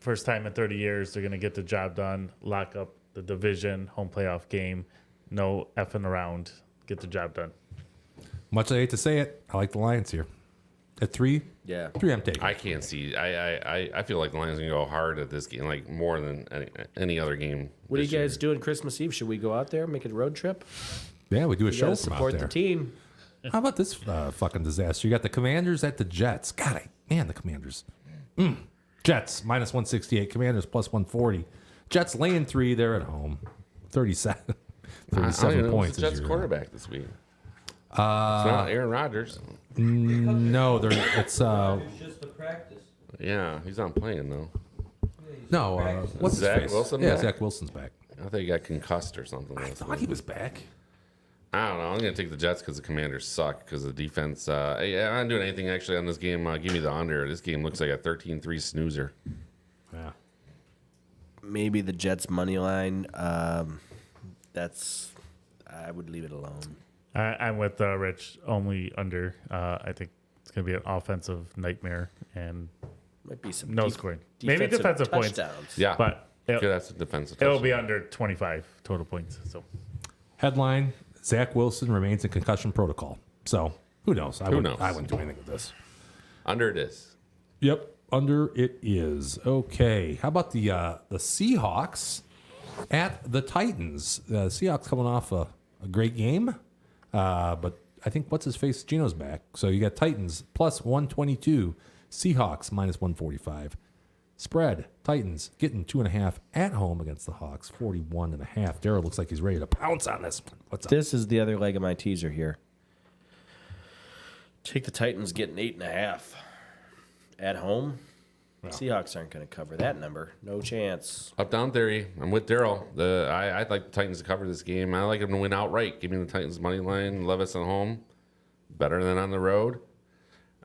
First time in 30 years, they're going to get the job done, lock up the division, home playoff game. No effing around. Get the job done. Much as I hate to say it, I like the Lions here. At 3? Yeah. 3 I'm taking. I can't see. I feel like the Lions are going to go hard at this game, like more than any other game. What are you this guys year. doing Christmas Eve? Should we go out there, make a road trip? Yeah, we do a You show gotta from out support there. the team. How about this fucking disaster? You got the Commanders at the Jets. God, the Commanders. Jets minus 168. Commanders plus 140. Jets laying 3. They're at home. 37 I don't even 37 know points. who's the is Jets your- quarterback this week. It's not Aaron Rodgers. No, it's It's just a practice. Yeah, he's not playing though. no. What's his Zach face? Wilson Yeah, back? Zach Wilson's back. I thought he got concussed or something. I thought he was back. I don't know. I'm going to take the Jets because the Commanders suck because the defense. I'm not doing anything actually on this game. Give me the under. This game looks like a 13-3 snoozer. Yeah. Maybe the Jets money line. I would leave it alone. I'm with Rich, only under. I think it's going to be an offensive nightmare and Might be some no scoring. Maybe defensive points. touchdowns. Yeah, But could have some defensive. it'll touchdowns. be under 25 total points. So Headline: Zach Wilson remains in concussion protocol. So who knows? Who knows? I wouldn't do anything with this. Under it is. Yep, under it is. Okay. How about the Seahawks at the Titans? The Seahawks coming off a great game, but I think what's his face? Gino's back. So you got Titans plus 122, Seahawks minus 145. Spread, Titans getting 2.5 at home against the Hawks, 41.5. Darryl looks like he's ready to pounce on this one. What's up? This is the other leg of my teaser here. Take the Titans getting 8.5 at home. Seahawks aren't going to cover that number. No chance. Up down theory. I'm with Daryl. I'd like the Titans to cover this game. I like them to win outright. Give me the Titans money line. Levis at home. better than on the road.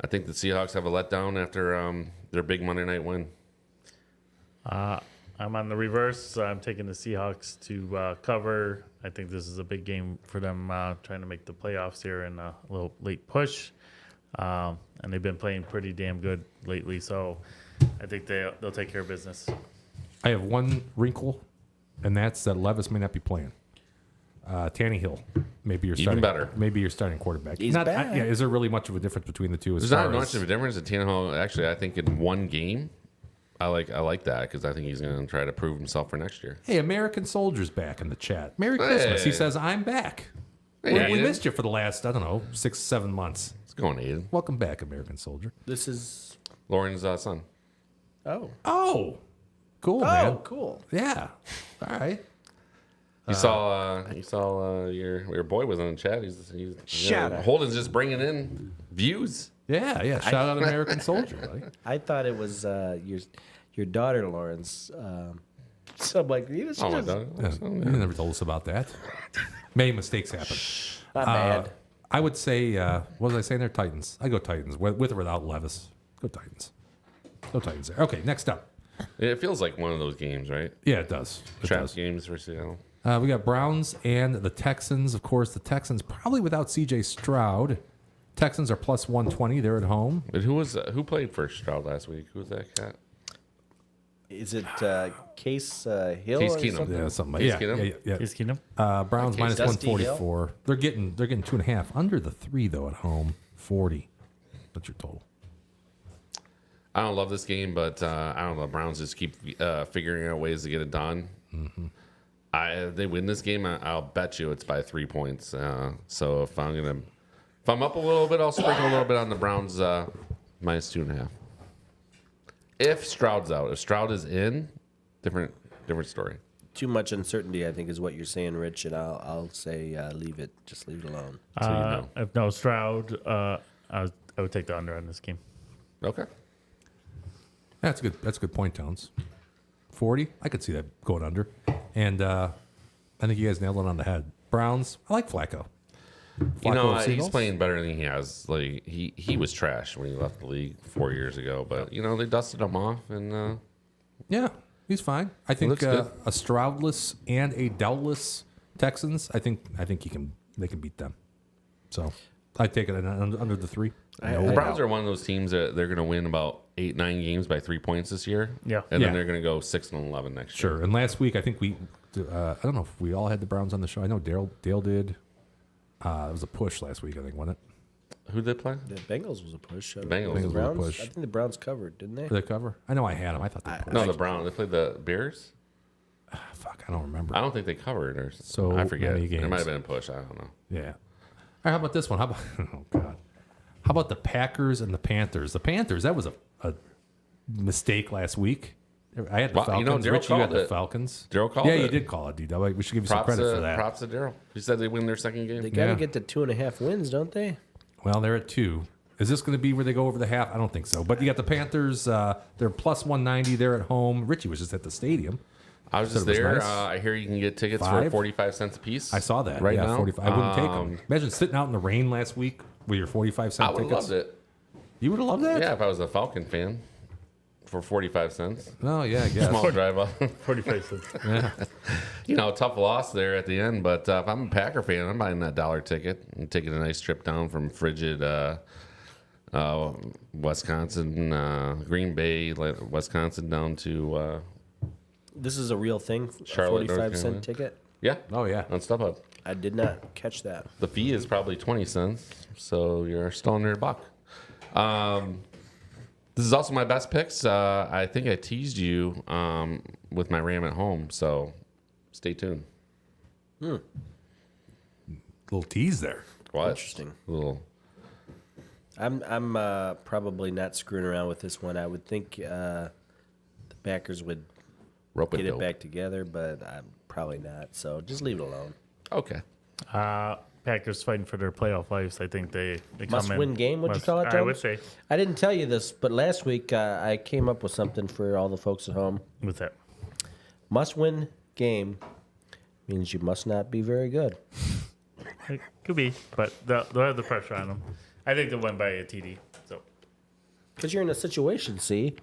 I think the Seahawks have a letdown after their big Monday night win. I'm on the reverse. I'm taking the Seahawks to cover. I think this is a big game for them, trying to make the playoffs here in a little late push. And they've been playing pretty damn good lately, so I think they'll take care of business. I have one wrinkle, and that's that Levis may not be playing. Tannehill, maybe you're Even starting, better. Maybe you're starting quarterback. He's back. Is there really much of a difference between the two? There's not much of a difference. At Tannehill, actually, I think in one game, I like that because I think he's going to try to prove himself for next year. Hey, American Soldier's back in the chat. Merry Christmas. He says, I'm back. Hey, we Aiden. missed you for the last, 6-7 months. It's going, Aiden. Welcome back, American Soldier. This is. Lauren's son. Oh. Oh, cool, man. Oh, cool. Yeah. All right. You saw your boy was on the chat. He's Shout out. Holden's just bringing in views. Yeah. Shout out American Soldier. Buddy. I thought it was your daughter, Lawrence. So I'm like, you Oh my just god! Yeah, you never told us about that. Many mistakes happen. not bad. I would say, what was I saying there? Titans. I go Titans with or without Levis. Go Titans. Go Titans there. Okay, next up. It feels like one of those games, right? Yeah, it does. It Trap does. games for Seattle. We got Browns and the Texans. Of course, the Texans probably without C.J. Stroud. Texans are plus 120. They're at home. But who played for Stroud last week? Who was that cat? Is it Case Hill? Case or Keenum. something? Yeah, something like Case yeah, Keenum? yeah. Case Keenum. Browns minus Dusty 144. They're getting 2.5 under the 3 though at home. 40. What's your total? I don't love this game, but I don't know. Browns just keep figuring out ways to get it done. Mm-hmm. They win this game, I'll bet you it's by 3 points. So if I'm up a little bit, I'll sprinkle a little bit on the Browns minus 2.5. If Stroud's out, if Stroud is in, different story. Too much uncertainty, I think, is what you're saying, Rich. And I'll say leave it. Just leave it alone. So you know. If no Stroud, I would take the under on this game. Okay. That's good. That's a good point, Towns. 40. I could see that going under. And I think you guys nailed it on the head. Browns. I like Flacco. You know, of he's Seagulls? playing better than he has. Like he was trash when he left the league 4 years ago, but they dusted him off, and Yeah, he's fine. I think looks good. a Stroudless and a Dowless Texans. I think they can beat them. So I take it under the 3. the Browns are one of those teams that they're going to win about 8-9 games by 3 points this year. Yeah. and Yeah. then they're going to go 6-11 next year. Sure. And last week, I think I don't know if we all had the Browns on the show. I know Dale did. It was a push last week, I think, wasn't it? Who did they play? The Bengals was a push. Bengals. The Bengals was a Browns. push. I think the Browns covered, didn't they? Did they cover? I know I had them. I thought they pushed. No, the Browns. They played the Bears. Fuck, I don't remember. I don't think they covered, or So I forget. many It games. might have been a push. I don't know. Yeah. All right, how about this one? How about oh god, how about the Packers and the Panthers? The Panthers, that was a mistake last week. I had the Well, Falcons. Daryl Rich, you had called the it. Falcons. Daryl called Yeah, it. you did call it, D-Dub. We should give you some Props credit for that. Props to Daryl. He said they win their second game. They got to Yeah. get to 2.5 wins, don't they? Well, they're at 2. Is this going to be where they go over the half? I don't think so. But you got the Panthers. They're plus 190. They're at home. Richie was just at the stadium. I was just Said it was there. nice. I hear you can get tickets for 5? 45 cents a piece. I saw that. right yeah, now. 45. I wouldn't take them. Imagine sitting out in the rain last week with your 45-cent I would have tickets. loved it. You would have loved that? Yeah, if I was a Falcon fan for 45 cents. Oh, yeah, I guess. Small drive up. 45 cents. Yeah. Tough loss there at the end. But if I'm a Packer fan, I'm buying that $1 ticket and taking a nice trip down from frigid Wisconsin, Green Bay, Wisconsin, down to This is a real thing. Charlotte, North 45 Carolina. cent ticket. yeah, Oh, yeah. on StubHub. I did not catch that. The fee is probably 20 cents, so you're still under $1. This is also my best picks. I think I teased you with my Ram at home, so stay tuned. Little tease there. What? Interesting. Little. I'm probably not screwing around with this one. I would think the Packers would Rope get it it back together, but I'm probably not. So just leave it alone. Okay. Packers fighting for their playoff lives. I think they come Must-win in. game, would you call it, I Tom? would say. I didn't tell you this, but last week I came up with something for all the folks at home. What's that? Must-win game means you must not be very good. it could be, but they'll have the pressure on them. I think they'll win by a TD. So Because you're in a situation, see,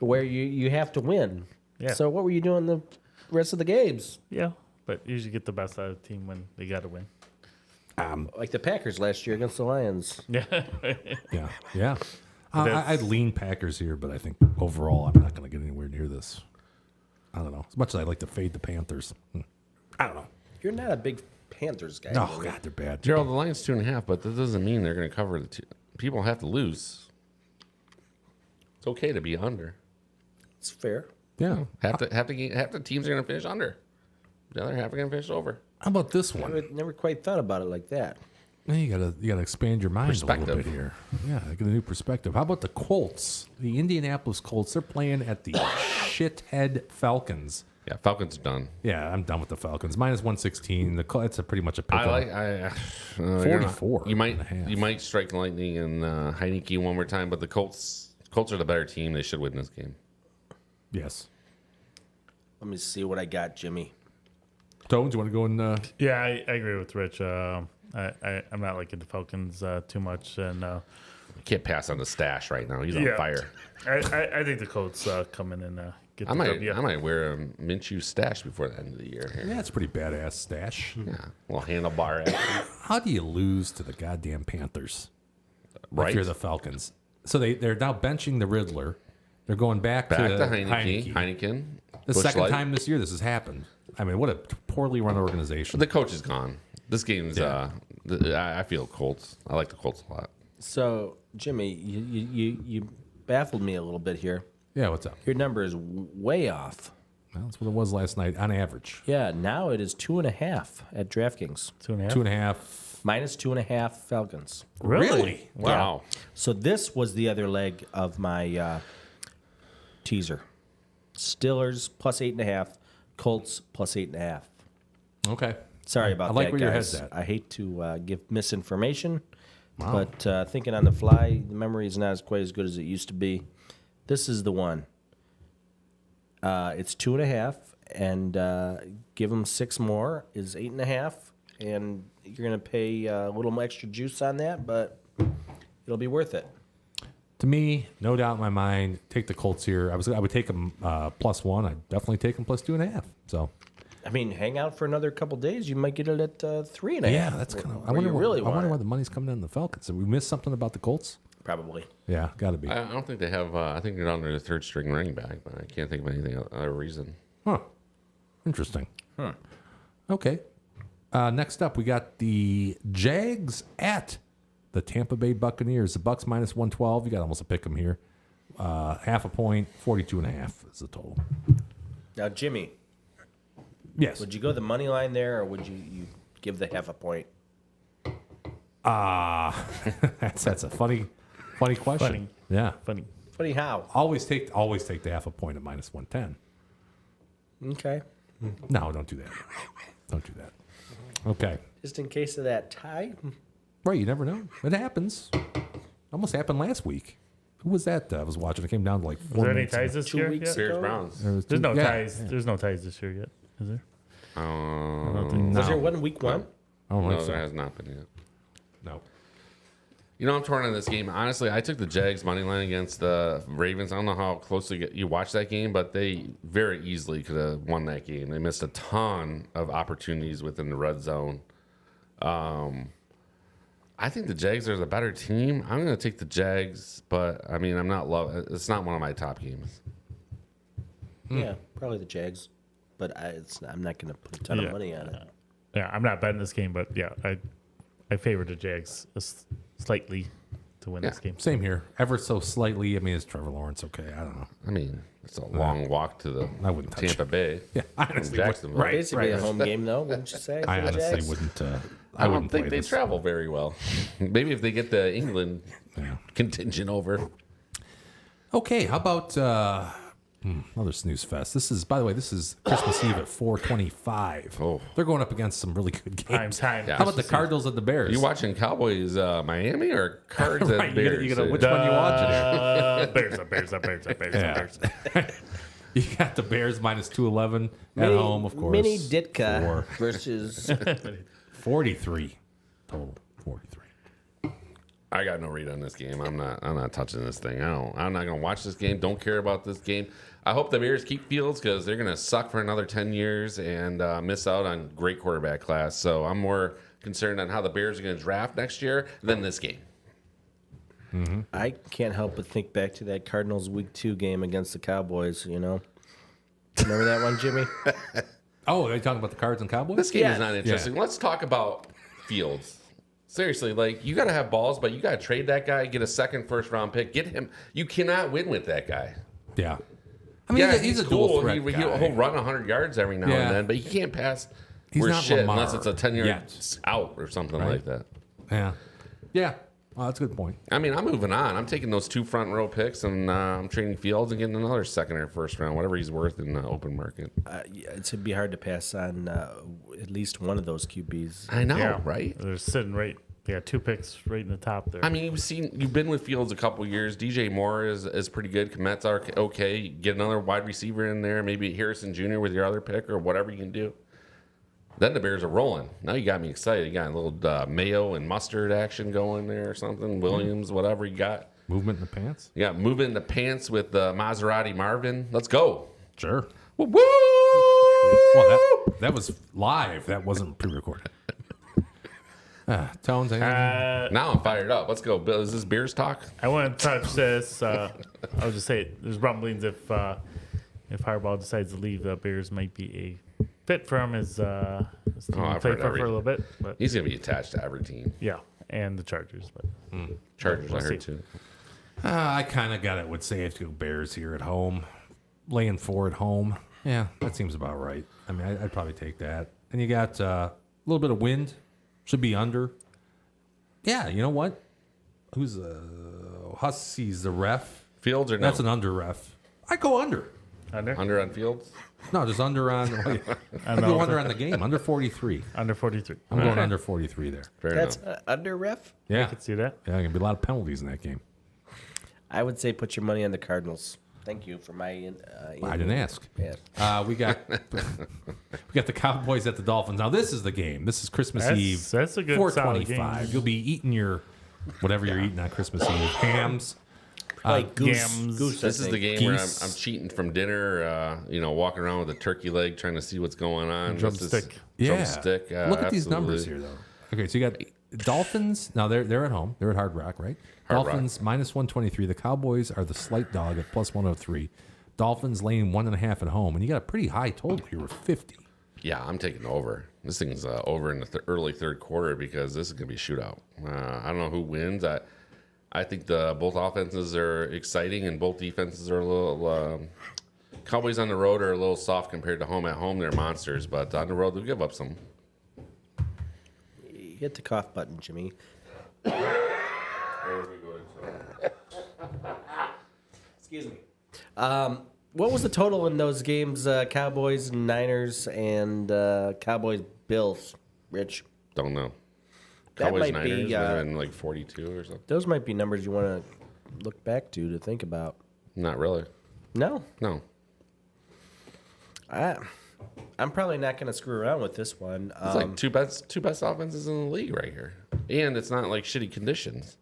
where you have to win. Yeah. So what were you doing the rest of the games? yeah, but usually get the best out of the team when they got to win. Like the Packers last year against the Lions. Yeah. Yeah. I'd lean Packers here, but I think overall I'm not going to get anywhere near this. I don't know. As much as I'd like to fade the Panthers. I don't know. You're not a big Panthers guy. Oh, God, they're bad. Gerald, the Lions 2.5, but that doesn't mean they're going to cover the two. People have to lose. It's okay to be under. It's fair. Yeah. Half the teams are going to finish under. The other half are going to finish over. How about this I one? never quite thought about it like that. You gotta expand your mind a little Perspective. bit here. Yeah, get a new perspective. How about the Colts? The Indianapolis Colts. They're playing at the shithead Falcons. Yeah, Falcons are done. Yeah, I'm done with the Falcons. Minus 116. It's pretty much a pick. I 44 You might and a half. you might strike lightning and Heineke one more time, but the Colts are the better team. They should win this game. Yes. Let me see what I got, Jimmy. Tones, you want to go in? Yeah, I agree with Rich. I'm not liking the Falcons too much, and You can't pass on the stash right now. He's on yeah. fire. I think the Colts come in and get the I W. might wear a Minshew stash before the end of the year. Here. Yeah, it's a pretty badass stash. Yeah, a little handlebar action. How do you lose to the goddamn Panthers? Right. If you're the Falcons. So they're now benching the Riddler. They're going back to Heineken. The Busch second Light. time this year this has happened. I mean, what a poorly run organization. The coach is gone. This game's. Yeah. I feel Colts. I like the Colts a lot. So, Jimmy, you baffled me a little bit here. Yeah, what's up? Your number is way off. Well, that's what it was last night on average. Yeah, now it is 2.5 at DraftKings. 2.5. 2.5. Minus 2.5 Falcons. Really? Wow. So this was the other leg of my teaser. Steelers plus 8.5, Colts plus 8.5. Okay. Sorry about I like that, where your guys. head's at. I hate to give misinformation, but thinking on the fly, the memory is not quite as good as it used to be. This is the one. It's 2.5, and give them 6 more is 8.5, and you're gonna pay a little extra juice on that, but it'll be worth it. To me, no doubt in my mind, take the Colts here. I would take them plus 1. I'd definitely take them plus 2.5. So I mean, hang out for another couple days. You might get it at 3.5. yeah, that's kind of. I wonder why the money's coming in the Falcons. Did we miss something about the Colts? Probably. Yeah, got to be. I don't think they have. I think they're down to the third string running back, but I can't think of anything other reason. Huh. Interesting. Okay. Next up, we got the Jags at the Tampa Bay Buccaneers. The Bucks minus 112. You got almost a pick 'em here. Half a point, 42.5 is the total. Now, Jimmy, Yes. would you go the money line there, or would you give the half a point? That's a funny question. Funny. Yeah. Funny. Funny how? Always take the half a point at minus 110. Okay. No, don't do that. Don't do that. Okay. Just in case of that tie. Right, you never know. It happens. Almost happened last week. Who was that I was watching? It came down to like 4 Is there any minutes. ties this 2 year? weeks yet? ago? Bears Browns. There was There's two- no yeah, ties. yeah. There's no ties this year yet. Is there? I No, don't think Was there one week one? I don't think so. there has not been yet. No. You know, I'm torn on this game. Honestly, I took the Jags money line against the Ravens. I don't know how closely you watched that game, but they very easily could have won that game. They missed a ton of opportunities within the red zone. I think the Jags are the better team. I'm going to take the Jags, but I mean, it's not one of my top games. Yeah, probably the Jags. But I'm not going to put a ton Yeah. of money on it. Yeah, I'm not betting this game, but yeah, I favor the Jags slightly to win this game. Same here. Ever so slightly. I mean, is Trevor Lawrence okay? I don't know. I mean, it's a long walk to the I wouldn't touch Tampa Bay. Yeah, from honestly. Jacksonville. Right. Basically a home game, though, wouldn't you say? I for the honestly Jags? wouldn't. I don't wouldn't think play they this. travel very well. Maybe if they get the England Yeah. contingent over. Okay, how about another snooze fest? This is, by the way, Christmas Eve at 4:25. Oh. They're going up against some really good games. Time. Yeah. How about the Cardinals and the Bears? You watching Cowboys Miami or Cards Right, and you gotta- Bears? you gotta- which one you watching here? Bears. Yeah. You got the Bears minus 211 at home, of course. Mini Ditka 4. versus 43. Total 43. I got no read on this game. I'm not touching this thing. I'm not gonna watch this game. Don't care about this game. I hope the Bears keep Fields because they're gonna suck for another 10 years and miss out on great quarterback class. So I'm more concerned on how the Bears are gonna draft next year than this game. Mm-hmm. I can't help but think back to that Cardinals Week 2 game against the Cowboys. Remember that one, Jimmy? Oh, are you talking about the Cards and Cowboys? This game Yeah. is not interesting. Let's talk about Fields. Seriously, you got to have balls, but you got to trade that guy, get a second first-round pick, get him. You cannot win with that guy. Yeah. I mean, he's a dual cool. threat guy. He'll run 100 yards every now and then, but he can't pass He's worth not shit Lamar unless it's a 10-yard yet. out or something like that. Yeah. Yeah. Well, that's a good point. I mean, I'm moving on. I'm taking those 2 front-row picks, and I'm trading Fields and getting another second or first round, whatever he's worth in the open market. It'd be hard to pass on at least one of those QBs. I know, right? They're sitting right. They got 2 picks right in the top there. I mean, you've been with Fields a couple years. DJ Moore is pretty good. Komet's okay. Get another wide receiver in there, maybe Harrison Jr. with your other pick or whatever you can do. Then the Bears are rolling. Now you got me excited. You got a little mayo and mustard action going there or something. Williams, whatever you got. Movement in the pants? Yeah, moving in the pants with Maserati Marvin. Let's go. Sure. Woo! Well, that was live. That wasn't pre-recorded. Tones, anything? Now I'm fired up. Let's go. Bill, is this Bears talk? I want to touch this. I'll just say there's rumblings if Harbaugh decides to leave, the Bears might be a fit for him as team I've play heard for a little bit. But he's going to be attached to every team. yeah, and the Chargers. But Chargers, We'll I heard see. too. I kind of got it. Would say I have to go Bears here at home. Laying 4 at home. Yeah, that seems about right. I mean, I'd probably take that. And you got a little bit of wind. Should be under. Yeah, you know what? Who's Hussey's the ref? Fields or no? That's an under ref. I go under. Under on Fields? No, just under on. I go under on the game. Under 43. Under 43. I'm going under 43 there. Fair That's enough. under ref? Yeah. I could see that. Yeah, there's going to be a lot of penalties in that game. I would say put your money on the Cardinals. Thank you for my. I didn't ask. Yeah. We got the Cowboys at the Dolphins. Now this is the game. This is Christmas Eve. That's a good solid game. 4:25. You'll be eating your whatever you're eating on Christmas Eve. Hams. Like goose. Gams. Goose, This is the game Geese. where I'm cheating from dinner, walking around with a turkey leg trying to see what's going on. Drumstick. Look Drumstick. at these absolutely. numbers here, though. Okay, so you got Dolphins. Now they're at home. They're at Hard Rock, right? Hard Dolphins minus 123. The Cowboys are the slight dog at plus 103. Dolphins laying 1.5 at home, and you got a pretty high total here with 50. Yeah, I'm taking over. This thing's over in the early third quarter because this is going to be a shootout. I don't know who wins. I think both offenses are exciting and both defenses are a little. Cowboys on the road are a little soft compared to home. At home, they're monsters, but on the road, they'll give up some. Hit the cough button, Jimmy. Excuse me. What was the total in those games? Cowboys and Niners and Cowboys Bills. Rich, Don't know. That Cowboys might be, Niners are in like 42 or something. those might be numbers you want to look back to think about. Not really. No, No. I'm probably not going to screw around with this one. It's like two best offenses in the league right here, and it's not like shitty conditions.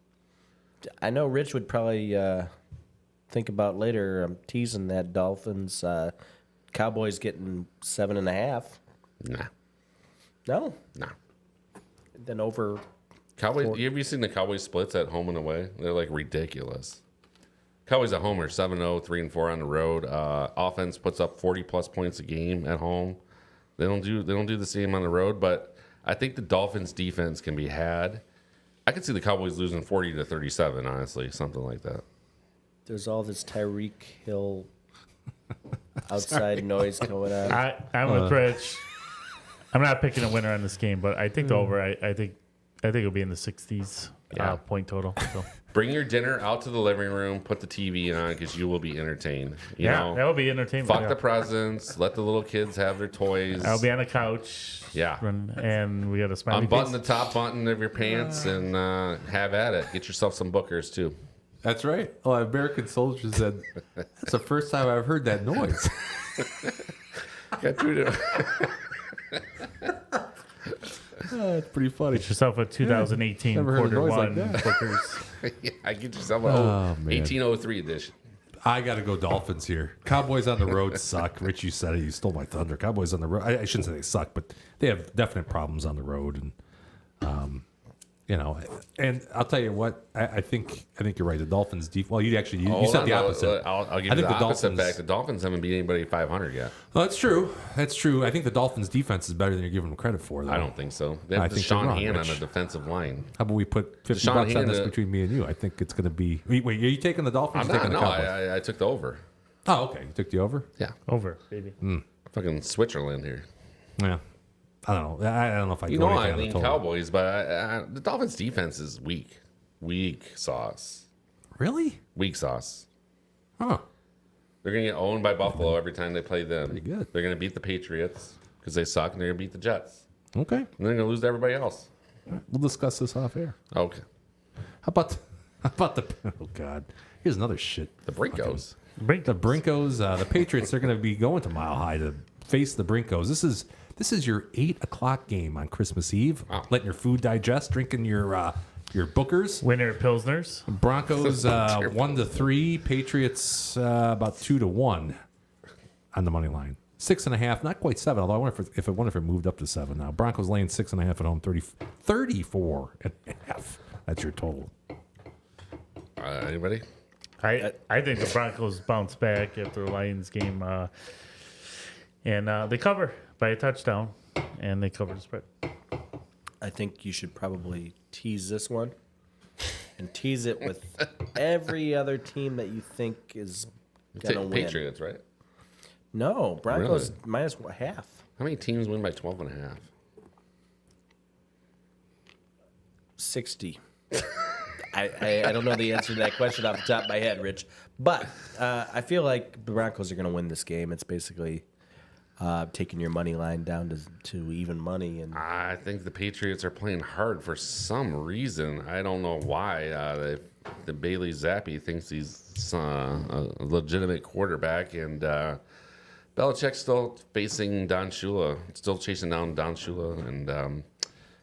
I know Rich would probably think about later. I'm teasing that Dolphins, Cowboys getting 7.5. Nah. No, Nah. then over. Cowboys. Have you seen the Cowboys splits at home and away? They're like ridiculous. Cowboys at home are 7-0, 3-4 on the road. Offense puts up 40+ points a game at home. They don't do the same on the road, but I think the Dolphins defense can be had. I could see the Cowboys losing 40-37, honestly, something like that. There's all this Tyreek Hill outside noise going on. I'm with Rich. I'm not picking a winner on this game, but I think the over. I think it'll be in the 60s point total. So. Bring your dinner out to the living room, put the TV on, because you will be entertained. You know? that will be entertainment. Fuck the presents. Let the little kids have their toys. I'll be on the couch. Yeah. And we got a smiley Unbutton face. the top button of your pants and have at it. Get yourself some bookers, too. That's right. Oh, American Soldier said, that's the first time I've heard that noise. Got two to... That's pretty funny. Get yourself a 2018 Never heard a quarter noise like one that. Bookers. I get yourself a man. 1803 edition. I got to go Dolphins here. Cowboys on the road suck. Rich, you said it. You stole my thunder. Cowboys on the road. I shouldn't say they suck, but they have definite problems on the road. And, and I'll tell you what, I think you're right. The Dolphins, well, you said the opposite. I'll give I you think the opposite fact. The Dolphins haven't beat anybody 500 yet. Well, that's true. That's true. I think the Dolphins' defense is better than you're giving them credit for, though. I don't think so. They I have think Sean you're wrong, Han on Rich. the defensive line. How about we put $50 Deshaun on Hand, this between me and you? I think it's going to be. Wait, are you taking the Dolphins? I'm or taking not. the No, Cowboys? I took the over. Oh, okay. You took the over? Yeah. Over, baby. Fucking Switzerland here. Yeah. I don't know. I don't know if I. You go know anything I on the lean total. Cowboys, but the Dolphins' defense is weak. Weak sauce. Really? Weak sauce. Huh. They're going to get owned by Buffalo every time they play them. Pretty good. They're going to beat the Patriots because they suck, and they're going to beat the Jets. Okay. And they're going to lose to everybody else. We'll discuss this off air. Okay. How about the? Oh God. Here's another shit. The Brinkos. The Brinkos. The Patriots. They're going to be going to Mile High to face the Brinkos. This is your 8:00 game on Christmas Eve. Wow. Letting your food digest, drinking your Bookers. Winner Pilsners. Broncos 1-3. Patriots about 2-1 on the money line. 6.5, not quite 7. Although I wonder if it moved up to 7 now. Broncos laying 6.5 at home. 34.5. That's your total. Anybody? I think the Broncos bounce back after the Lions game, and they cover by a touchdown, and they cover the spread. I think you should probably tease this one and tease it with every other team that you think is going to win. Patriots, right? No, Broncos Really? minus half. How many teams win by 12.5? 60. I don't know the answer to that question off the top of my head, Rich. But I feel like the Broncos are going to win this game. It's basically taking your money line down to even money. And I think the Patriots are playing hard for some reason. I don't know why. The Bailey Zappi thinks he's a legitimate quarterback, and Belichick's still facing Don Shula, still chasing down Don Shula, and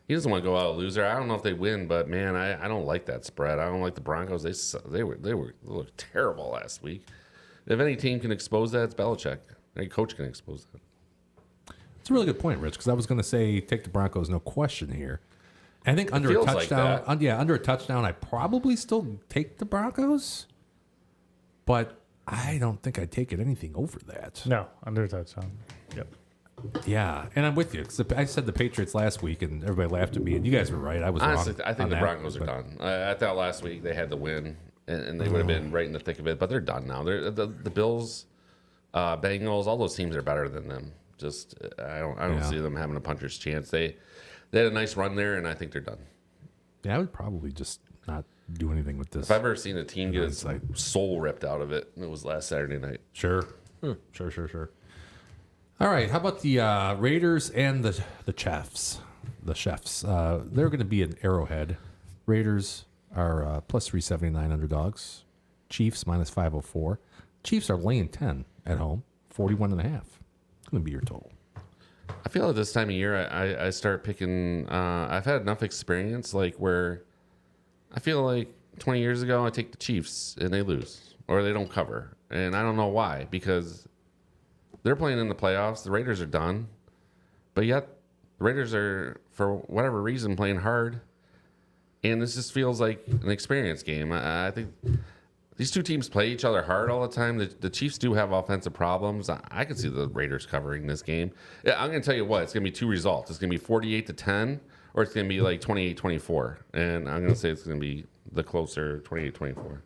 he doesn't want to go out a loser. I don't know if they win, but man, I don't like that spread. I don't like the Broncos. They looked terrible last week. If any team can expose that, it's Belichick. Any coach can expose that. It's a really good point, Rich, because I was going to say take the Broncos, no question here. I think under a feels like touchdown, that. under a touchdown, I probably still take the Broncos, but I don't think I'd take it anything over that. No, under a touchdown. Yep. Yeah, and I'm with you. 'Cause I said the Patriots last week, and everybody laughed at me, and you guys were right. I was Honestly, wrong. I think on the that, Broncos are but- done. I thought last week they had the win, and they would have been right in the thick of it, but they're done now. The Bills, Bengals, all those teams are better than them. Just I don't see them having a puncher's chance. They had a nice run there, and I think they're done. Yeah, I would probably just not do anything with this. If I've ever seen a team get its soul ripped out of it, it was last Saturday night. Sure. Sure. All right. How about the Raiders and the Chefs? The Chefs. They're going to be an Arrowhead. Raiders are plus 379 underdogs. Chiefs minus 504. Chiefs are laying 10 at home. 41.5. Going to be your total. I feel like this time of year, I start picking. I've had enough experience, like where I feel like 20 years ago, I take the Chiefs and they lose or they don't cover, and I don't know why, because they're playing in the playoffs. The Raiders are done, but yet the Raiders are, for whatever reason, playing hard, and this just feels like an experience game. I think these two teams play each other hard all the time. The Chiefs do have offensive problems. I can see the Raiders covering this game. Yeah, I'm going to tell you what, it's going to be two results. It's going to be 48-10, or it's going to be like 28-24. And I'm going to say it's going to be the closer 28-24.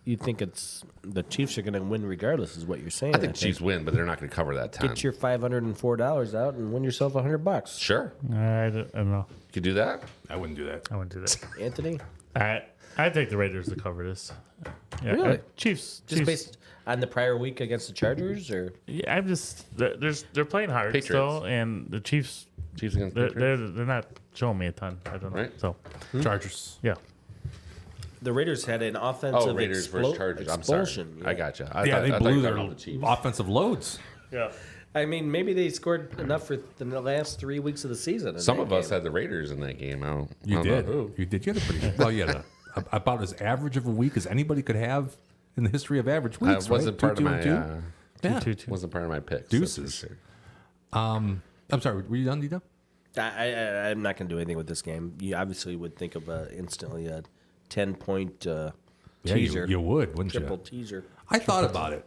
you think it's the Chiefs are going to win regardless, is what you're saying. I think Chiefs win, but they're not going to cover that 10. Get your $504 out and win yourself $100. Sure. I don't know. You could do that? I wouldn't do that. I wouldn't do that. Anthony? I take the Raiders to cover this. Yeah, Really? Chiefs. Just Chiefs. based on the prior week against the Chargers, or Yeah, I'm just they're playing hard Patriots. still, and the Chiefs Chiefs against they're Patriots? not showing me a ton. I don't know. Right. So Chargers. yeah, the Raiders had an offensive Oh, Raiders versus Chargers. I'm sorry. expulsion. I got you. Yeah, they blew their the Chiefs. offensive loads. yeah. I mean, maybe they scored enough for the last 3 weeks of the season. Some of us had the Raiders in that game. I don't You know did. who. You did. You had a pretty well. You had about as average of a week as anybody could have in the history of average weeks. Wasn't right? part of my Yeah. wasn't part of my picks. Deuces. that's for sure. I'm sorry. Were you done, D-Dub? I'm not going to do anything with this game. You obviously would think of instantly a 10-point Yeah, teaser. you would, wouldn't Triple you? teaser. I thought about it.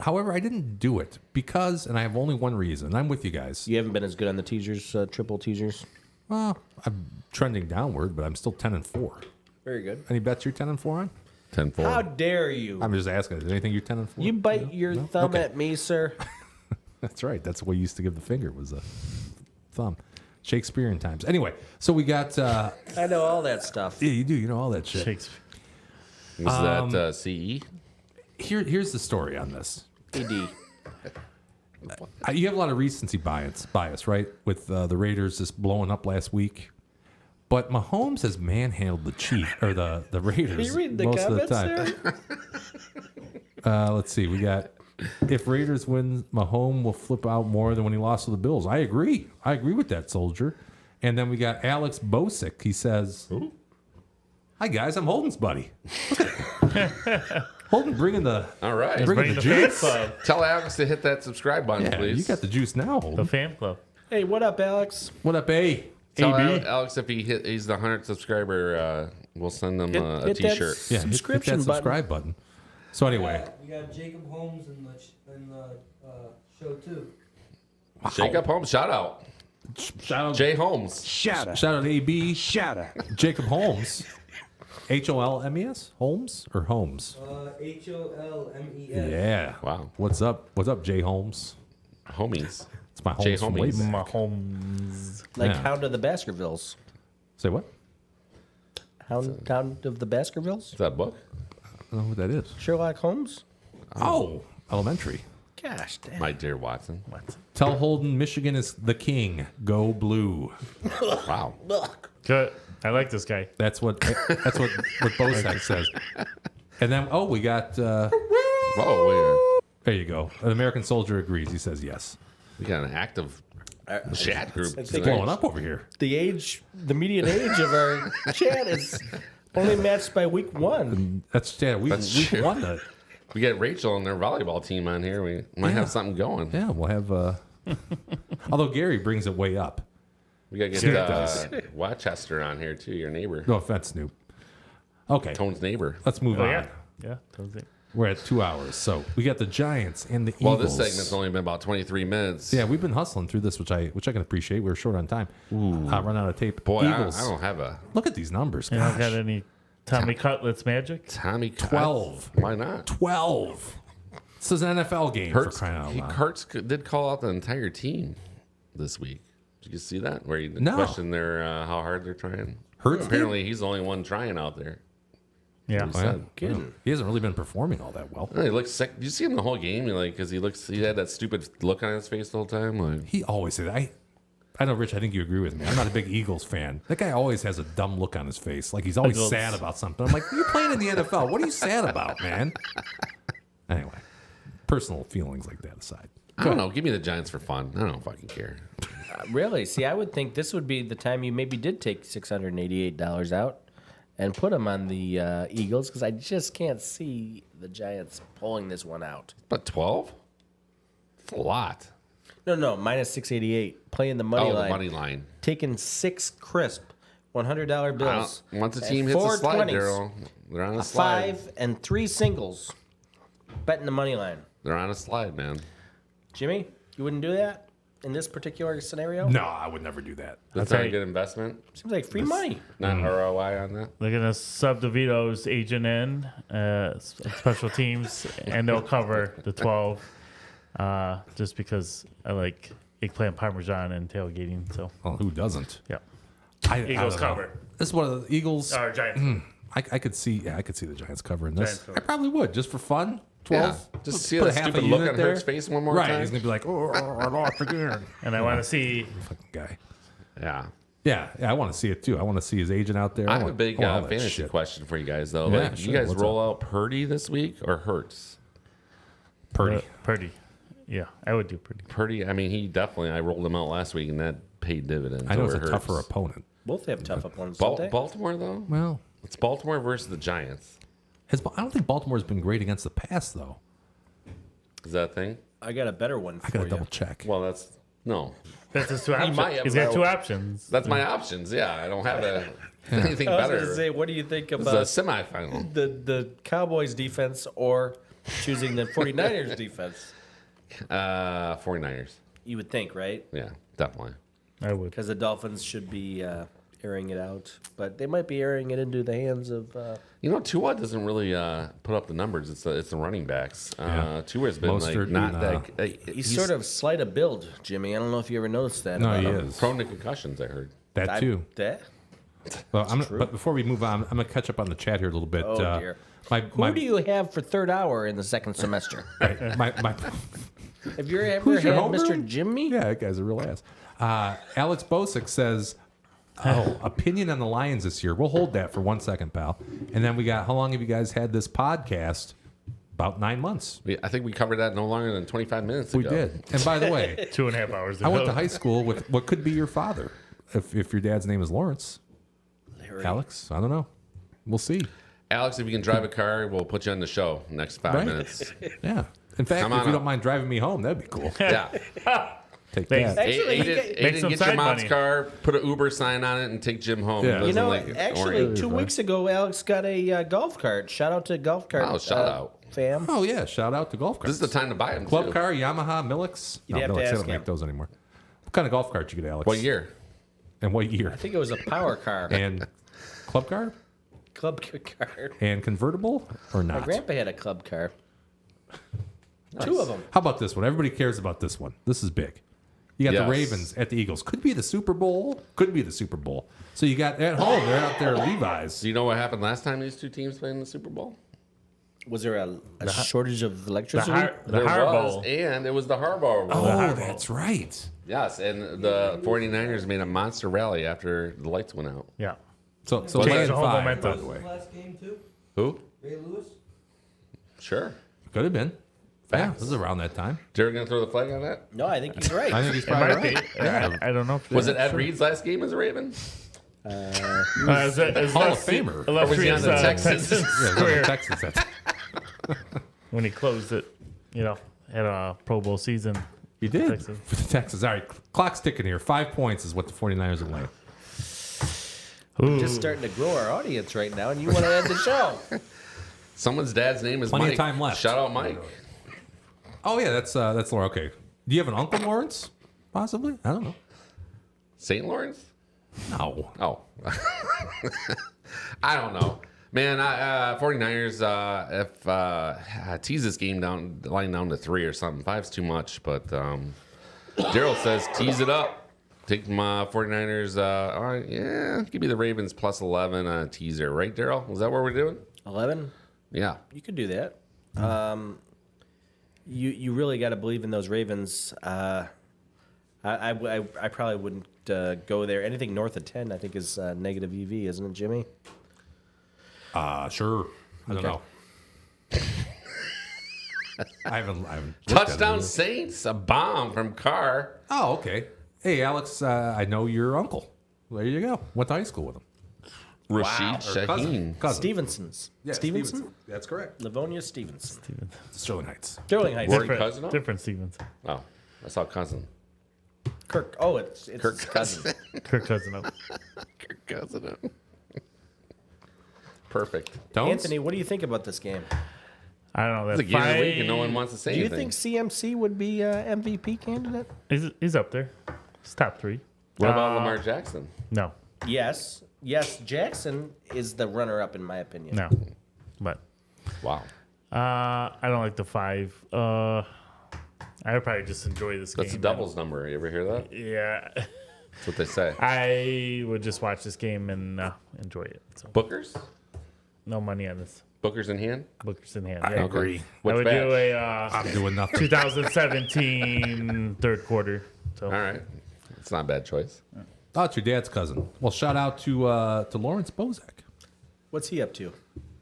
However, I didn't do it because, and I have only one reason. I'm with you guys. You haven't been as good on the teasers, triple teasers. Well, I'm trending downward, but I'm still 10-4. Very good. Any bets you're 10-4 on? 10-4. How dare you? I'm just asking. Is there anything you're 10-4? You bite your thumb Okay. at me, sir. That's right. That's the way you used to give the finger was a thumb. Shakespearean times. Anyway, so we got. I know all that stuff. Yeah, you do. You know all that shit. Shakespeare. Was that CE? Here's the story on this. ED. You have a lot of recency bias, right? With the Raiders just blowing up last week. But Mahomes has manhandled the Chiefs or the Raiders Are you reading the most of the comments time. there? Let's see. We got if Raiders win, Mahomes will flip out more than when he lost to the Bills. I agree. I agree with that, soldier. And then we got Alex Bosick. He says, "Hi guys, I'm Holden's buddy." Holden bringing the All right. bringing the fan juice. club. Tell Alex to hit that subscribe button, Yeah, please. you got the juice now, The Holden. fan club. Hey, what up, Alex? What up, A? Tell AB? Alex if he's the 100th subscriber, we'll send him a hit that T-shirt. Yeah, hit subscription that subscribe button. So anyway, We got Jacob Holmes in the show too. Jacob Holmes, shout out. shout out, Jay Holmes. shout out AB, Shout out. Jacob Holmes, HOLMES, Holmes or Holmes? HOLMES. Yeah. Wow. What's up? What's up, Jay Holmes? Homies. It's my Jay Holmes from way Homies. back. Mahomes. Like Yeah. Hound of the Baskervilles. Say what? Hound of the Baskervilles? Is that a book? I don't know who that is. Sherlock Holmes? Oh, elementary. Gosh, damn. My dear Watson. Tell Holden Michigan is the king. Go blue. Wow. Good. I like this guy. That's what Bosek says. And then we got Oh, there you go. An American soldier agrees. He says yes. we got an active chat group. It's It's blowing up over here. The median age of our chat is only matched by week 1. That's we true. won that. We get Rachel and their volleyball team on here. We might have something going. Yeah, we'll have. Although Gary brings it way up. We got to Snoop get does. Rochester on here too, your neighbor. No offense, Snoop. Okay, Tone's neighbor. let's move Oh, on. yeah. Yeah. That was it. We're at 2 hours, so we got the Giants and the Well, Eagles. this segment's only been about 23 minutes. Yeah, we've been hustling through this, which I can appreciate. We were short on time. Run out of tape. Boy, I Eagles. don't have a Look at these numbers. You don't Gosh. got any Tommy Cutlets magic? Tommy 12. Why not? 12. This is an NFL game for Hurts, crying out loud. Hurts did call out the entire team this week. Did you see that? Where he No. questioned how hard they're trying. Hurts Apparently, he's the only one trying out there. Yeah. He said. He hasn't really been performing all that well. He looks sick. Did you see him the whole game? Because he had that stupid look on his face the whole time. Like, He always says, I know, Rich, I think you agree with me. I'm not a big Eagles fan. That guy always has a dumb look on his face. Like he's always Eagles. sad about something. I'm like, you're playing in the NFL. What are you sad about, man? Anyway, personal feelings like that aside. I don't know. Give me the Giants for fun. I don't fucking care. Really? See, I would think this would be the time you maybe did take $688 out and put them on the Eagles because I just can't see the Giants pulling this one out. But 12? It's a lot. No, minus 688. Playing the money line. The money line. Taking 6 crisp $100 bills. Once a and team hits a 4 slide, 20s, Daryl, they're on a a slide. 5 and 3 singles. Betting the money line. They're on a slide, man. Jimmy, you wouldn't do that in this particular scenario? No, I would never do that. That's Okay. not a good investment. Seems like free money. Not ROI on that. They're gonna sub DeVito's agent in special teams, and they'll cover the 12. Just because I like eggplant parmesan and tailgating. So Well, who doesn't? yeah, I Eagles don't know. cover. This is one of the Eagles. Or Giants. I could see. Yeah, I could see the Giants covering this. Giants cover. I probably would just for fun. 12. Yeah, just see Put that half a stupid look unit on there. Hurt's face one more right. time. He's gonna be like, "Oh, I lost again." And I want to see Fucking guy. Yeah. Yeah, I want to see it too. I want to see his agent out there. I have a want- big want all that fantasy shit. question for you guys, though. Yeah, You sure. guys What's roll out Purdy this week or Hurts? Purdy. Purdy. Yeah, I would do Purdy. I mean, I rolled him out last week, and that paid dividends. I know it's over a Hurts. tougher opponent. Both have tough opponents, don't they? Baltimore, though? Well, It's Baltimore versus the Giants. I don't think Baltimore's been great against the pass, though. Is that a thing? I got a better one for I got to you. double check. Well, no. That's his two options. might have He's got no- two options. That's my options. Yeah, I don't have anything I was better. going to say, what do you think It's a about semifinal. the Cowboys defense or choosing the 49ers defense? 49ers. You would think, right? Yeah, definitely. I would. Because the Dolphins should be airing it out, but they might be airing it into the hands of. Tua doesn't really put up the numbers. It's the running backs. Tua's been Mostert not and, that. He's sort of slight of build, Jimmy. I don't know if you ever noticed that. No, about he him. is. prone to concussions. I heard. That too. That? Well, but before we move on, I'm going to catch up on the chat here a little bit. Oh, dear. Who do you have for third hour in the second semester? my Have you ever Who's your had homeroom? Mr. Jimmy? Yeah, that guy's a real ass. Alex Bosick says, opinion on the Lions this year. We'll hold that for 1 second, pal. And then we got, how long have you guys had this podcast? About 9 months. I think we covered that no longer than 25 minutes ago. We did. And by the way, 2.5 hours ago. I went to high school with what could be your father, if your dad's name is Lawrence. Larry. Alex, I don't know. We'll see. Alex, if you can drive a car, we'll put you on the show next 5 Right. minutes. Yeah. In fact, Come if on you up. don't mind driving me home, that'd be cool. Yeah. Take Thanks. that. Actually, Aiden, Make Aiden, some get side your mom's money. car, put an Uber sign on it, and take Jim home. Yeah. He You doesn't know, like actually, Oregon. 2 weeks ago, Alex got a golf cart. Shout out to golf cart. Wow, shout out. fam. Oh, yeah. Shout out to golf carts. This is the time to buy them, Club too. car, Yamaha, Millix. You'd have to Millix, they ask don't him. make those anymore. What kind of golf cart you get, Alex? What year? And what year? I think it was a power car. And club car? Club car. And convertible or My not? grandpa had a club car. Two of them. How about this one? Everybody cares about this one. This is big. You got Yes. the Ravens at the Eagles. Could be the Super Bowl. Could be the Super Bowl. So you got at home. They're out there at Levi's. Do you know what happened last time these two teams played in the Super Bowl? Was there a shortage of electricity? The There Harbaugh. was, and it was the Harbaugh Bowl. Oh, that's right. Yes, and the 49ers made a monster rally after the lights went out. Yeah. So Change 11 the whole 5, momentum. by the way. Last game too. Who? Ray Lewis. Sure. Could have been. Yeah, Facts. this is around that time. Jared gonna throw the flag on that? No, I think he's right. I think he's It probably might be. right. I don't know. If Was it Ed Reed's last game as a Raven? Hall of Hall of Famer. Or was he on the Texans? Yeah, it was on the Square Texans. That's- when he closed it, had a Pro Bowl season. He did. Texans. For the Texans. All right, clock's ticking here. 5 points is what the 49ers are laying. We're just starting to grow our audience right now, and you want to end the show. Someone's dad's name is Plenty of Mike. time left. Shout out Mike. Oh, yeah, that's Laura. Okay. Do you have an uncle, Lawrence? Possibly? I don't know. St. Lawrence? No. Oh. I don't know. Man, 49ers, if I tease this game line down to 3 or something. 5's too much, but Daryl says tease it up. Take my 49ers. All right, yeah, give me the Ravens plus 11 on a teaser. Right, Daryl? Is that what we're doing? 11? Yeah. You could do that. You really got to believe in those Ravens. I probably wouldn't go there. Anything north of 10, I think, is negative EV, isn't it, Jimmy? Sure. I don't Okay. know. I haven't looked at it Touchdown either. Saints, a bomb from Carr. Oh, okay. Hey, Alex, I know your uncle. There you go. Went to high school with him. Rashid Or Shaheen. cousin. Stevenson's. Yeah, Stevenson? That's correct. Livonia Stevenson. Sterling Heights. Sterling Heights. Were you cousin? Different Stevens. Oh, I saw cousin. Kirk. Oh, it's Kirk his cousin. Kirk Cousin. Kirk cousin. Perfect. Don't. Anthony, what do you think about this game? I don't know. It's That a game of the five, week and no one wants to say Do you anything. think CMC would be MVP candidate? He's up there. He's top 3. What about Lamar Jackson? No. Yes. Yes, Jackson is the runner-up in my opinion. No. But Wow. I don't like the 5. I would probably just enjoy this game. That's a doubles number. You ever hear that? Yeah. That's what they say. I would just watch this game and enjoy it. So Bookers? no money on this. Bookers in hand? Bookers in hand. I Yeah. agree. I Which would batch? do a I'm doing nothing. 2017 third quarter. So All right. It's not a bad choice. Oh, it's your dad's cousin. Well, shout out to Lawrence Bozak. What's he up to?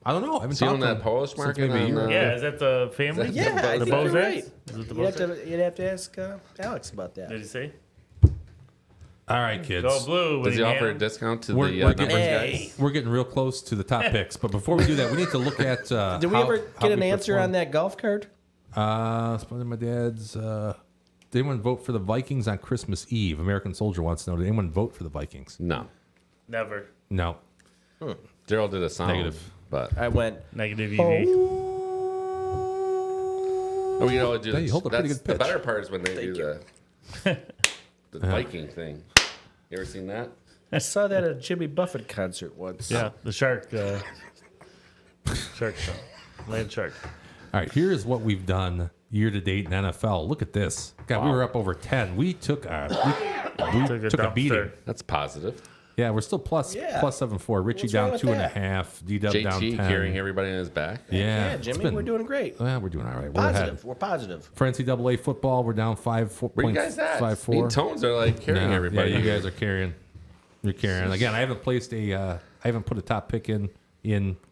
I don't know. I haven't See talked on to that him Polish since market. maybe a year. Yeah, is that the family? Yeah, I the think you're Bozets? right. Is it the You'd have to ask Alex about that. Did he say? All right, kids. Go blue. Does he offer a Winningham. discount to We're the getting- numbers Hey. guys? We're getting real close to the top picks, but before we do that, we need to look at. Did we ever get an answer on that golf cart? Spotted my dad's. Did anyone vote for the Vikings on Christmas Eve? American Soldier wants to know. Did anyone vote for the Vikings? No. Never. No. Daryl did a sound. Negative. But I went. Negative EV. oh, you know, dude, Hey, you hold a pretty that's good the pitch. better part is when they do the Viking thing. You ever seen that? I saw that at a Jimmy Buffett concert once. Yeah, the shark. Shark show. Land shark. All right, here's what we've done year to date in NFL. Look at this. God, we were up over 10. We took a took a beating. dumpster. That's positive. Yeah, we're still plus 7-4. Richie What's wrong down with 2.5. D-Dub down 10. JT carrying everybody on his back. Yeah, Yeah, it's Jimmy, been- we're doing great. Well, we're doing all right. We're ahead. Positive. We're positive. For NCAA football, we're down 5.4. Where you guys at? Me and Tones are like carrying everybody. Yeah, you guys are carrying. You're carrying. Again, I haven't placed a. I haven't put a top pick in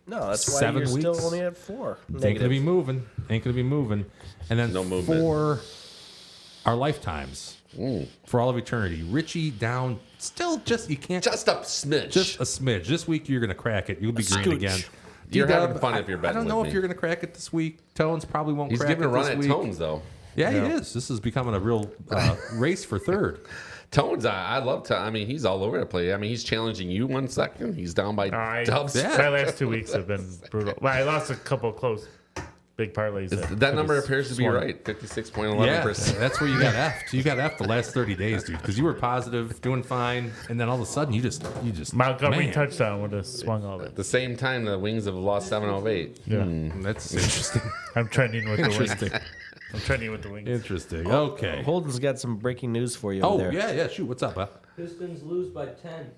No, that's why 7 you're weeks. still only at 4. Ain't gonna be moving. Ain't gonna be moving. And then No movement. for our lifetimes, for all of eternity, Richie down. Still, just you can't. Just a smidge. Just a smidge. This week you're gonna crack it. You'll be green scooch. again. You're D-Dub, having fun if you're I betting don't know with if me. you're gonna crack it this week. Tones probably won't. He's crack giving it a run this at week. Tones, though. Yeah, he is. This is becoming a real race for third. Tones, I love to. I mean, he's all over the place. I mean, he's challenging you 1 second. He's down by dubs. Yeah. My last 2 weeks have been brutal. Well, I lost a couple of close big parlays. That number could've appears to be swung. right. 56.11%. Yeah, that's where you got effed. You got effed the last 30 days, dude, because you were positive, doing fine, and then all of a sudden you just Montgomery man, touchdown would have swung all that. At the same time, the Wings have lost 7 of 8. Yeah. That's interesting. I'm trending with the Interesting. wings. I'm trending with the wings. Interesting. Okay. Holden's got some breaking news for you Oh, over there. yeah. Shoot, what's up, huh? Pistons lose by 10.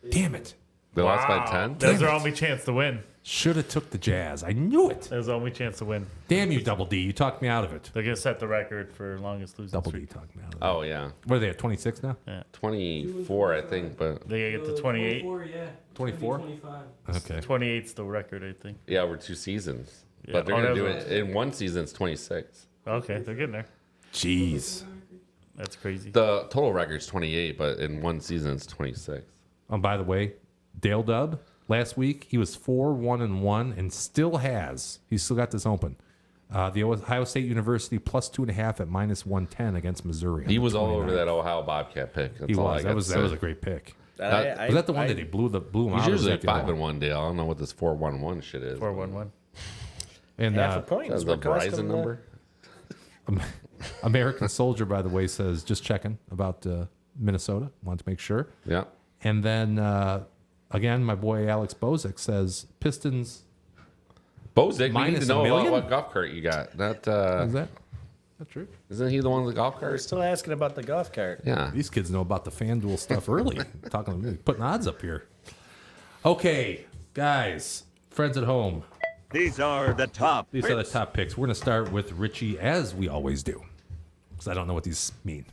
Damn it. They lost by 10? That was their only chance to win. Should have took the Jazz. I knew it. That was the only chance to win. Damn you, Double D. You talked me out of it. They're going to set the record for longest losing Double D streak. talked me out of it. Oh, yeah. What are they at, 26 now? 24, I think, but They got to get to 28. 24, yeah. 24? 25. Okay. 28's the record, I think. yeah, over 2 seasons. Yeah. But they're Oh, going to do that's it in 1 season. It's 26. Okay, they're getting there. Jeez. That's crazy. The total record's 28, but in 1 season it's 26. By the way, Dale Dub, last week, he was 4-1-1 and still has. He's still got this open. The Ohio State University plus 2.5 at minus 110 against Missouri. on He the was all 29th. over that Ohio Bobcat pick. That's He all I was. got That was to that say. was a great pick. I- Was that the one I- that they blew him He's out? or was usually that the other one? 5-1, Dale. I don't know what this 4-1-1 shit is. 4-1-1. And half a point That's is the what cost Verizon him number. American Soldier, by the way, says just checking about Minnesota. Want to make sure. Yeah. And then again, my boy Alex Bozick says Pistons. Bozick, we need Minus to a know million? what golf cart you got. That Is that true? isn't he the one with the golf We're cart? still asking about the golf cart. Yeah. These kids know about the FanDuel stuff early. Talking to me, putting odds up here. Okay, guys, friends at home. These are the top. These are the top picks. We're going to start with Richie, as we always do, because I don't know what these mean.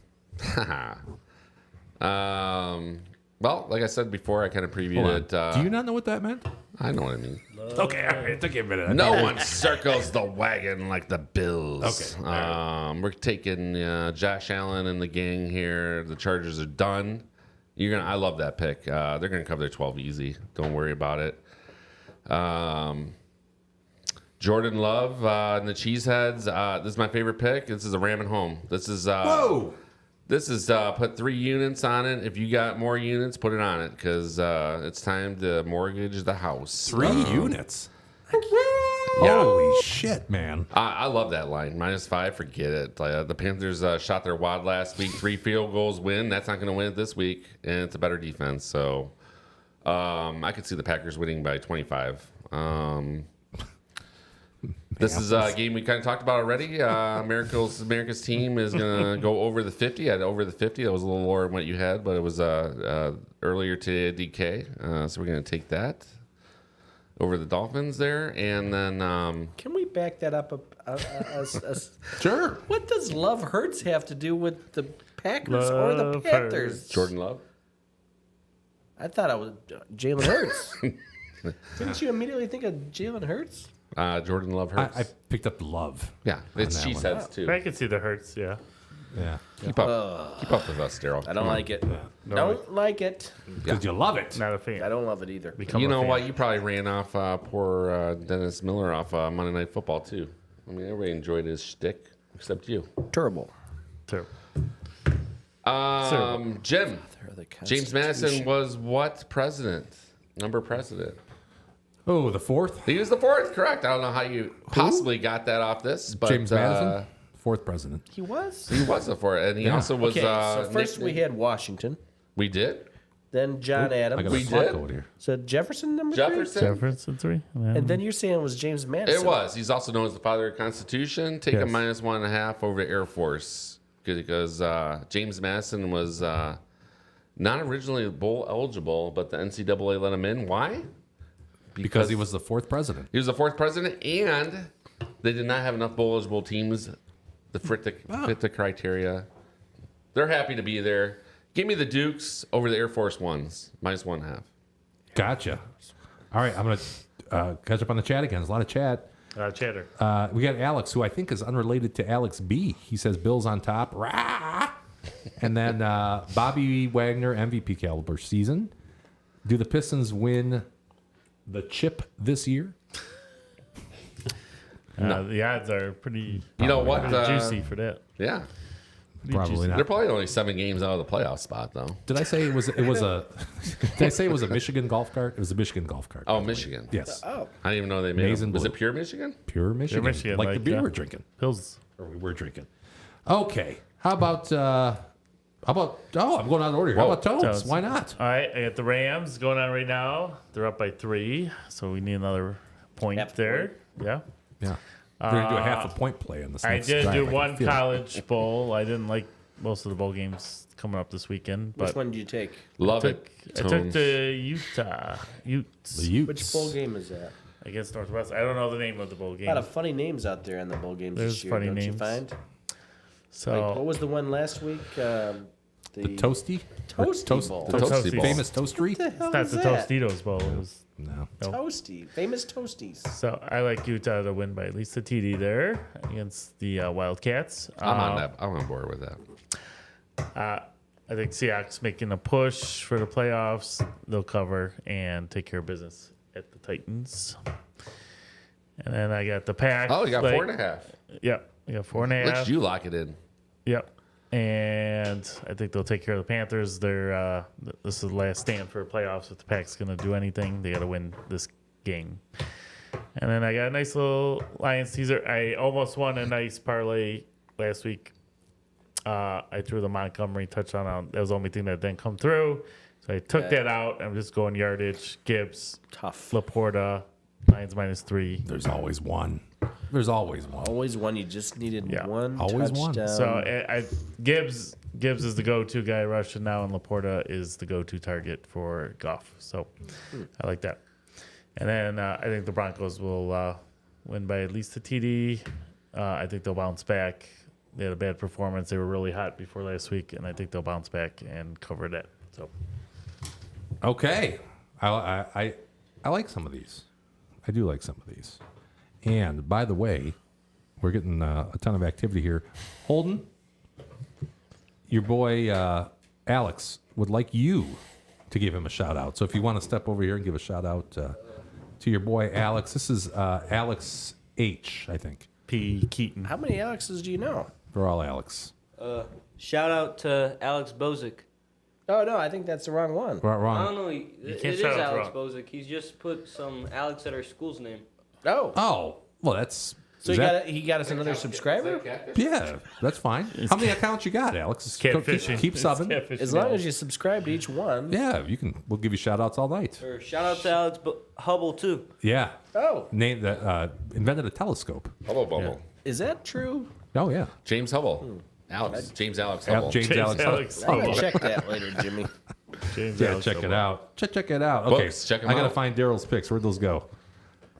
Well, like I said before, I kind of previewed it. Do you not know what that meant? I know what I mean. Okay, all right. It took you a minute. No one circles the wagon like the Bills. Okay, all We're taking Josh Allen and the gang here. The Chargers are done. I love that pick. They're gonna cover their 12 easy. Don't worry about it. Jordan Love and the Cheeseheads. This is my favorite pick. This is a ram at home. This is Whoa! This is put 3 units on it. If you got more units, put it on it because it's time to mortgage the house. 3 units. Yeah. Holy shit, man! I love that line. -5, forget it. The Panthers shot their wad last week. 3 field goals win. That's not going to win it this week, and it's a better defense. So I could see the Packers winning by 25. This is a game we kind of talked about already. America's team is going to go over the 50. I had over the 50. That was a little lower than what you had, but it was earlier today at DK. So we're going to take that over the Dolphins there. And then... Can we back that up? Sure. What does Love Hurts have to do with the Packers or the Panthers? Jordan Love? I thought I was Jalen Hurts. Didn't you immediately think of Jalen Hurts? Jordan Love Hurts. I picked up Love. Yeah, it's that cheese one. heads too. I can see the Hurts, yeah. Yeah. Keep up with us, Daryl. I don't like it. Don't like it. Because you love it. Not a fan. I don't love it either. Become You a know fan. what? You probably ran off poor Dennis Miller off Monday Night Football too. I mean, everybody enjoyed his shtick except you. Terrible. Terrible. Jim. James Madison was what president? Number president. Oh, the fourth? He was the fourth, correct. I don't know how you possibly got that off this, but James Madison? Fourth president. He was? He was the fourth, and he also was. Okay, so first we had Washington. We did. Then John Adams. I got We a clock did. over here. So Jefferson number Jefferson. Jefferson 3. Yeah. three? And then you're saying it was James Madison. It was. He's also known as the father of the Constitution. Take a Yes. minus 1.5 over Air Force because James Madison was not originally bowl eligible, but the NCAA let him in. Why? Because he was the fourth president. He was the fourth president, and they did not have enough bowl eligible teams to fit the criteria. They're happy to be there. Give me the Dukes over the Air Force Ones, minus 1.5. Gotcha. All right, I'm going to catch up on the chat again. There's a lot of chat. Chatter. We got Alex, who I think is unrelated to Alex B. He says Bills on top. Rah! And then Bobby Wagner, MVP caliber season. Do the Pistons win the chip this year? The odds are pretty, You know what? juicy for that. Yeah. Probably not. They're probably only 7 games out of the playoff spot, though. Did I say it was a? Did I say it was a Michigan golf cart? It was a Michigan golf cart. Oh, Michigan. Yes. Oh. I didn't even know they made Maize them. and Was blue. it pure Michigan? Pure Michigan. Michigan, like the beer yeah. we're drinking, Pills. or we were drinking. Okay. How about? Oh, I'm going out of order here. How Whoa. about Tones? Tones. Why not? All right, I got the Rams going on right now. They're up by 3, so we need another point Half there. Yeah. Yeah. We're gonna do a half a point play on this. I next did drive. do I can one feel it. college bowl. I didn't like most of the bowl games coming up this weekend, but Which one did you take? Love I it. took Tones. the Utah Utes The Utes. Which bowl game is that? against Northwest. I don't know the name of the bowl A game. lot of funny names out there in the bowl games There's this year. funny don't names. you find? So Like, what was the one last week? The Toasty? Toasty Bowl. The Toasty Bowl. Famous Toastery? What the hell that's is the that? Tostitos Bowl. It was, No. no. Toasty. Famous Toasties. So I like Utah to win by at least a TD there against the Wildcats. I'm on that. I'm on board with that. I think Seahawks making a push for the playoffs. They'll cover and take care of business at the Titans. And then I got the Pack. Oh, you got 4.5. Yep. I got 4.5. Let you lock it in. Yep. And I think they'll take care of the Panthers. They're this is the last stand for playoffs. If the Pack's going to do anything, they got to win this game. And then I got a nice little Lions teaser. I almost won a nice parlay last week. I threw the Montgomery touchdown out. That was the only thing that didn't come through. So I took that out. I'm just going yardage. Gibbs, Tough. Laporta, Lions -3. There's always one. There's always one. Always one. You just needed Yeah. one Always one. touchdown. So Gibbs is the go-to guy rushing now, and Laporta is the go-to target for Goff. So I like that. And then I think the Broncos will win by at least a TD. I think they'll bounce back. They had a bad performance. They were really hot before last week, and I think they'll bounce back and cover that. So Okay. I like some of these. I do like some of these. And by the way, we're getting a ton of activity here. Holden, your boy Alex would like you to give him a shout out. So if you want to step over here and give a shout out to your boy Alex, this is Alex H, I think. P. Keaton. How many Alexes do you know? They're all Alex. Shout out to Alex Bozick. Oh, no, I think that's the wrong one. Right, I wrong. don't know. It is shout out Alex wrong. Bozick. He's just put some Alex at our school's name. Oh. Oh, well, that's. So is he got us another subscriber? Yeah, that's fine. How many accounts you got, Alex? Catfishing. Keep subbing. Catfishing. As long as you subscribe to each one. Yeah, you can. We'll give you shout outs all night. Or shout out to Alex Hubble, too. Yeah. Oh. Name that invented a telescope. Hubble Bubble. Is that true? Oh yeah. James Hubble. Alex. James Alex Hubble. James Alex. I'm going to check that later, Jimmy. James Yeah, Alex check it Hubble. out. Check it out. Okay, Books, check 'em I gotta out. find Daryl's picks. Where'd those go?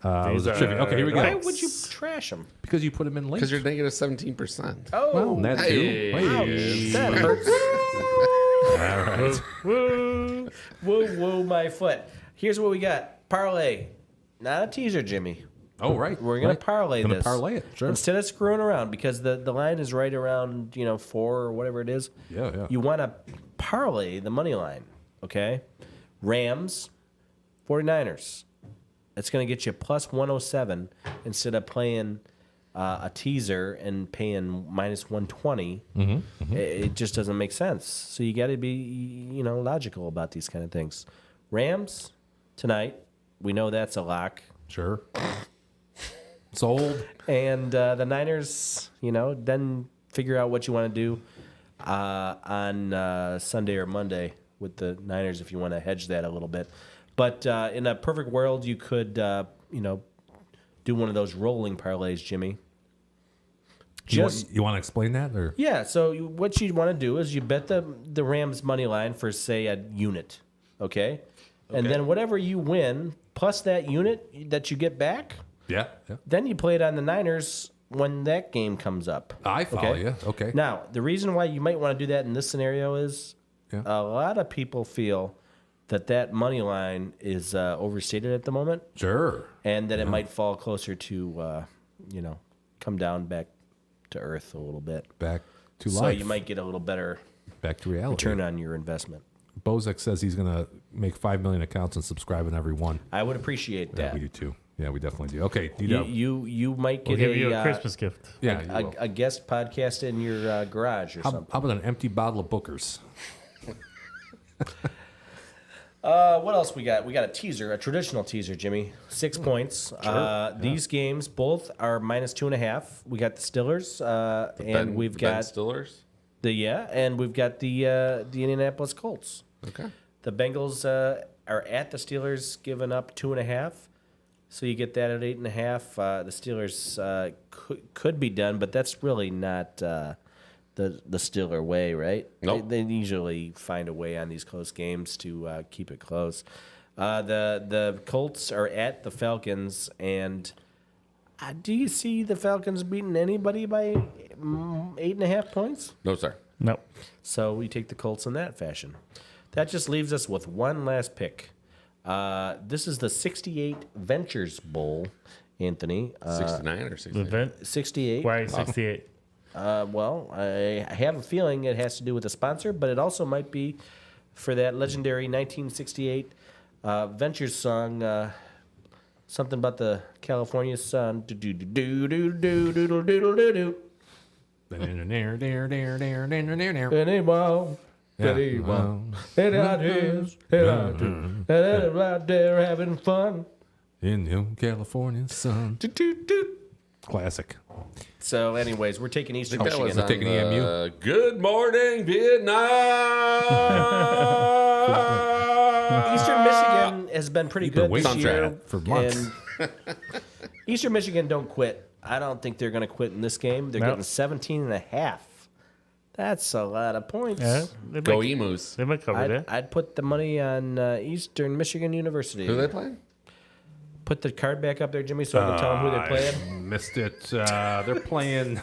It was a These trivia. Okay, here we Why go. would you trash him? Because you put them in late. Because you're negative 17%. Oh. Well, that too. Hey. Hey. That hurts. All right. Whoa, whoa, my foot. Here's what we got. parlay. Not a teaser, Jimmy. Oh, right. We're going right. to parlay Gonna this. parlay it, sure. Instead of screwing around, because the line is right around, 4 or whatever it is. Yeah. You want to parlay the money line, okay? Rams, 49ers. It's going to get you plus 107 instead of playing a teaser and paying minus 120. It just doesn't make sense. So you got to be, logical about these kind of things. Rams tonight. We know that's a lock. Sure. Sold. And the Niners, then figure out what you want to do on Sunday or Monday with the Niners if you want to hedge that a little bit. But in a perfect world, you could, do one of those rolling parlays, Jimmy. You want to explain that? Or? Yeah, so what you want to do is you bet the Rams money line for, say, a unit, okay? And then whatever you win, plus that unit that you get back, Yeah. then you play it on the Niners when that game comes up. I follow you. Okay. Now, the reason why you might want to do that in this scenario is a lot of people feel that money line is overstated at the moment. Sure. And that it might fall closer to, come down back to earth a little bit. Back to so life. you might get a little better back to reality. return on your investment. Bozek says he's going to make 5 million accounts and subscribe in every one. I would appreciate Yeah, that. we do too. Yeah, we definitely do. Okay, You might We'll get give you a Christmas gift. Yeah, you will. a guest podcast in your garage or something. How about an empty bottle of Booker's? What else we got? We got a teaser, a traditional teaser, Jimmy. 6 points. These games both are minus 2.5. We got the Stillers, and we've got Stillers. and we've got the Indianapolis Colts. Okay. The Bengals are at the Steelers, giving up 2.5. So you get that at 8.5. The Steelers could be done, but that's really not the Steeler way, right? Nope. They usually find a way on these close games to keep it close. The Colts are at the Falcons, and do you see the Falcons beating anybody by 8.5 points? No, sir. Nope. So we take the Colts in that fashion. That just leaves us with one last pick. This is the 68 Ventures Bowl, Anthony. 69 or 68? 68. Why 68? Well, I have a feeling it has to do with the sponsor, but it also might be for that legendary 1968 Ventures song, something about the California sun. Do-do-do-do-do-do-do-do-do-do. And out there having fun. In the California sun. Classic. So, anyways, we're taking Eastern That was Michigan. on taking EMU. Good morning, Vietnam. Eastern Michigan has been pretty You've been good this waiting year for months. and Eastern Michigan don't quit. I don't think they're going to quit in this game. They're Nope. getting 17.5. That's a lot of points. Yeah, they Go might, Emus. they might cover that. I'd put the money on Eastern Michigan University. Who are they playing? Put the card back up there, Jimmy, so I can tell them who they're playing. I missed it. They're playing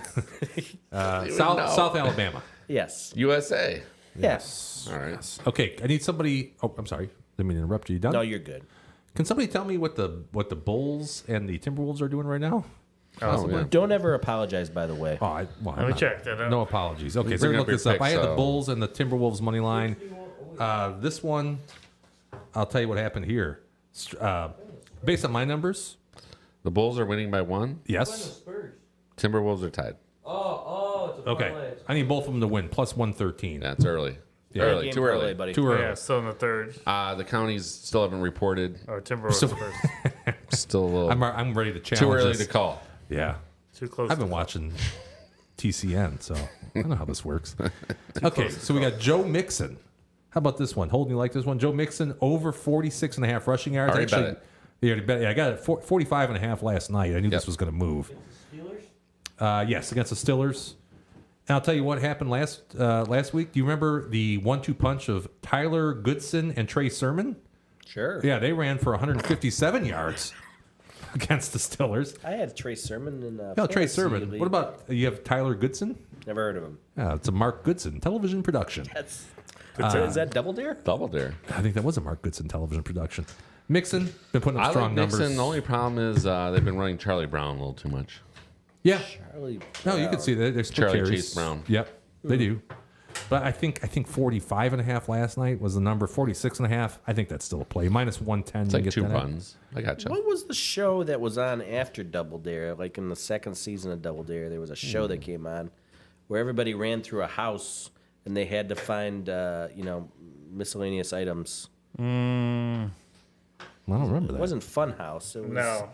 South Alabama. Yes. USA. Yes. All right. Okay, I need somebody. Oh, I'm sorry. Didn't mean to interrupt you. You done? No, you're good. Can somebody tell me what the Bulls and the Timberwolves are doing right now? Oh, yeah. Don't ever apologize, by the way. Oh, Let me check that out. No apologies. Okay, so Bring look up your this up. picks, I had the so- Bulls and the Timberwolves money line. This one, I'll tell you what happened here. Based on my numbers, The Bulls are winning by 1. yes. Spurs. Timberwolves are tied. Oh, it's a Okay, parlay. I need both of them to win. Plus 113. That's early. Yeah. Early. Game Too parlay, early. buddy. Too early. Yeah, still in the third. The counties still haven't reported. Or Timberwolves So- first. Still a little I'm ready to challenge too early this. to call. Yeah. Too close. I've been watching TCN, so I know how this works. Okay, so we got Joe Mixon. How about this one? Holden, you like this one? Joe Mixon over 46.5 rushing yards. Already bet it. You already bet it. Yeah, I got it 45.5 last night. I knew this was going to move. Steelers? Yes, against the Stillers. And I'll tell you what happened last week. Do you remember the 1-2 punch of Tyler Goodson and Trey Sermon? Sure. Yeah, they ran for 157 yards against the Stillers. I had Trey Sermon in No, Trey fantasy Sermon. league. What about you have Tyler Goodson? Never heard of him. Yeah, it's a Mark Goodson television production. That's Is that Double Dare? Double Dare. I think that was a Mark Goodson television production. Mixon, been putting up I strong like Nixon. numbers. The only problem is they've been running Charlie Brown a little too much. Yeah. Charlie No, you Brown. can see that. They're split Charlie carries. Chase Brown. Yep, they do. But I think 45.5 last night was the number. 46.5. I think that's still a play. Minus 110. It's you like get 2 that at. runs. I got you. What was the show that was on after Double Dare? Like in the second season of Double Dare, there was a show that came on where everybody ran through a house and they had to find, miscellaneous items. I don't remember It that. wasn't Fun House. It was, No.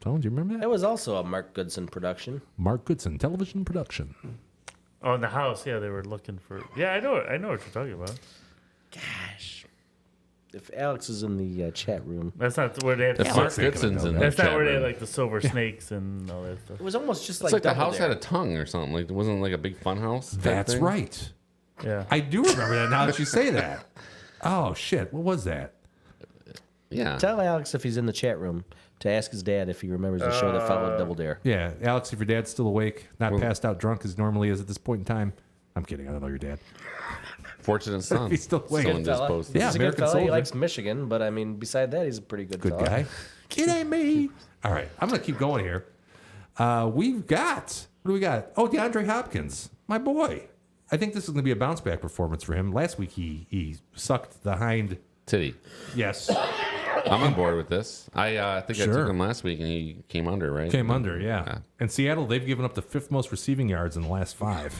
Tone, do you remember It that? was also a Mark Goodson production. Mark Goodson television production. Oh, in the house, yeah, they were looking for. Yeah, I know what you're talking about. Gosh. If Alex is in the chat room. That's not where they had. If Mark Goodson's in the That's not chat where they had room. like the silver snakes and all that stuff. It was almost just It's like like the Double house Dare. had a tongue or something. Like it wasn't like a big fun house. type That's thing? right. Yeah. I do remember that now that you say that. Oh, shit. What was that? Yeah. Tell Alex if he's in the chat room to ask his dad if he remembers the show that followed Double Dare. Yeah, Alex, if your dad's still awake, not passed out drunk as he normally is at this point in time. I'm kidding. I don't know your dad. Fortunate son. He's still awake. Someone Good just fella. posted. Yeah, He's a good American fella. He soldier. likes Michigan, but I mean, beside that, he's a pretty good, Good fella. guy. It ain't me. All right, I'm going to keep going here. We've got, what do we got? Oh, DeAndre Hopkins, my boy. I think this is going to be a bounce back performance for him. Last week, he sucked the hind. Titty. Yes. I'm on board with this. I think I Sure. took him last week and he came under, right? Came under, yeah. And Seattle, they've given up the 5th most receiving yards in the last 5.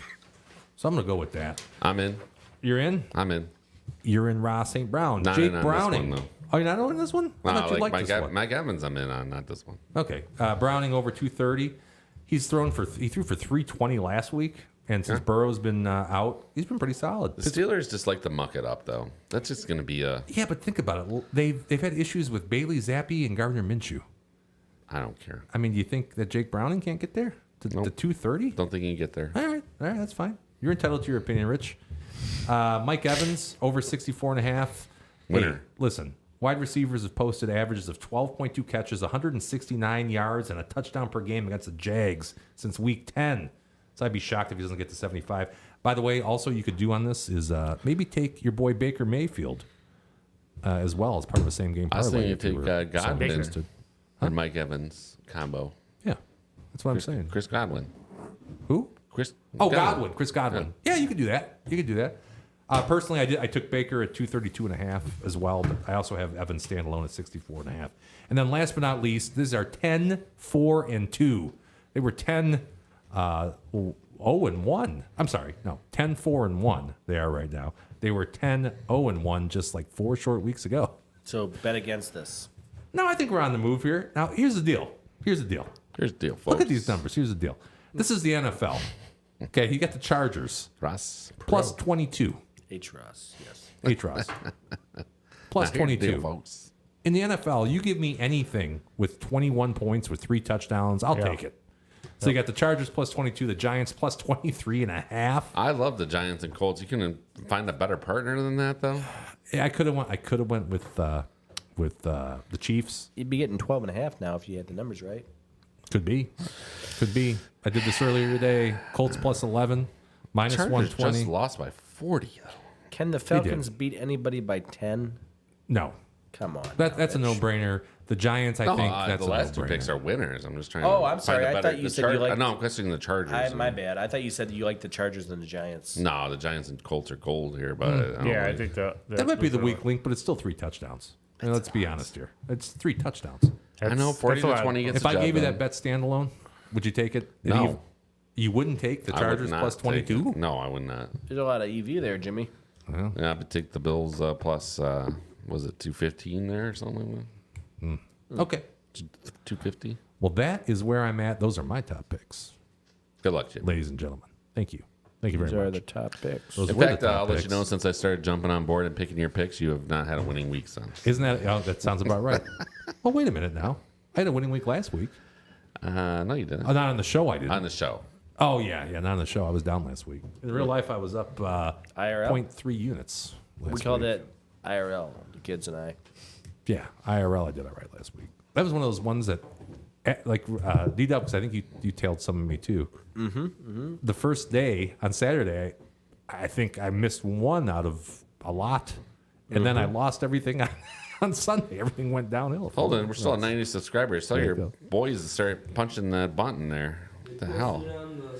So I'm going to go with that. I'm in. You're in? I'm in. You're in Ross St. Brown. Not Jake in on Browning. this one, Oh, you're not on this one? I No, thought you like liked this one. Mike Evans, I'm in on, not this one. Okay. Browning over 230. He threw for 320 last week. And since Burrow's been out, he's been pretty solid. The Steelers just like to muck it up, though. That's just going to be a. Yeah, but think about it. They've had issues with Bailey Zappi and Gardner Minshew. I don't care. I mean, do you think that Jake Browning can't get there? To 230? Don't think he can get there. All right, that's fine. You're entitled to your opinion, Rich. Mike Evans, over 64.5. Winner. Hey, listen, wide receivers have posted averages of 12.2 catches, 169 yards, and a touchdown per game against the Jags since week 10. So I'd be shocked if he doesn't get to 75. By the way, also you could do on this is maybe take your boy Baker Mayfield as well as part of the same game I was parlay. thinking if you take were so Godwin interested. and Mike Evans combo. Yeah, that's what I'm saying. Chris Godwin. Who? Chris. Godwin. Chris Godwin. Yeah, you could do that. You could do that. Personally, I took Baker at 232.5 as well, but I also have Evans standalone at 64.5. And then last but not least, these are 10, 4, and 2. They were 10, 0 and 1. I'm sorry, no, 10, 4, and 1. They are right now. They were 10, 0, and 1 just like 4 short weeks ago. So bet against this. No, I think we're on the move here. Now, here's the deal. Here's the deal. Here's the deal, folks. Look at these numbers. Here's the deal. This is the NFL. Okay, you got the Chargers. Ross. Plus 22. H-Ross, yes. H-Ross. Plus Now, here's the 22. deal, folks. In the NFL, you give me anything with 21 points with 3 touchdowns, I'll take it. So you got the Chargers plus 22, the Giants plus 23.5. I love the Giants and Colts. You couldn't find a better partner than that, though. Yeah, I could have went with the Chiefs. You'd be getting 12.5 now if you had the numbers right. Could be. I did this earlier today. Colts plus 11, minus Chargers 120. just lost by 40, though. Can the Falcons beat anybody by 10? No. Come on. That's a no-brainer. The Giants, I think that's the a last two no-brainer. picks are winners. I'm just trying to Oh, I'm find sorry. a I better, thought you the said you liked- No, I'm questioning the Chargers. My bad. I thought you said you liked the Chargers than the Giants. No, the Giants and Colts are gold here, but I don't Yeah, I really- think that That might be the weak link, but it's still 3 touchdowns. And let's be honest here. It's 3 touchdowns. I know 40 to 20 gets If the I job gave you done. that bet standalone, would you take it? No. You wouldn't take the I would Chargers not plus take 22? it. No, I would not. There's a lot of EV there, Jimmy. Well, Yeah, I would take the Bills plus, was it 215 there or something? okay. 250? Well, that is where I'm at. Those are my top picks, Good luck, Jim. ladies and gentlemen. Thank you. Thank you very These are much. the top picks. Those In were the fact, top I'll let you picks. know since I started jumping on board and picking your picks, you have not had a winning week, son. Isn't that? Oh, that sounds about right. Well, wait a minute now. I had a winning week last week. No, you didn't. Oh, not on the show. I didn't. On the show. Oh yeah, not on the show. I was down last week. In real life, I was up IRL? 0.3 units. We last called week. it IRL, the kids and I. Yeah, IRL. I did all right last week. That was one of those ones that, like D-Dub, because I think you tailed some of me too. The first day on Saturday, I think I missed one out of a lot, and then I lost everything on Sunday. Everything went downhill. Hold on, we're still at 90 subscribers. Tell There your you go. boys to start punching that button there. What the hell?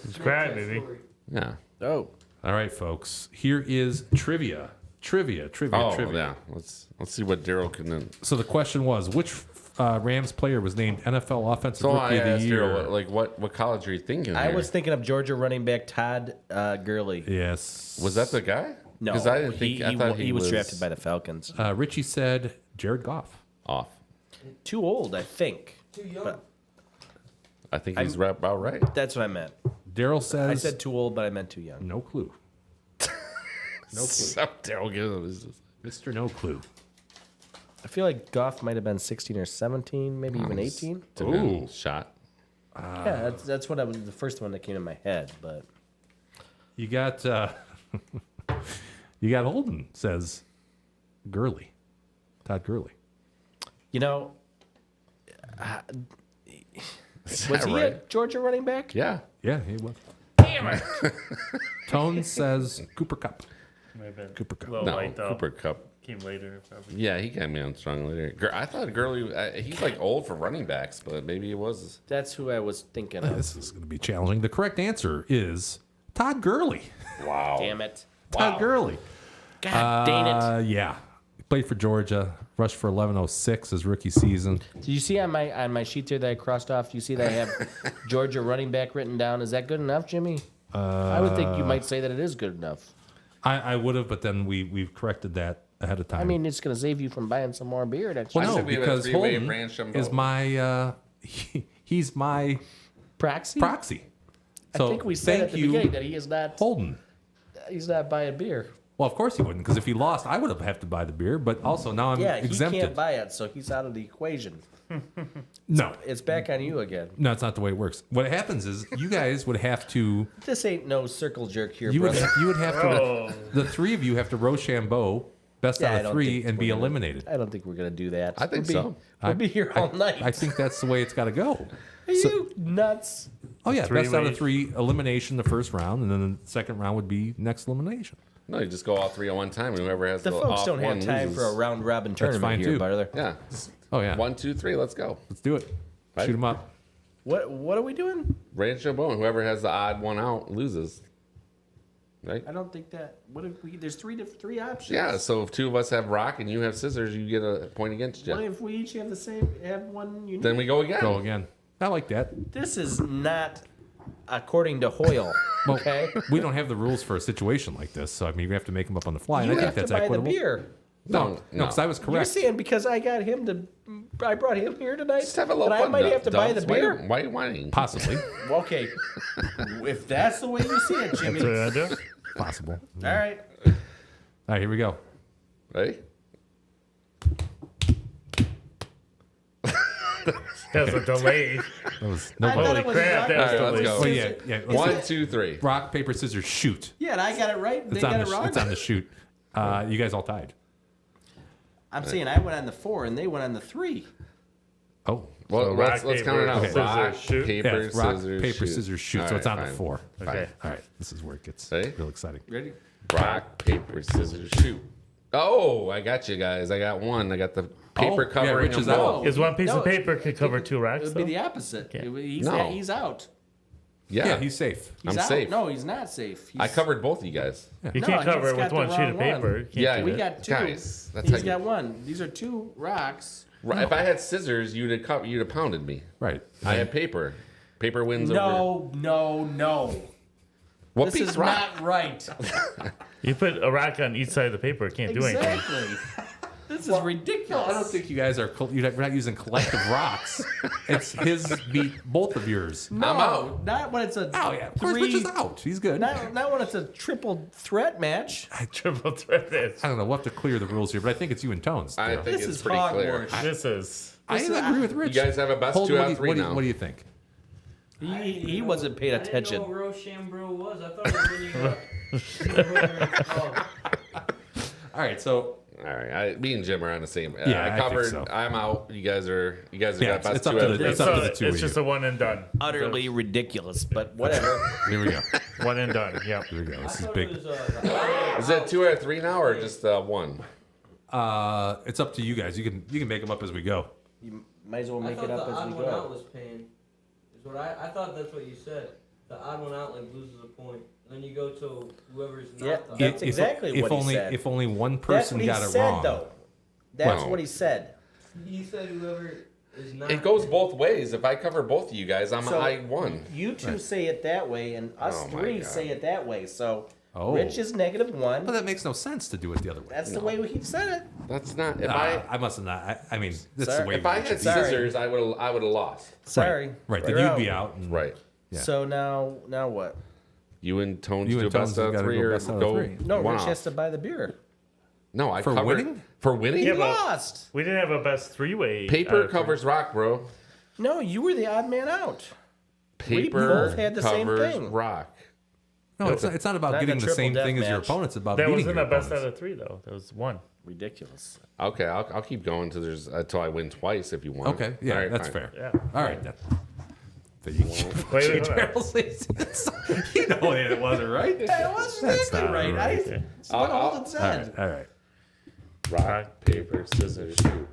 Subscribe, baby. Yeah. Oh. All right, folks. Here is trivia. Trivia. Oh, yeah. Let's see what Daryl can then. So the question was, which Rams player was named NFL Offensive So Rookie I of the asked Year? Daryl, what college are you thinking? I here? was thinking of Georgia running back Todd Gurley. Yes. Was that the guy? No, because I didn't think. I thought he was drafted by the Falcons. Richie said Jared Goff. Off. Too old, I think. Too young. But I think he's about right. that's what I meant. Daryl says. I said too old, but I meant too young. no clue. No clue. Daryl gives him his- Mr. No Clue. I feel like Goff might have been 16 or 17, maybe even 18. Ooh. Shot. Yeah, that's what I was the first one that came to my head. But You got you got Holden says Gurley. Todd Gurley. you know, Is was that he right? a Georgia running back? Yeah. Yeah, he was. Damn it! Tone says Cooper Cup. Might have been Cooper Cup. low No, light, though. Cooper Cup. Came later, probably. Yeah, he got me on strong later. I thought Gurley. He's like old for running backs, but maybe it was. That's who I was thinking of. This is going to be challenging. The correct answer is Todd Gurley. Wow. Damn it! Todd Gurley. God dang it! Yeah. He played for Georgia. Rushed for 1106 his rookie season. Did you see on my sheet there that I crossed off? You see that I have Georgia running back written down. Is that good enough, Jimmy? I would think you might say that it is good enough. I would have, but then we've corrected that ahead of time. I mean, it's going to save you from buying some more beer next well, year. no, said we have a because three-way Holden Rams is my he's my Proxy? proxy. I So think we said at thank the you, beginning that he is not. Holden. He's not buying beer. Well, of course he wouldn't, because if he lost, I would have to buy the beer. But also now I'm Yeah, he exempted. can't buy it, so he's out of the equation. No, It's back on you again. no, it's not the way it works. What happens is you guys would have to. This ain't no circle jerk here, You would brother. have to. The three of you have to Rochambeau best Yeah, I out of don't three think and be we're gonna- eliminated. I don't think we're going to do that. I think so. We'll be here all night. I think that's the way it's got to go. Are you nuts? Oh yeah, best out of Three-way. three elimination the first round, and then the second round would be next elimination. No, you just go all three at one time, and whoever has The the folks off don't have one time loses. for a round robin tournament fine, here, too. brother. Yeah. Oh yeah, 1, 2, 3. Let's go. let's do it. Right. Shoot them up. What are we doing? Rancho Bone. Whoever has the odd one out loses. Right? I don't think that. What if we? There's three options. Yeah. So if two of us have rock and you have scissors, you get a point against What you. if we each have the same? Have one unique? Then we go again. Go again. I like that. This is not according to Hoyle. Well, Okay. we don't have the rules for a situation like this, so I mean we have to make them up on the fly. And You I think have to that's buy equitable. the beer. No, because I was You're correct. saying because I got him to, I brought him here tonight. Just have a little that fun. I might have to buy the Dubs. beer. Why are you whining? Possibly. Okay. If that's the way you see it, Jimmy. That's what I do. Possible. All right. All right, here we go. Ready? There's a delay. That was I thought Holy it was crap, rock, that was All right, let's delayed. go. Well, yeah. Let's 1, do 2, 3. rock, paper, scissors, shoot. Yeah, and I got it right. They It's got on it wrong. it's on the shoot. You guys all tied. I'm saying I went on the 4 and they went on the 3. Oh. Well, So let's rock, count it out. paper, Rock, scissors, shoot. paper, Yeah, it's rock, scissors, paper, shoot. scissors, shoot. All So it's right, on the fine. 4. Okay. All right. This is where it gets Ready? real exciting. Ready? Rock, paper, scissors, shoot. Oh, I got you guys. I got one. I got the paper yeah, covering Rich them is out. both. Is one piece No, of paper could cover two It rocks, would be though? the opposite. He's, No. he's out. Yeah, Yeah, he's safe. He's I'm out. safe. No, he's not safe. I He's, covered both of you guys. You No, can't cover he's it got with the one sheet of wrong paper. one. You can't Yeah, do We that. got two. Guys, that's He's how got you. one. These are 2 rocks. Right, if I had scissors, you'd have pounded me. Right. I had paper. Paper wins over. No. What This piece is rock? not right. You put a rock on each side of the paper, it can't do anything. Exactly. This is ridiculous. I don't think you guys are. You're not using collective rocks. It's his beat both of yours. No, I'm out. not when it's a Oh yeah, of course, Rich is out. He's good. Not when it's a triple threat match. Triple threat match. I don't know. We'll have to clear the rules here, but I think it's you and Tones. I Daryl. think This it's is pretty clear. hogwash. This is. I agree with Rich. You guys have a best Holden, 2 out what of do you- 3 what do you- now. What do you think? He wasn't paying I didn't attention. know what Rochambeau was. I thought it was when you All right, so All right, me and Jim are on the same. Yeah, I I think covered. so. I'm out. You guys are Yeah, got best it's up two to out of the- three. it's up to the two It's of just you. a one and done. Utterly ridiculous, but whatever. Here we go. One and done. Yep. Here we go. This is thought big. it was, the Is it 2 out of 3 now, or just one? It's up to you guys. You can make them up as we go. You might as well I make thought it up the as odd we one out go. was paying. Is what I thought that's what you said. The odd one out like loses a point. And then you go to whoever's not Yeah, the that's exactly what he said. If only one That's person what he got it said, wrong. though. That's Well- what he said. He said whoever is not. It goes both ways. If I cover both of you guys, So, I won. You two say it that way, and us Oh my three God. say it that way. So Oh. Rich is -1. Well, that makes no sense to do it the other way. That's the way he said it. That's not. If I must have not. I mean, that's Sorry. the way. if I we had should- Sorry. scissors, I would have lost. Sorry. right, then You're you'd be out. And, Right. Yeah. So now what? You and Tones You do and best Tones out of gotta 3 go or best out of go 3. No, one Rich off. has to buy the beer. No, I For covered winning? for winning. He Yeah, but- lost. We didn't have a best three-way. Paper covers rock, bro. No, you were the odd man out. Paper both had the same covers thing. rock. No, it's not about Not in getting a the same triple thing as your deathmatch. opponents. It's about That beating wasn't your a best out opponents. of 3 though. That was 1. Ridiculous. Okay, I'll keep going until I win twice if you want. Okay, yeah, All right, that's fine. fair. Yeah. All right, then. There you go. Wait, hold on. Daryl says- you know it wasn't right. That was That's exactly not right. right. That's what Holden said. All right. Rock, paper, scissors, shoot.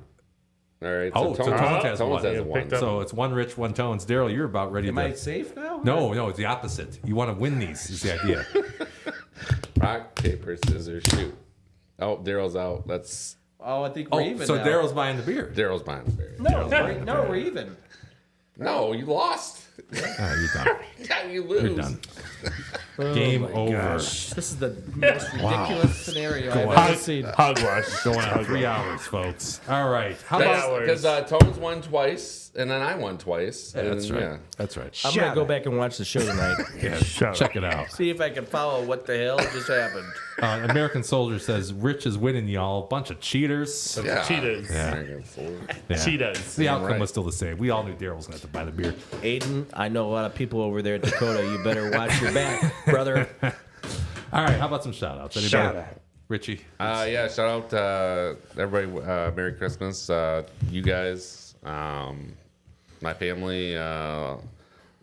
All right. Oh, so Tones has Tones one. has Yeah, a one. picked up. So it's one Rich, one Tones. Daryl, you're about ready Am to. I safe now? No, it's the opposite. You want to win these. Is the idea. Rock, paper, scissors, shoot. Oh, Daryl's out. That's Oh, I think we're Oh, even so now. Daryl's buying the beer. Daryl's behind the bear. No, we're even. No, you lost. You're done. Yeah, you lose. You're done. Game over. This is the most ridiculous scenario I've on. ever seen. Hogwash. Going on 3 hours, folks. All right. How That's- about? hours. Because Tones won twice, and then I won twice. Yeah, that's and, right. Yeah. That's right. I'm gonna go back and watch the show tonight. Yeah, Shut check it out. See if I can follow what the hell just happened. American Soldier says Rich is winning, y'all. Bunch of cheaters. Yeah. Cheetahs. Yeah. Cheetahs. The outcome Right. was still the same. We all knew Daryl was going to have to buy the beer. Aiden, I know a lot of people over there at Dakota. You better watch your back, brother. All right. How about some shout outs? Anybody? Shout out. Richie. Yeah, shout out everybody. Merry Christmas. You guys, my family,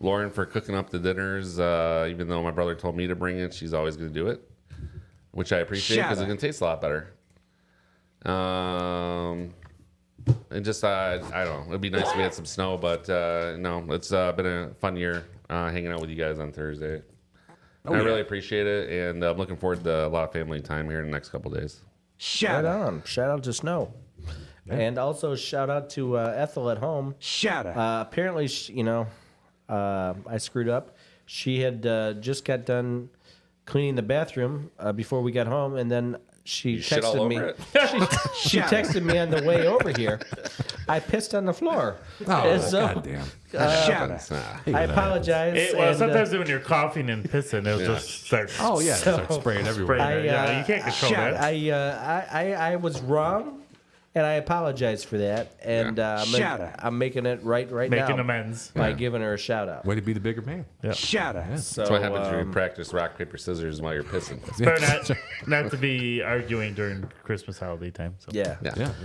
Lauren for cooking up the dinners. Even though my brother told me to bring it, she's always going to do it, which I appreciate because it's going to taste a lot better. And just, I don't know. It'd be nice if we had some snow, but no, it's been a fun year hanging out with you guys on Thursday. I really appreciate it, and I'm looking forward to a lot of family time here in the next couple days. Shout on. Shout out to Snow. And also shout out to Ethel at home. Shout out. Apparently, I screwed up. She had just got done cleaning the bathroom before we got home, and then she shit all texted me. over it? She texted me on the way over here. I pissed on the floor. Oh, And so, goddamn. I apologize. Well, and, sometimes when you're coughing and pissing, it'll just start. Oh, yeah. So- Start spraying everywhere. Spraying. Yeah, you can't control that. I was wrong, and I apologize for that. And I'm making it right now. Making amends. by giving her a shout out. Way to be the bigger man. Yeah. Shout out. So, That's what happens when you practice rock, paper, scissors while you're pissing. Better not to be arguing during Christmas holiday time. So. yeah.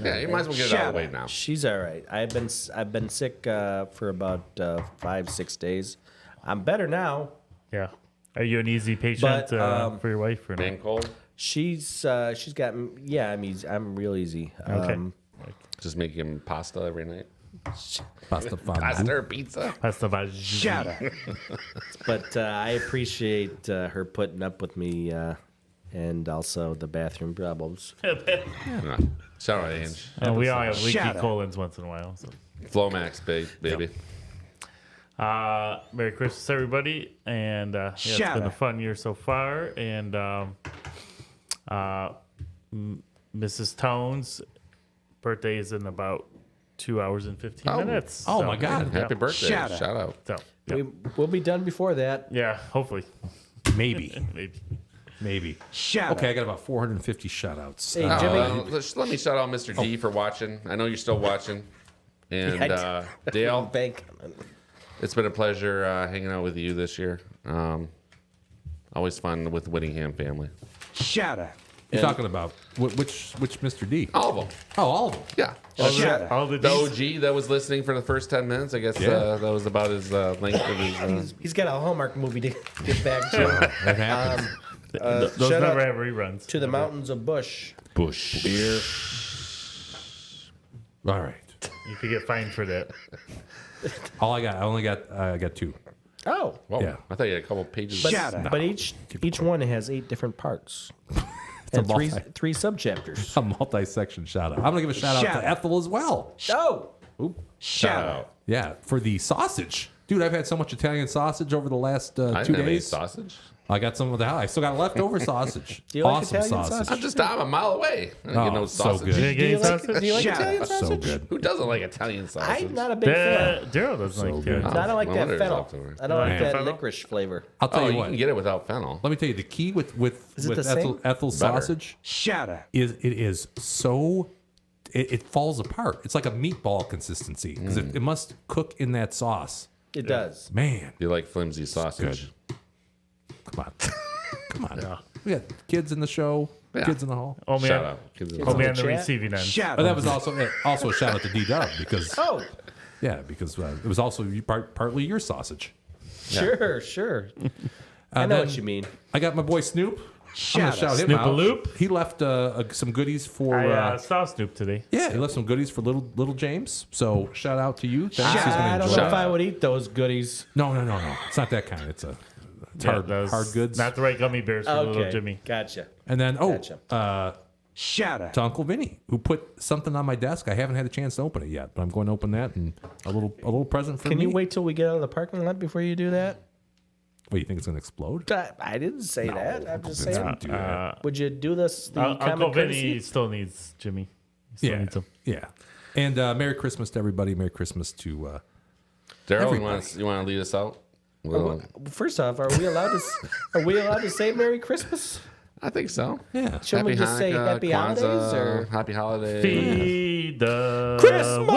Yeah, you might as well get it out of the way now. She's all right. I've been sick for about 5-6 days. I'm better now. Yeah. Are you an easy patient But, for your wife or Man not? cold? She's got I'm easy. I'm real easy. Okay. Just make him pasta every night. Pasta fondue. Pasta or pizza? Pasta vag. Shout out. But I appreciate her putting up with me, and also the bathroom troubles. Yeah. Shout out, Ange. We all have leaky Shout out. colons once in a while. So. Flomax, baby. Merry Christmas, everybody, and it's Shout been a out. fun year so far. And Mrs. Tone's birthday is in about 2 hours and 15 minutes. Oh, So, my God. yeah. Happy birthday. Shout Shout out. out. So, yeah. We'll be done before that. Yeah, hopefully. Maybe. Maybe. Shout Okay, I out. got about 450 shout outs. Hey, Jimmy. Let me shout out Mr. D for watching. I know you're still watching. And Dale, Bank. it's been a pleasure hanging out with you this year. Always fun with the Whittingham family. Shout out. You're talking about which Mr. D? All of them. Oh, all of them. Yeah. All the The OG that was listening for the first 10 minutes, I guess that was about his length of his. He's got a Hallmark movie to get back to. That happens. Those shout never out have reruns. to the mountains of Bush. Bush. Beer. All right. You could get fined for that. I only got 2. Oh, Whoa. Yeah. I thought you had a couple pages. but each one has 8 different parts and three subchapters. A multi-section shout out. I'm gonna give a shout out to Ethel as well. Oh, Shout out. Yeah, for the sausage, dude. I've had so much Italian sausage over the last 2 I didn't have any days. sausage. I got some of the house. I still got leftover sausage. Do you like Awesome Italian sausage. I'm just I'm a mile away. I don't get no so sausage. good. You get any sausage? do you like Italian So sausage? good. Who doesn't like Italian sausage? I'm not a big fan. Daryl doesn't like that. I don't like no that wonder it's fennel. leftover. I don't like Man. that Fennel? licorice flavor. I'll tell Oh, you you what. can get it without fennel. Let me tell you the key with Is it the same? Ethel's Better. sausage is it is so it falls apart. It's like a meatball consistency because it must cook in that sauce. It does. Man, You like flimsy sausage? come on, come on. We got kids in the show, kids in the hall. Oh man, Shout out. Kids in the oh man, the the chat. receiving end. But that was also a shout out to D-Dub because because it was also partly your sausage. Sure. I know what you mean. I got my boy Snoop. I'm gonna shout him out. Snoop-a-loop? He left some goodies for. I saw Snoop today. Yeah, he left some goodies for little James. So shout out to you. Thanks. He's gonna I don't enjoy know it. if I would eat those goodies. No. It's not that kind. It's hard goods. Not the right gummy bears for little Jimmy. Gotcha. And then Gotcha. shout out to Uncle Vinny who put something on my desk. I haven't had a chance to open it yet, but I'm going to open that and a little present for Can me. you wait till we get out of the parking lot before you do that? What, you think it's going to explode? I didn't say that. I'm just Vince saying. wouldn't do that. Would you do this? The Uncle common Vinny courtesy? still needs Jimmy. He still needs him. Yeah. And Merry Christmas to everybody. Merry Christmas to Daryl, everybody. you want to lead us out? Well, First off, are we allowed to say Merry Christmas? I think so. Yeah. Shouldn't we just say Happy Holidays or Happy Holidays? Feed the Christmas?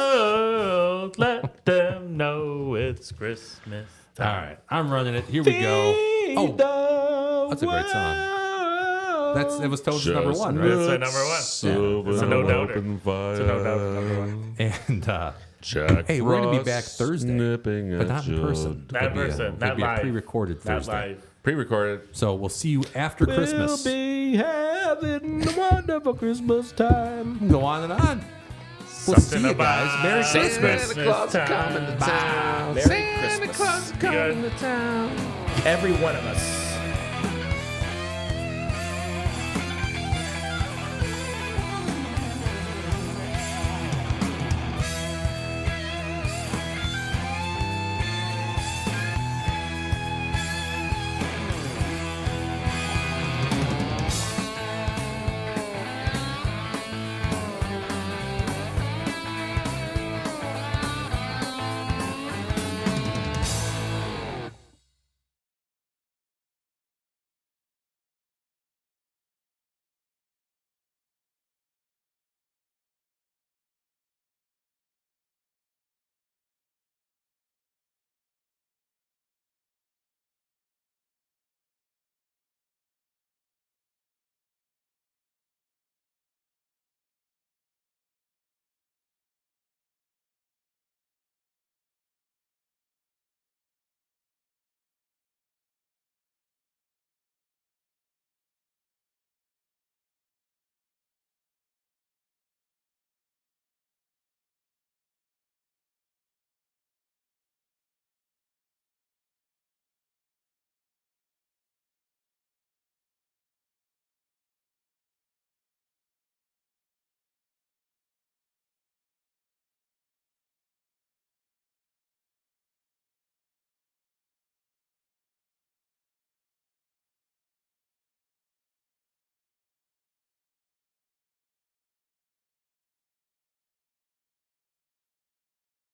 world. Let them know it's Christmas All time. right. I'm running it. Here we go. Oh, that's a great song. It was Toad's number one, right? That's number one. It's a no-doubter. It's a no-doubter number one. And Jack hey, we're going to be back Frost Thursday, nipping but at not in your person. Not in person. It'll Not be a live. pre-recorded Not Thursday. live. Pre-recorded. So we'll see you after Christmas. We'll be having a wonderful Christmas time. Go on and on. We'll see you guys. Merry Christmas. Santa Claus is coming to town. Merry Santa Christmas. Claus is coming to town. Every one of us.